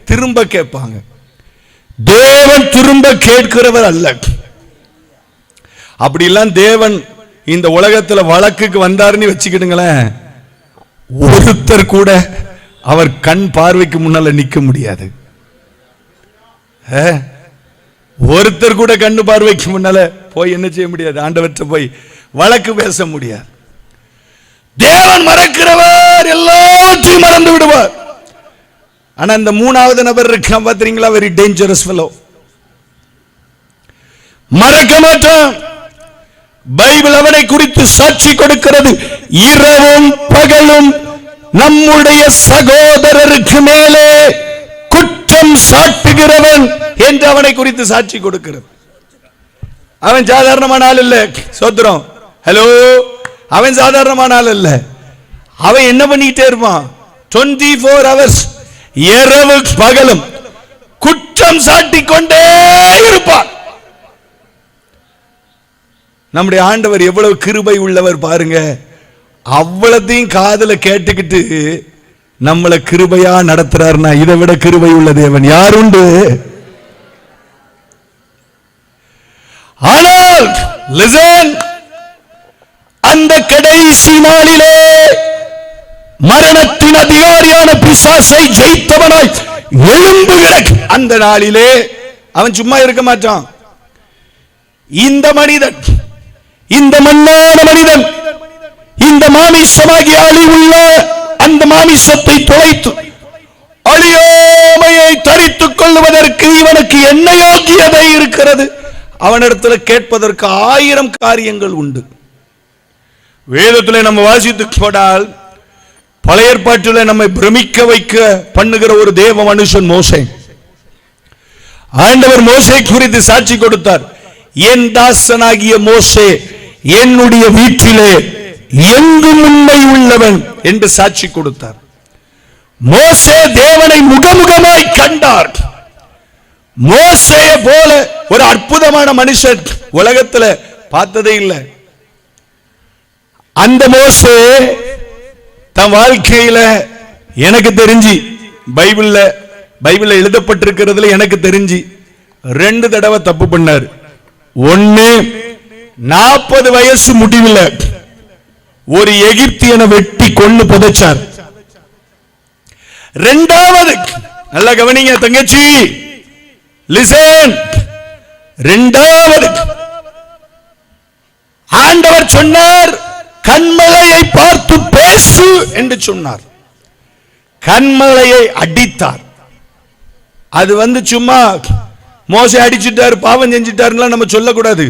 திரும்ப கேட்பாங்க. தேவன் திரும்ப கேட்கிறவர் அல்ல. அப்படிலாம் தேவன் இந்த உலகத்துல வழக்குக்கு வந்தாருன்னு வச்சுக்கிடுங்களேன், ஒருத்தர் கூட அவர் கண் பார்வைக்கு முன்னால நிக்க முடியாது. ஒருத்தர் கூட கண்ணு பார்வைக்கு முன்னால போய் என்ன செய்ய முடியாது, ஆண்டவர்கிட்ட போய் வழக்கு பேச முடியாது. தேவன் மறக்கிறவர், எல்லாத்தையும் மறந்து விடுவார். ஆனா இந்த 3வது நபர் இருக்கான் பாத்தீங்களா, வெரி டேஞ்சரஸ் ஃபெலோ. மறக்க மாட்டான். பைபிள் அவனை குறித்து சாட்சி கொடுக்கிறது, இரவும் பகலும் நம்முடைய சகோதரருக்கு மேலே குற்றம் சாட்டுகிறவன் என்று அவனை குறித்து சாட்சி கொடுக்கிறது. அவன் சாதாரணமான ஆள் இல்ல. சோத்திரம். ஹலோ, அவன் சாதாரணமான ஆள் இல்ல. அவன் என்ன பண்ணிட்டே இருப்பான், 24 hours இரவு பகலும் குற்றம் சாட்டிக் கொண்டே இருப்பான். நம்முடைய ஆண்டவர் எவ்வளவு கிருபை உள்ளவர் பாருங்க. அவ்வளத்தையும் காதுல கேட்டுக்கிட்டு நம்மளை கிருபையா நடத்துறாருன்னா இதை விட கிருபை உள்ள தேவன் யார் உண்டு? ஆனால் லிசன், அந்த கடைசி நாளிலே மரணத்தின் அதிகாரியான பிசாசை ஜெயித்தவனாய் எழும்புகிற அந்த நாளிலே அவன் சும்மா இருக்க மாட்டான். இந்த மனிதன், இந்த மண்ணான மனிதன், இந்த மாமிசமாகிய அழிவுள்ள அந்த மாமிசத்தை தொலைத்து அழியாமையை தரித்துக் கொள்வதற்கு இவனுக்கு என்ன யோகியதை இருக்கிறது? அவனிடத்தில் கேட்பதற்கு 1000 காரியங்கள் உண்டு. வேதத்தில் நம்ம வாசித்து போனால் பழைய ஏற்பாட்டில் நம்மை பிரமிக்க வைக்க பண்ணுகிற ஒரு தேவ மனுஷன் மோசே. ஆண்டவர் மோசே குறித்து சாட்சி கொடுத்தார். என் தாசனாகிய மோசே என்னுடைய வீட்டிலே எங்கும் உண்மை உள்ளவன் என்று சாட்சி கொடுத்தார். மோசே தேவனை முகமுகமாய் கண்டார். மோசேயை போல ஒரு அற்புதமான மனுஷன் உலகத்துல பார்த்ததே இல்லை. அந்த மோசே தன் வாழ்க்கையில எனக்கு தெரிஞ்சு பைபிள்ல எழுதப்பட்டிருக்கிறதுல எனக்கு தெரிஞ்சு 2 தடவை தப்பு பண்ணார். ஒன்னு, 40 வயசு முடிவில் ஒரு எகிப்தியனை வெட்டி கொன்னு புதைச்சார். 2வது, நல்லா கவனிங்க தங்கச்சி, லிசன், 2வது ஆண்டவர் சொன்னார், கன்மலையை பார்த்து பேசு என்று சொன்னார். கன்மலையை அடித்தார். அது சும்மா மோசே அடிச்சுட்டார், பாவம் செஞ்சிட்டாருன்னு நம்ம சொல்லக்கூடாது.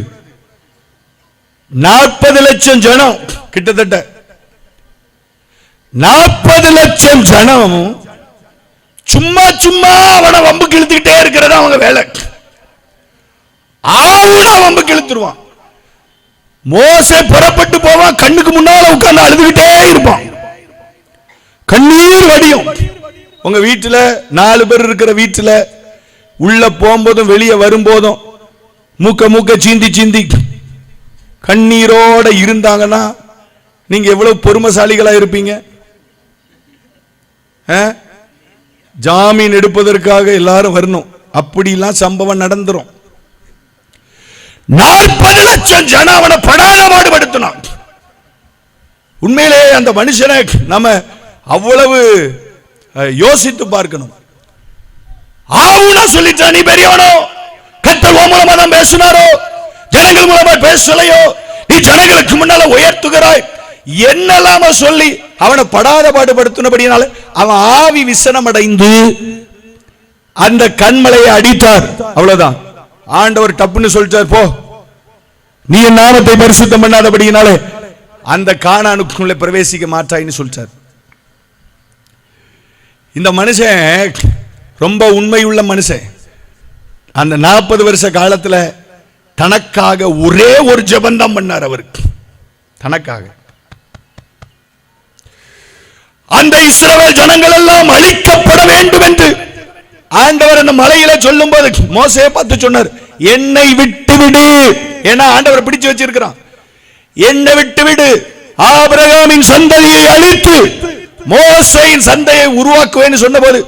40 லட்சம் ஜனம், கிட்டத்தட்ட 40 லட்சம் ஜனம் சும்மா சும்மா அவனை வம்புக்கு இழுத்துக்கிட்டே இருக்கிறது. 40 லட்சம் ஜனம் சும்மா சும்மா அவனை வம்புக்கு இழுத்துக்கிட்டே இருக்கிறது அவன் வேலை. ஆவுனா வம்புக்கு இழுத்துருவான். 40 லட்சம் ஜனம் சும்மா சும்மா அவனை வம்புக்கு இழுத்துக்கிட்டே இருக்கிறது அவன் வேலை. 40 லட்சம் ஜனம் சும்மா சும்மா அவனை வம்புக்கு இழுத்துக்கிட்டே இருக்கிறது அவன் வேலை. மோசே புறப்பட்டு போவான், கண்ணுக்கு முன்னால உட்கார்ந்து அழுதுகிட்டே இருப்பான், கண்ணீர் வடியும். உங்க வீட்டுல 4 பேர் இருக்கிற வீட்டுல உள்ள போகும்போதும் வெளியே வரும்போதும் மூக்க சீந்தி சீந்தி கண்ணீரோட இருந்தாங்கன்னா நீங்க எவ்வளவு பொறுமைசாலிகளா இருப்பீங்க. ஜாமீன் எடுப்பதற்காக எல்லாரும் வரணும், அப்படிலாம் சம்பவம் நடந்துரும். 40 லட்சம் ஜனம் அவனை படாத பாடுபடுத்தினான். உண்மையிலே அந்த மனுஷனை நம்ம அவ்வளவு யோசித்து பார்க்கணும். ஆவுனா சொல்லிட்டா நீ பெரியவனோ, கர்த்தர் மூலமா தான் பேசினாரோ, ஜனங்கள் மூலமா பேசலையோ, நீ ஜனங்களுக்கு முன்னால உயர்த்துகிறாய் என்னெல்லாம சொல்லி அவனை படாத பாடுபடுத்தினபடினால அவன் ஆவி விசனம் அடைந்து அந்த கண்மலையை அடித்தார். அவ்வளவுதான். ஆண்டவர் டப்புன்னு சொல்லிட்டார், போ, நீ என் நாமத்தை பரிசுத்தம் பண்ணாதபடியினாலே அந்த கானானுக்குள்ளே பிரவேசிக்க மாட்டாயின்னு சொல்லிட்டார். இந்த மனுஷன் ரொம்ப உண்மையுள்ள மனுஷன். அந்த 40 வருஷ காலத்துல தனக்காக ஒரே ஒரு ஜெபம் பண்ணார். அவருக்கு தனக்காக அந்த இஸ்ரவேல் ஜனங்கள் எல்லாம் அழிக்கப்பட வேண்டும் என்று ஆண்டவர் அந்த மலையில சொல்லும் போது மோசே பார்த்து சொன்னார், என்னை விட்டு விடு. ஏன்னா ஆண்டவர் பிடிச்சு வச்சிருக்கிறான். என்னை விட்டு விடு, ஆபிரகாமின் சந்ததியை அழித்து மோசேயின் சந்ததியை உருவாக்குவேன்னு சொன்ன போது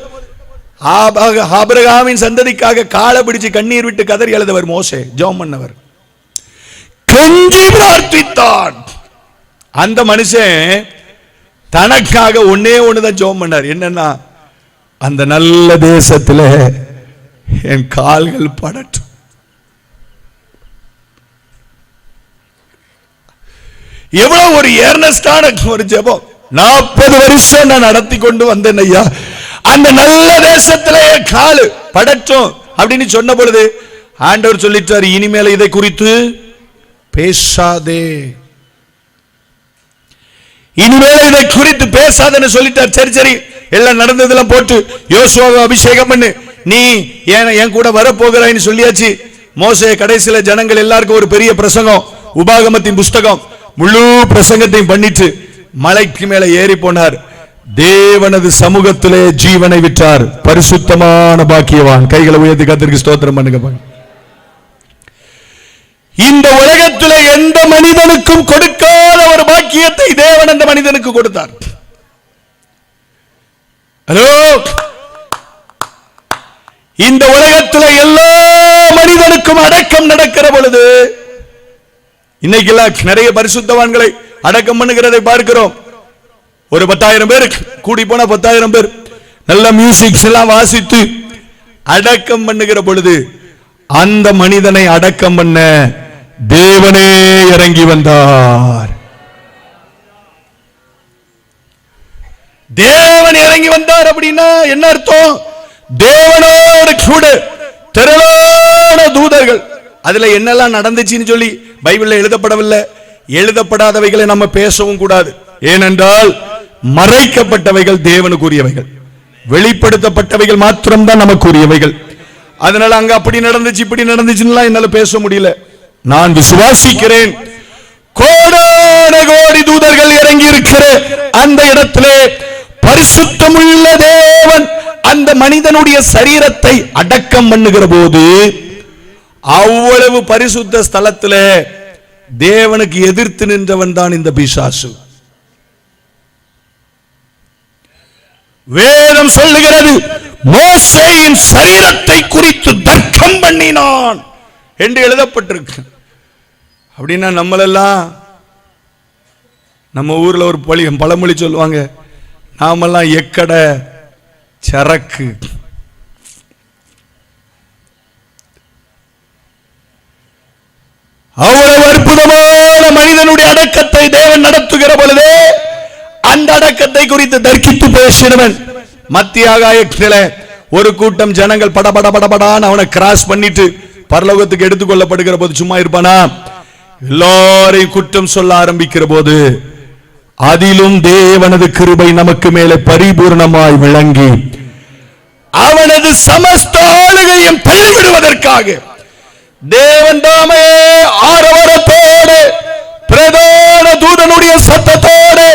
ஆபிரகாமின் சந்ததிக்காக காலை பிடிச்சு கண்ணீர் விட்டு கதறி எழுதவர் மோசே, ஜெபம் பண்ணவர், கெஞ்சி பிரார்த்தித்தான். அந்த மனுஷன் தனக்காக ஒன்னே ஒண்ணுதான் ஜெபம் பண்ணார். என்னன்னா, அந்த நல்ல தேசத்துல என் கால்கள் படட்டும். எவ்வளவு ஒரு ஏர்னஸ்டான ஒரு ஜெபம். 40 வருஷம் நான் நடத்தி கொண்டு வந்தேன் ஐயா, அந்த நல்ல தேசத்துல காலு படட்டும் அப்படின்னு சொன்ன பொழுது ஆண்டவர் சொல்லிட்டார், இனிமேல இதை குறித்து பேசாதே, இனிமேல இதை குறித்து பேசாதன்னு சொல்லிட்டார். சரி சரி, எல்லாம் நடந்ததெல்லாம் போட்டு யோசுவாவை அபிஷேகம் பண்ணு, நீ என் கூட வரப்போகிறாய்ன்னு சொல்லியாச்சு. மோசே கடைசியில ஜனங்கள் எல்லாருக்கும் ஒரு பெரிய பிரசங்கம், உபாகமத்தின் புஸ்தகம் முழு பிரசங்கத்தையும் பண்ணிட்டு மலைக்கு மேல ஏறி போனார். தேவனது சமூகத்திலே ஜீவனை விட்டார். பரிசுத்தமான பாக்கியவான். கைகளை உயர்த்தி கர்த்தருக்கு ஸ்தோத்திரம் பண்ணுங்க. இந்த உலகத்திலே எந்த மனிதனுக்கும் கொடுக்காத ஒரு பாக்கியத்தை தேவன் அந்த மனிதனுக்கு கொடுத்தார். ஹலோ, இந்த உலகத்தில் எல்லா மனிதனுக்கும் அடக்கம் நடக்கிற பொழுது இன்னைக்கு நிறைய பரிசுத்தவான்களை அடக்கம் பண்ணுகிறதை பார்க்கிறோம். ஒரு 10,000 பேர் கூடி போன 10,000 பேர் நல்ல மியூசிக்ஸ் எல்லாம் வாசித்து அடக்கம் பண்ணுகிற பொழுது அந்த மனிதனை அடக்கம் பண்ண தேவனே இறங்கி வந்தார். தேவன் இறங்கி வந்தார் அப்படின்னா என்ன அர்த்தம்? தேவனோடு கூட திரளான தூதர்கள். அதுல என்னெல்லாம் நடந்துச்சுன்னு சொல்லி பைபிள்ல எழுதப்படவில்லை. எழுதப்படாதவைகளை நம்ம பேசவும் கூடாது. ஏனென்றால் மறைக்கப்பட்டவைகள் தேவனுக்குரியவைகள், வெளிப்படுத்தப்பட்டவைகள் மாத்திரம்தான் நமக்குரியவைகள். அதனால அங்க அப்படி நடந்துச்சு இப்படி நடந்துச்சுன்னு என்னால பேச முடியல. நான் விசுவாசிக்கிறேன், கோடான கோடி தூதர்கள் இறங்கி இருக்கிற அந்த இடத்திலே பரிசுத்தமுள்ள தேவன் அந்த மனிதனுடைய சரீரத்தை அடக்கம் பண்ணுகிற போது அவ்வளவு பரிசுத்த ஸ்தலத்தில் தேவனுக்கு எதிர்த்து நின்றவன் தான் இந்த பிசாசு. வேதம் சொல்லுகிறது, மோசேயின் சரீரத்தை குறித்து தர்க்கம் பண்ணினான் என்று எழுதப்பட்டிருக்கு. அப்படின்னா நம்மளெல்லாம், நம்ம ஊர்ல ஒரு பழமொழி சொல்லுவாங்க, நாமெல்லாம் எக்கட சரக்கு. அவ்வளவு அற்புதமான மனிதனுடைய அடக்கத்தை தேவன் நடத்துகிற பொழுது அந்த அடக்கத்தை குறித்து தர்க்கித்து பேசினவன் மத்திய ஆகாயத்திலே ஒரு கூட்டம் ஜனங்கள் படபடபடபடான்னு அவனை கிராஸ் பண்ணிட்டு பரலோகத்துக்கு எடுத்துக்கொள்ளப்படுகிற போது சும்மா இருப்பானா? எல்லாரையும் குற்றம் சொல்ல ஆரம்பிக்கிற போது அதிலும் தேவனது கிருபை நமக்கு மேலே பரிபூர்ணமாய் விளங்கி அவனது சமஸ்த ஆளுகையும் தள்ளிவிடுவதற்காக தேவன் தாமே ஆரவாரத்தோடு பிரதான தூதனுடைய சத்தத்தோடு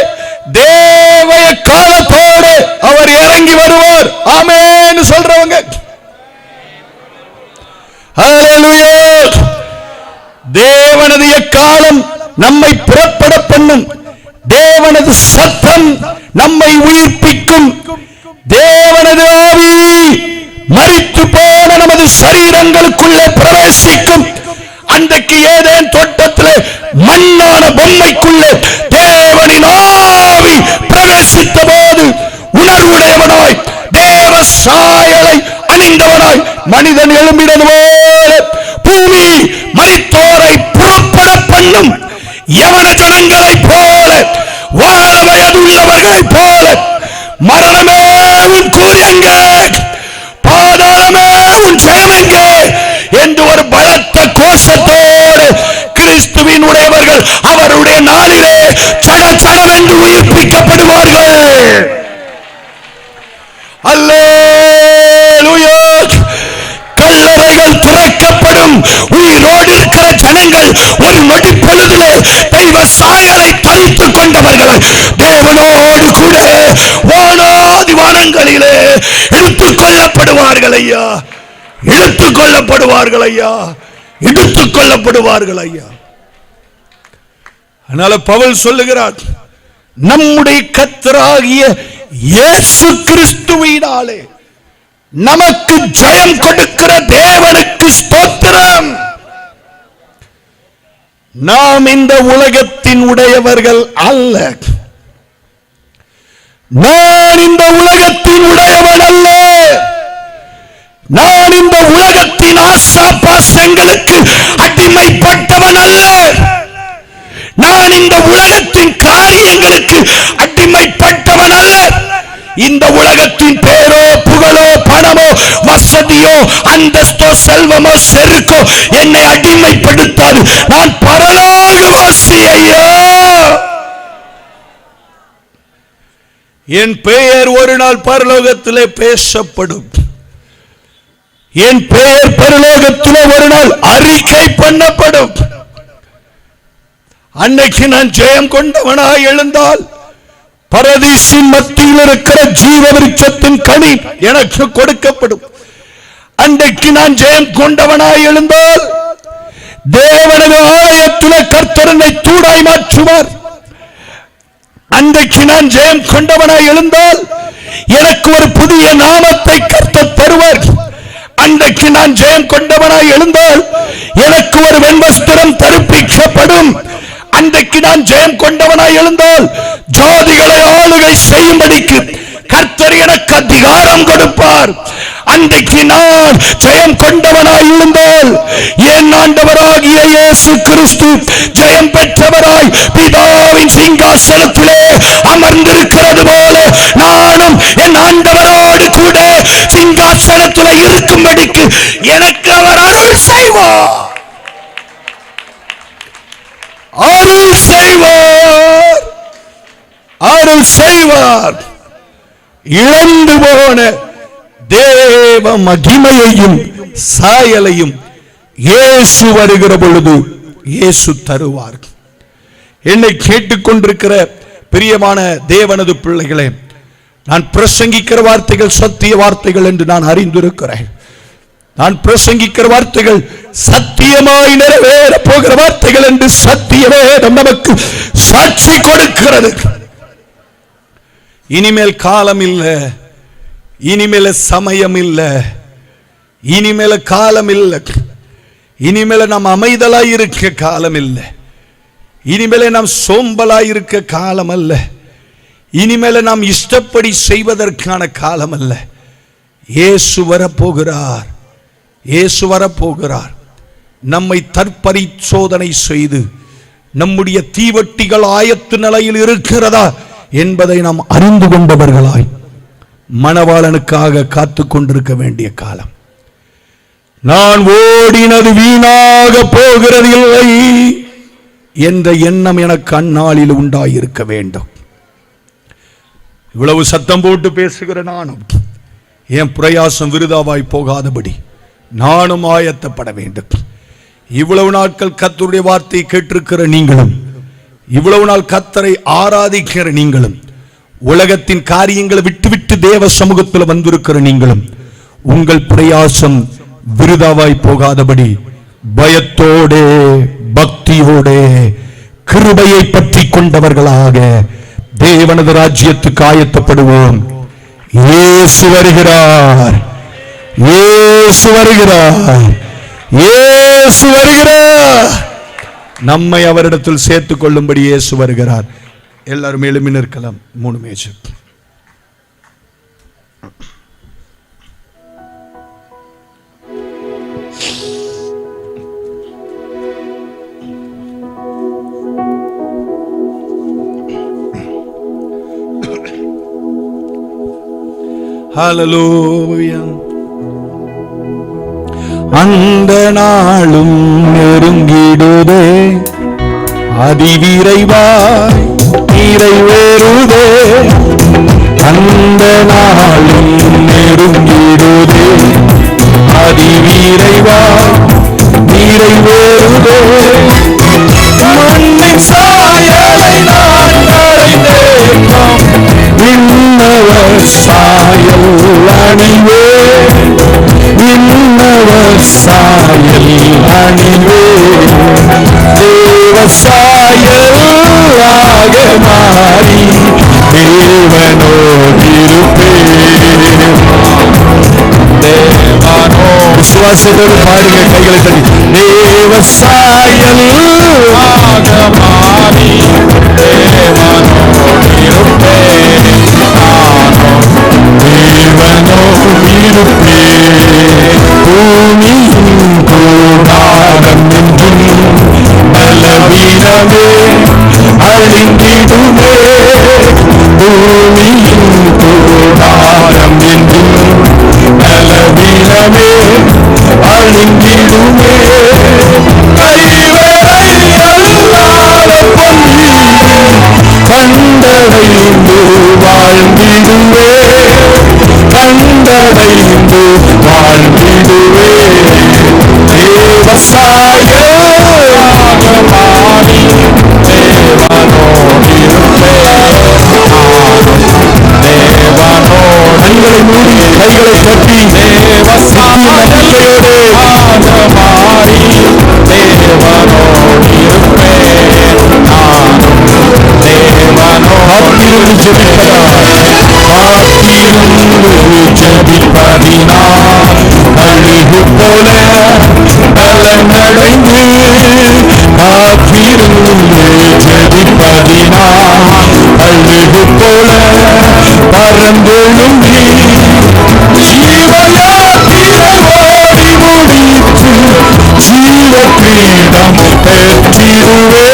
தேவ காலத்தோடு அவர் இறங்கி வருவார். ஆமென் சொல்றவங்க ஹல்லேலூயா. தேவனது காலம் நம்மை புறப்பட பண்ணும். தேவனது சத்தம் நம்மை உயிர்ப்பிக்கும். தேவனது ஆவி மரித்து போன நமது சரீரங்களுக்குள்ளே பிரவேசிக்கும். அன்றைக்கு ஏதேன் தோட்டத்திலே மண்ணான பொம்மைக்குள்ளே தேவனின் ஆவி பிரவேசித்த போது உணர்வுடையவனாய் தேவ சாயலை அணிந்தவனாய் மனிதன் எழும்பினது போல பூமி மரித்தோரை புறப்பட பண்ணும். யவன ஜனங்களை போல வாழ வயதுள்ளவர்களை போல மரணமே உன் கூறி எங்கே, பாதாளமே உன் ஜெயம் எங்கே என்று ஒரு பலத்த கோஷத்தோடு கிறிஸ்துவின் உடையவர்கள் அவருடைய நாளிலே சட சடவென்று உயிர்ப்பிக்கப்படுவார்கள். அல்லேலூயா. கல்லறைகள் திறக்கப்படும். உயிரோடு இருக்கிற ஜனங்கள் ஒரு நொடி பொழுதிலே தெய்வ சாயலை தரித்துக் கொண்டவர்கள் தேவனோடு கூட வானாதி வானங்களிலே எடுத்துக் கொள்ளப்படுவார்கள் ஐயா, எடுத்துக் கொள்ளப்படுவார்கள் ஐயா, எடுத்துக் கொள்ளப்படுவார்கள் ஐயா. அதனால பவுல் சொல்லுகிறார், நம்முடைய கர்த்தராகிய இயேசு கிறிஸ்துவினாலே நமக்கு ஜெயம் கொடுக்கிற தேவனுக்கு ஸ்தோத்திரம். நாம் இந்த உலகத்தின் உடையவர்கள் அல்ல. நான் இந்த உலகத்தின் உடையவன் அல்ல. நான் இந்த உலகத்தின் ஆசா பாசங்களுக்கு அடிமைப்பட்டவன் அல்ல. நான் இந்த உலகத்தின் காரியங்களுக்கு அடிமைப்பட்டவன் அல்ல. இந்த உலகத்தின் பேரோ புகழோ பணமோ வசதியோ அந்தஸ்தோ செல்வமோ செருக்கோ என்னை அடிமைப்படுத்தாது. நான் பரலோகவாசி ஐயா. என் பெயர் ஒரு நாள் பரலோகத்திலே பேசப்படும். என் பெயர் பரலோகத்திலே ஒரு நாள் அறிக்கை பண்ணப்படும். அன்னைக்கு நான் ஜெயம் கொண்டவனாய் எழுந்தால் பரதீசின் மத்தியில் இருக்கிற ஜீவ விருட்சத்தின் கனி எனக்கு கொடுக்கப்படும். அன்றைக்கு நான் ஜெயம் கொண்டவனாய் எழுந்தால் தேவனது ஆலயத்திலே கர்த்தர் என்னை தூணாய் மாற்றுவார். அன்றைக்கு நான் ஜெயம் கொண்டவனாய் எழுந்தால் எனக்கு ஒரு புதிய நாமத்தை கர்த்தர் தருவார். அன்றைக்கு நான் ஜெயம் கொண்டவனாய் எழுந்தால் எனக்கு ஒரு வெண்வஸ்திரம் தரிப்பிக்கப்படும். அன்றைக்கு நான் ஜெயம் கொண்டவனாய் எழுந்தால் ஜாதிகளை ஆளுகை செய்யும்படிக்கு கர்த்தர் எனக்கு அதிகாரம் கொடுப்பார். அன்றைக்கு நான் ஜெயம் கொண்டவனாய் எழுந்தால் என் ஆண்டவராகிய இயேசு கிறிஸ்து ஜெயம் பெற்றவராய் பிதாவின் சிங்காசனத்திலே அமர்ந்திருக்கிறது போல நானும் என் ஆண்டவரோடு கூட சிங்காசனத்திலே இருக்கும்படிக்கு எனக்கு அவர் அருள் செய்வார். அருள் செய்வார், அருள் செய்வார். இழந்து போன தேவ மகிமையையும் சாயலையும் இயேசு வருகிற பொழுது இயேசு தருவார். என்னை கேட்டுக்கொண்டிருக்கிற பிரியமான தேவனது பிள்ளைகளே, நான் பிரசங்கிக்கிற வார்த்தைகள் சத்திய வார்த்தைகள் என்று நான் அறிந்திருக்கிறேன். நான் பிரசங்கிக்கிற வார்த்தைகள் சத்தியமாய் நிறைவேற போகிற வார்த்தைகள் என்று சத்திய வேதம் நமக்கு சாட்சி கொடுக்கிறது. இனிமேல் காலம் இல்லை, இனிமேல சமயம் இல்லை, இனிமேல காலம் இல்லை, இனிமேல நாம் அமைதலாய் இருக்க காலம் இல்லை, இனிமேல நாம் சோம்பலாய் இருக்க காலம் அல்ல, இனிமேல நாம் இஷ்டப்படி செய்வதற்கான காலம் அல்ல. இயேசு வரப்போகிறார், இயேசு வரப்போகிறார். நம்மை தற்பரிசோதனை செய்து நம்முடைய தீவட்டிகள் ஆயத்து நிலையில் இருக்கிறதா என்பதை நாம் அறிந்து கொண்டவர்களாய் மணவாளனுக்காக காத்து கொண்டிருக்க வேண்டிய காலம். நான் ஓடினது வீணாக போகிறது இல்லை என்ற எண்ணம் எனக்கு அந்நாளில் உண்டாயிருக்க வேண்டும். இவ்வளவு சத்தம் போட்டு பேசுகிற நானும் என் பிரயாசம் விருதாவாய் போகாதபடி நானும் ஆயத்தப்பட வேண்டும். இவ்வளவு நாட்கள் கர்த்தருடைய வார்த்தையை கேட்டிருக்கிற நீங்களும் இவ்வளவு நாள் கர்த்தரை ஆராதிக்கிற நீங்களும், உலகத்தின் காரியங்களை விட்டுவிட்டு தேவ சமூகத்தில் வந்திருக்கிற நீங்களும், உங்கள் பிரயாசம் விருதாவாய் போகாதபடி பயத்தோடே பக்தியோடே கிருபையை பற்றி கொண்டவர்களாக தேவனது ராஜ்யத்துக்கு ஆயத்தப்படுவோம். இயேசு வருகிறார், இயேசு வருகிறார், இயேசு வருகிறார். நம்மை அவரிடத்தில் சேர்த்துக் கொள்ளும்படி இயேசு வருகிறார். எல்லாரும் எழும்பி நிற்கலாம். 3 மேஜை. ஹல்லேலூயா. அந்த நாளும் நெருங்கிடுதே, அதிவிரைவாய் நிறைவேறுதே. அந்த நாளும் நெருங்கிடுதே, அதிவிரைவாய் நிறைவேறுதே. மண்ணின் சாயலை நான் அடைந்தேன், விண்ணவர் சாயல் அணிவே, விண்ணவர் சாயல் அணிவே. தேவ சாயலாக மாறி தேவனோடிருப்பேன். தேவனோ விசுவாசத்தோடு பாருங்க, கைகளை தட்டி. தேவ சாயலாக மாறி தேவனோடிருப்பேன். பூமியின் கூடாரம் என்றும் பலவீனமே அழிந்திடுமே. பூமியின் கூடாரம் என்றும் பலவீனமே அழிந்திடுமே. கைவரை அல்லாத பொன்னி கண்டடைந்து வாழ்ந்திடுவே, கண்டடைந்து வாழ்ந்திடுவே. தேவ சாயலாக மாறி தேவனோடிருப்பேன். தேவனோடு கண்களை மூடி கைகளை தட்டி தேவ சாயலாக மாறி தேவனோடிருப்பேன். நானும் தேவனோடு ஜபிப்பதினால் அழுகு போல பலனடைந்து, காத்திருந்து ஜபிப்பதினால் அழுகு போல பறந்தெழும்பி ஜீவயாத்திரை ஓடி முடித்து ஜீவ கிரீடம் பெற்றிடுவே,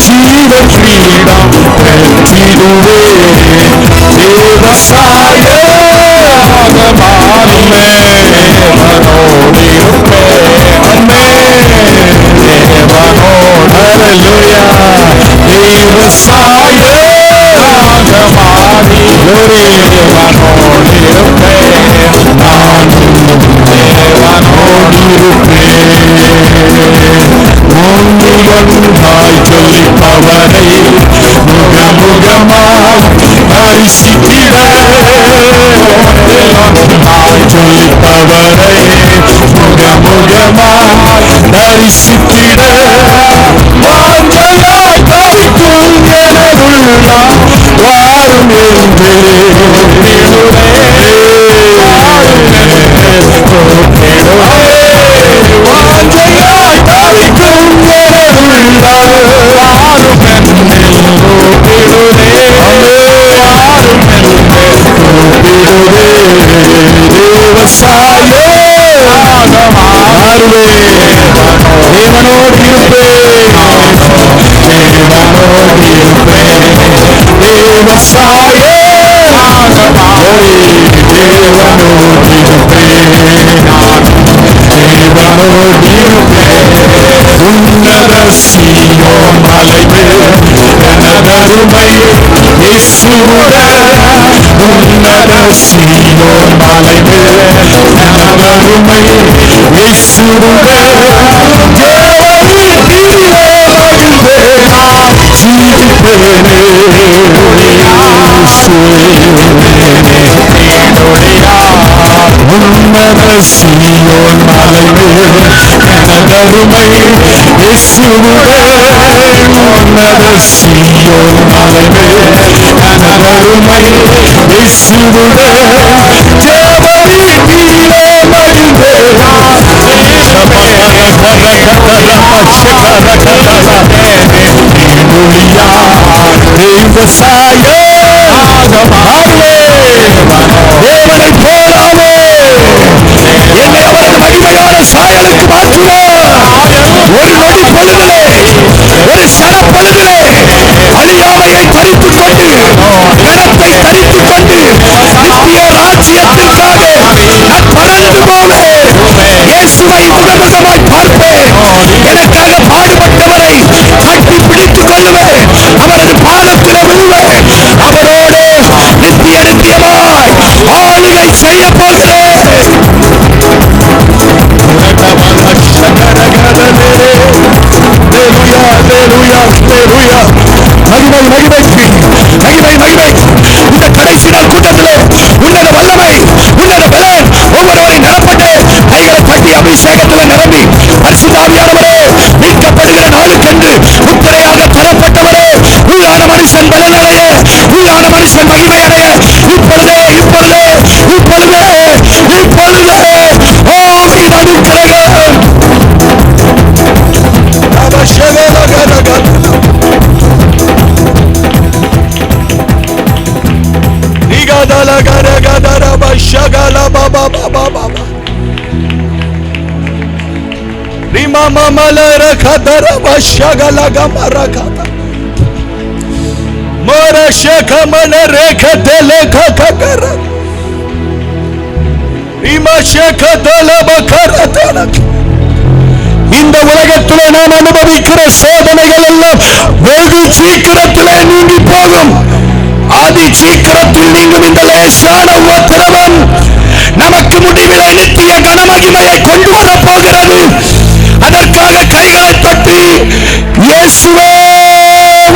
ஜீவ கிரீடம் பெற்றிடுவே. தேவ சாயலாக மாறி தேவனோடிருப்பேன். தேவனோடு ஹல்லேலூயா. தேவ சாயலாக மாறி தேவனோடிருப்பேன். நானும் தேவனோடிருப்பேன். முன்னிவந்தாய் சொல்லிப்பவரை முகமுகமாய் தரிசித்திட, சொல்லிப்பவரை முகமுகமாய் தரிசித்திட, வாஞ்சையாய் தவிக்கும் எனதுள்ளம் வாரும் என்று வாஞ்சையாய் தவிக்கும் எனதுள்ளம் வாரும் தேவ சாயலாக மாறுவே. தேவனோடு இருப்பேன், தேவனோடு இருப்பேன். தேவ சாயலாக மாறி தேவனோடு இருப்பேன். தேவனோடு இருப்பேன். உன்னத சீயோன் மலையில் எனதருமை இயேசுவுடன், உன்னத சீயோன் மலையில் எனதருமை இயேசுவுடன் தேவனின் கீழே மகிழ்வேன். உன்னத சீயோன் மலைமேல் எனதருமை இயேசுவே, உன்னத சீயோன் மலைமேல் எனதருமை இயேசுவே, தேவரீதியிலே மகிழ்ந்தேனா தேவனை போலாமே என்னை அவரது மகிமையான சாயலுக்கு மாற்றுவார். ஒரு நொடி பொழுதிலே, ஒரு சன பொழுதிலே அழியாமையை தரித்துக் கொண்டு, கணத்தை தரித்துக் கொண்டு நித்திய ராஜ்யத்திற்காக நான் பறந்து போவேன். இயேசுவை முகமுகமாய் பார்ப்பேன். எனக்காக பாடுபட்டவரை கட்டி பிடித்துக் கொள்ளுவேன். அவரது பாதத்தில் விழுவேன். அவரோடு நித்திய நித்தியமாய் ஆளுகை செய்ய போகிறேன். இந்த கடைசி நாள் கூட்டத்திலே உன்னத வல்லமை, உன்னத பலன் ஒவ்வொருவரை நிரப்பட்டு கைகளை தட்டி அபிஷேகத்தில் நிரம்பி பரிசுத்த ஆவியானவரே மீட்கப்படுகிற நாளுக்கென்று முத்திரையாக தரப்பட்டவரே, உள்ளான மனுஷன் பலனடைய, உள்ளான மனுஷன் மகிமையடைய இப்பொழுதே இப்பொழுதே இப்பொழுதே இப்பொழுதே ஆவியின் அனுக்கிரகம். இந்த உலகத்திலே நாம் அனுபவிக்கிற சோதனைகள் எல்லாம் வெகு சீக்கிரத்திலே நீங்கி போகும். அதி சீக்கிரத்தில் நீங்கும் இந்த லேசான உபத்திரவம் நமக்கு முடிவிலே நித்திய கனமகிமையை கொண்டு வரப் போகிறது. அதற்காக கைகளை தட்டி இயேசுவே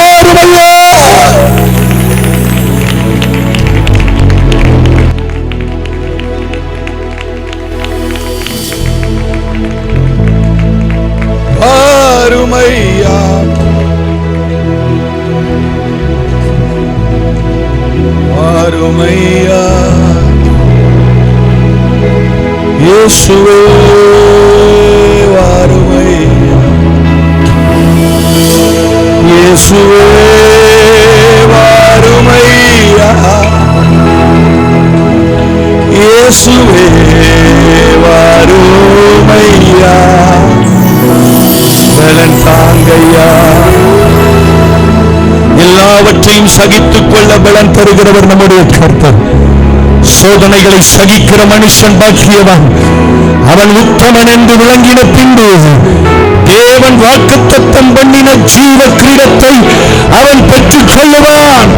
வாருமையா. வாருமையா வாருமையா இயேசுவே வாருமையா, இயேசுவே வாருமையா, இயேசுவே வாருமையா, பலன் தாங்கையா. எல்லாவற்றையும் சகித்துக் கொள்ள பலன் தருகிறவர் நம்முடைய கர்த்தர். சோதனைகளை சகிக்கிற மனுஷன் பாக்கியவான். அவன் உத்தமன் என்று விளங்கின பின்பு தேவன் வாக்குத்தத்தம் பண்ணின ஜீவ கிரீடத்தை அவன் பெற்றுக் கொள்ளுவான்.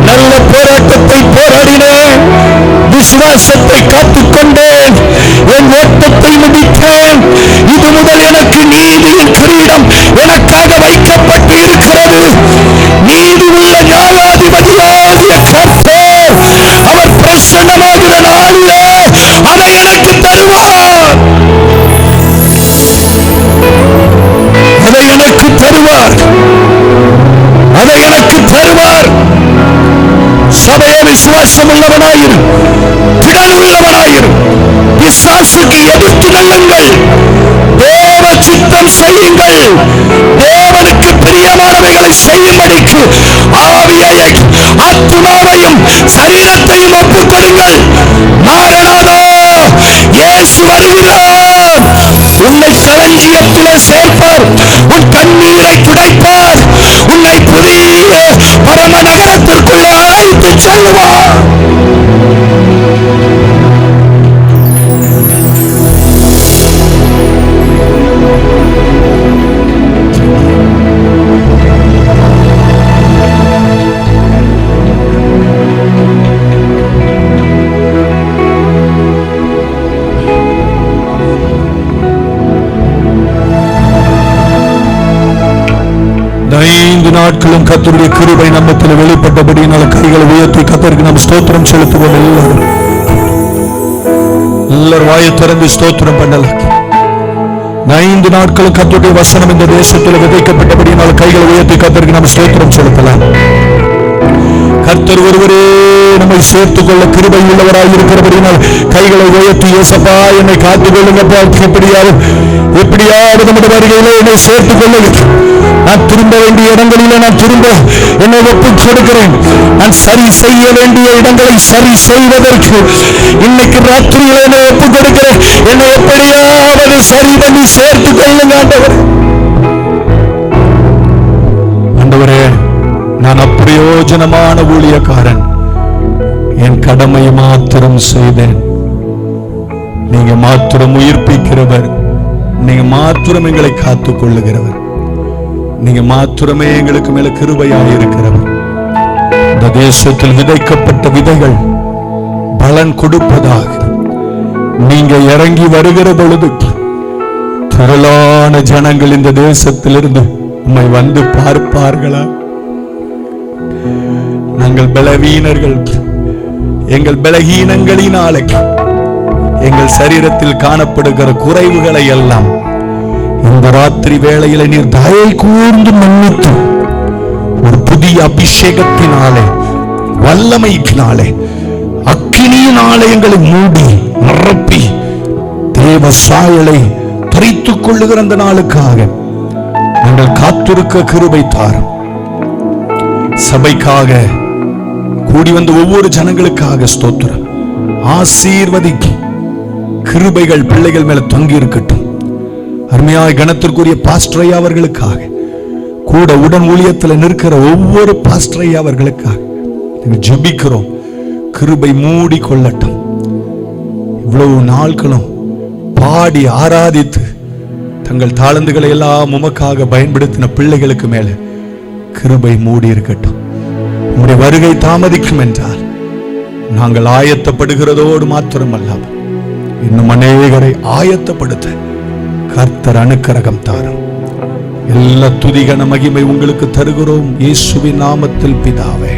நல்ல போராட்டத்தை போராடினேன், விசுவாசத்தை காத்துக்கொண்டேன், என் ஓட்டத்தை முடித்தேன். இது முதல் எனக்கு நீதியின் கிரீடம் எனக்காக வைக்கப்பட்டு இருக்கிறது. நீதி உள்ள நியாயாதிபதியாகிய கர்த்தர் அவர் பிரசன்னமாகிற நாளிலே அதை எனக்கு தருவார். அதை எனக்கு தருவார். அதை எனக்கு தருவார். சபையை விசுவாசம் உள்ளவனாயிரு, திடன் உள்ளவனாயிரு, பிசாசுக்கு எதிர்த்து நல்லுங்கள், தேவ சித்தம் செய்யுங்கள், தேவனுக்கு பிரியமானவைகளை செய்யும்படிக்கு ஆவியையும் ஆத்துமாவையும் சரீரத்தையும் ஒப்புக் கொடுங்கள். மாரநாதா, இயேசு வருகிறார். உன்னை களஞ்சியத்திலே சேர்ப்பார், உன் கண்ணீரை துடைப்பார், உன்னை புதிய பரம நகரத்திற்குள்ளே அழைத்து செல்வார். நாட்களும் கர்த்தருடைய கிருபை நம்மத்தில் வெளிப்பட்டபடியினால கைகளை உயர்த்தி கர்த்தருக்கு நாம் ஸ்தோத்திரம் செலுத்துவோம். எல்லாரும் வாயை திறந்து ஸ்தோத்திரம் பண்ணலாம். 5 நாட்களும் கர்த்தருடைய வசனம் இந்த தேசத்தில் விதைக்கப்பட்டபடியினால் கைகளை உயர்த்தி கர்த்தருக்கு நாம் ஸ்தோத்திரம் செலுத்தலாம். கர்த்தர் ஒருவரே நம்மை சேர்த்துக் கொள்ள கிருபை உள்ளவராய் இருக்கிறபடினால் கைகளை உயர்த்தி, இயேசப்பா என்னை காத்துக் கொள்ளுங்கப்பா, எப்படியாவது நம்முடைய வருகையிலே என்னை சேர்த்துக் கொள்ளுங்க. நான் திரும்ப வேண்டிய இடங்களிலே நான் திரும்ப என்னை ஒப்புக் கொடுக்கிறேன். நான் சரி செய்ய வேண்டிய இடங்களை சரி செய்வதற்கு இன்னைக்கு ராத்திரியிலே என்னை ஒப்புக் கொடுக்கிறேன். என்னை எப்படியாவது சரி பண்ணி சேர்த்துக் கொள்ளுங்க ஆண்டவரே. நான் அப்பிரயோஜனமான ஊழியக்காரன், என் கடமையை மாத்திரம் செய்தேன். நீங்க மாத்திரம் உயிர்ப்பிக்கிறவர், நீங்க மாத்திரம் எங்களை காத்துக் கொள்ளுகிறவர், நீங்க மாத்திரமே எங்களுக்கு மேல கிருபையாக இருக்கிறவர். இந்த தேசத்தில் விதைக்கப்பட்ட விதைகள் பலன் கொடுப்பதாக நீங்க இறங்கி வருகிற பொழுது திரளான ஜனங்கள் இந்த தேசத்திலிருந்து உம்மை வந்து பார்ப்பார்களா? நாங்கள் பலவீனர்கள், எங்கள் பலகீனங்களினாலே எங்கள் சரீரத்தில் காணப்படுகிற குறைவுகளை எல்லாம் இந்த ராத்திரி வேளையில நீர் தயை கூர்ந்து மன்னித்து ஒரு புதிய அபிஷேகத்தினாலே, வல்லமையினாலே, அக்கினியினாலே எங்களை மூடி நிரப்பி தேவ சாயலை தரித்துக் கொள்ளுகிற அந்த நாளுக்காக நாங்கள் காத்திருக்க கிருபை தாரும். சபைக்காக கூடி வந்த ஒவ்வொரு ஜனங்களுக்காக ஸ்தோத்திரம். ஆசீர்வதி, கிருபைகள் பிள்ளைகள் மேல தொங்கி இருக்கட்டும். அருமையாய் கணத்திற்குரிய பாஸ்டர் ஐயா அவர்களுக்காக, கூட உடன் ஊழியத்தில் நிற்கிற ஒவ்வொரு பாஸ்டர் ஐயா அவர்களுக்காக ஜெபிக்கிறோம். கிருபை மூடி கொள்ளட்டும். இவ்வளவு நாட்களும் பாடி ஆராதித்து தங்கள் தாளந்துகளை எல்லாம் உமக்காக பயன்படுத்தின பிள்ளைகளுக்கு மேல கிருபை மூடி இருக்கட்டும். உம்முடைய வருகை தாமதிக்கும் என்றால் நாங்கள் ஆயத்தப்படுகிறதோடு மாத்திரமல்லாமல் இன்னும் அநேகரை ஆயத்தப்படுத்த கர்த்தர் அனுக்கிரகம் தாரும். எல்லா துதிகன மகிமை உங்களுக்கு தருகிறோம் இயேசுவின் நாமத்தில் பிதாவே.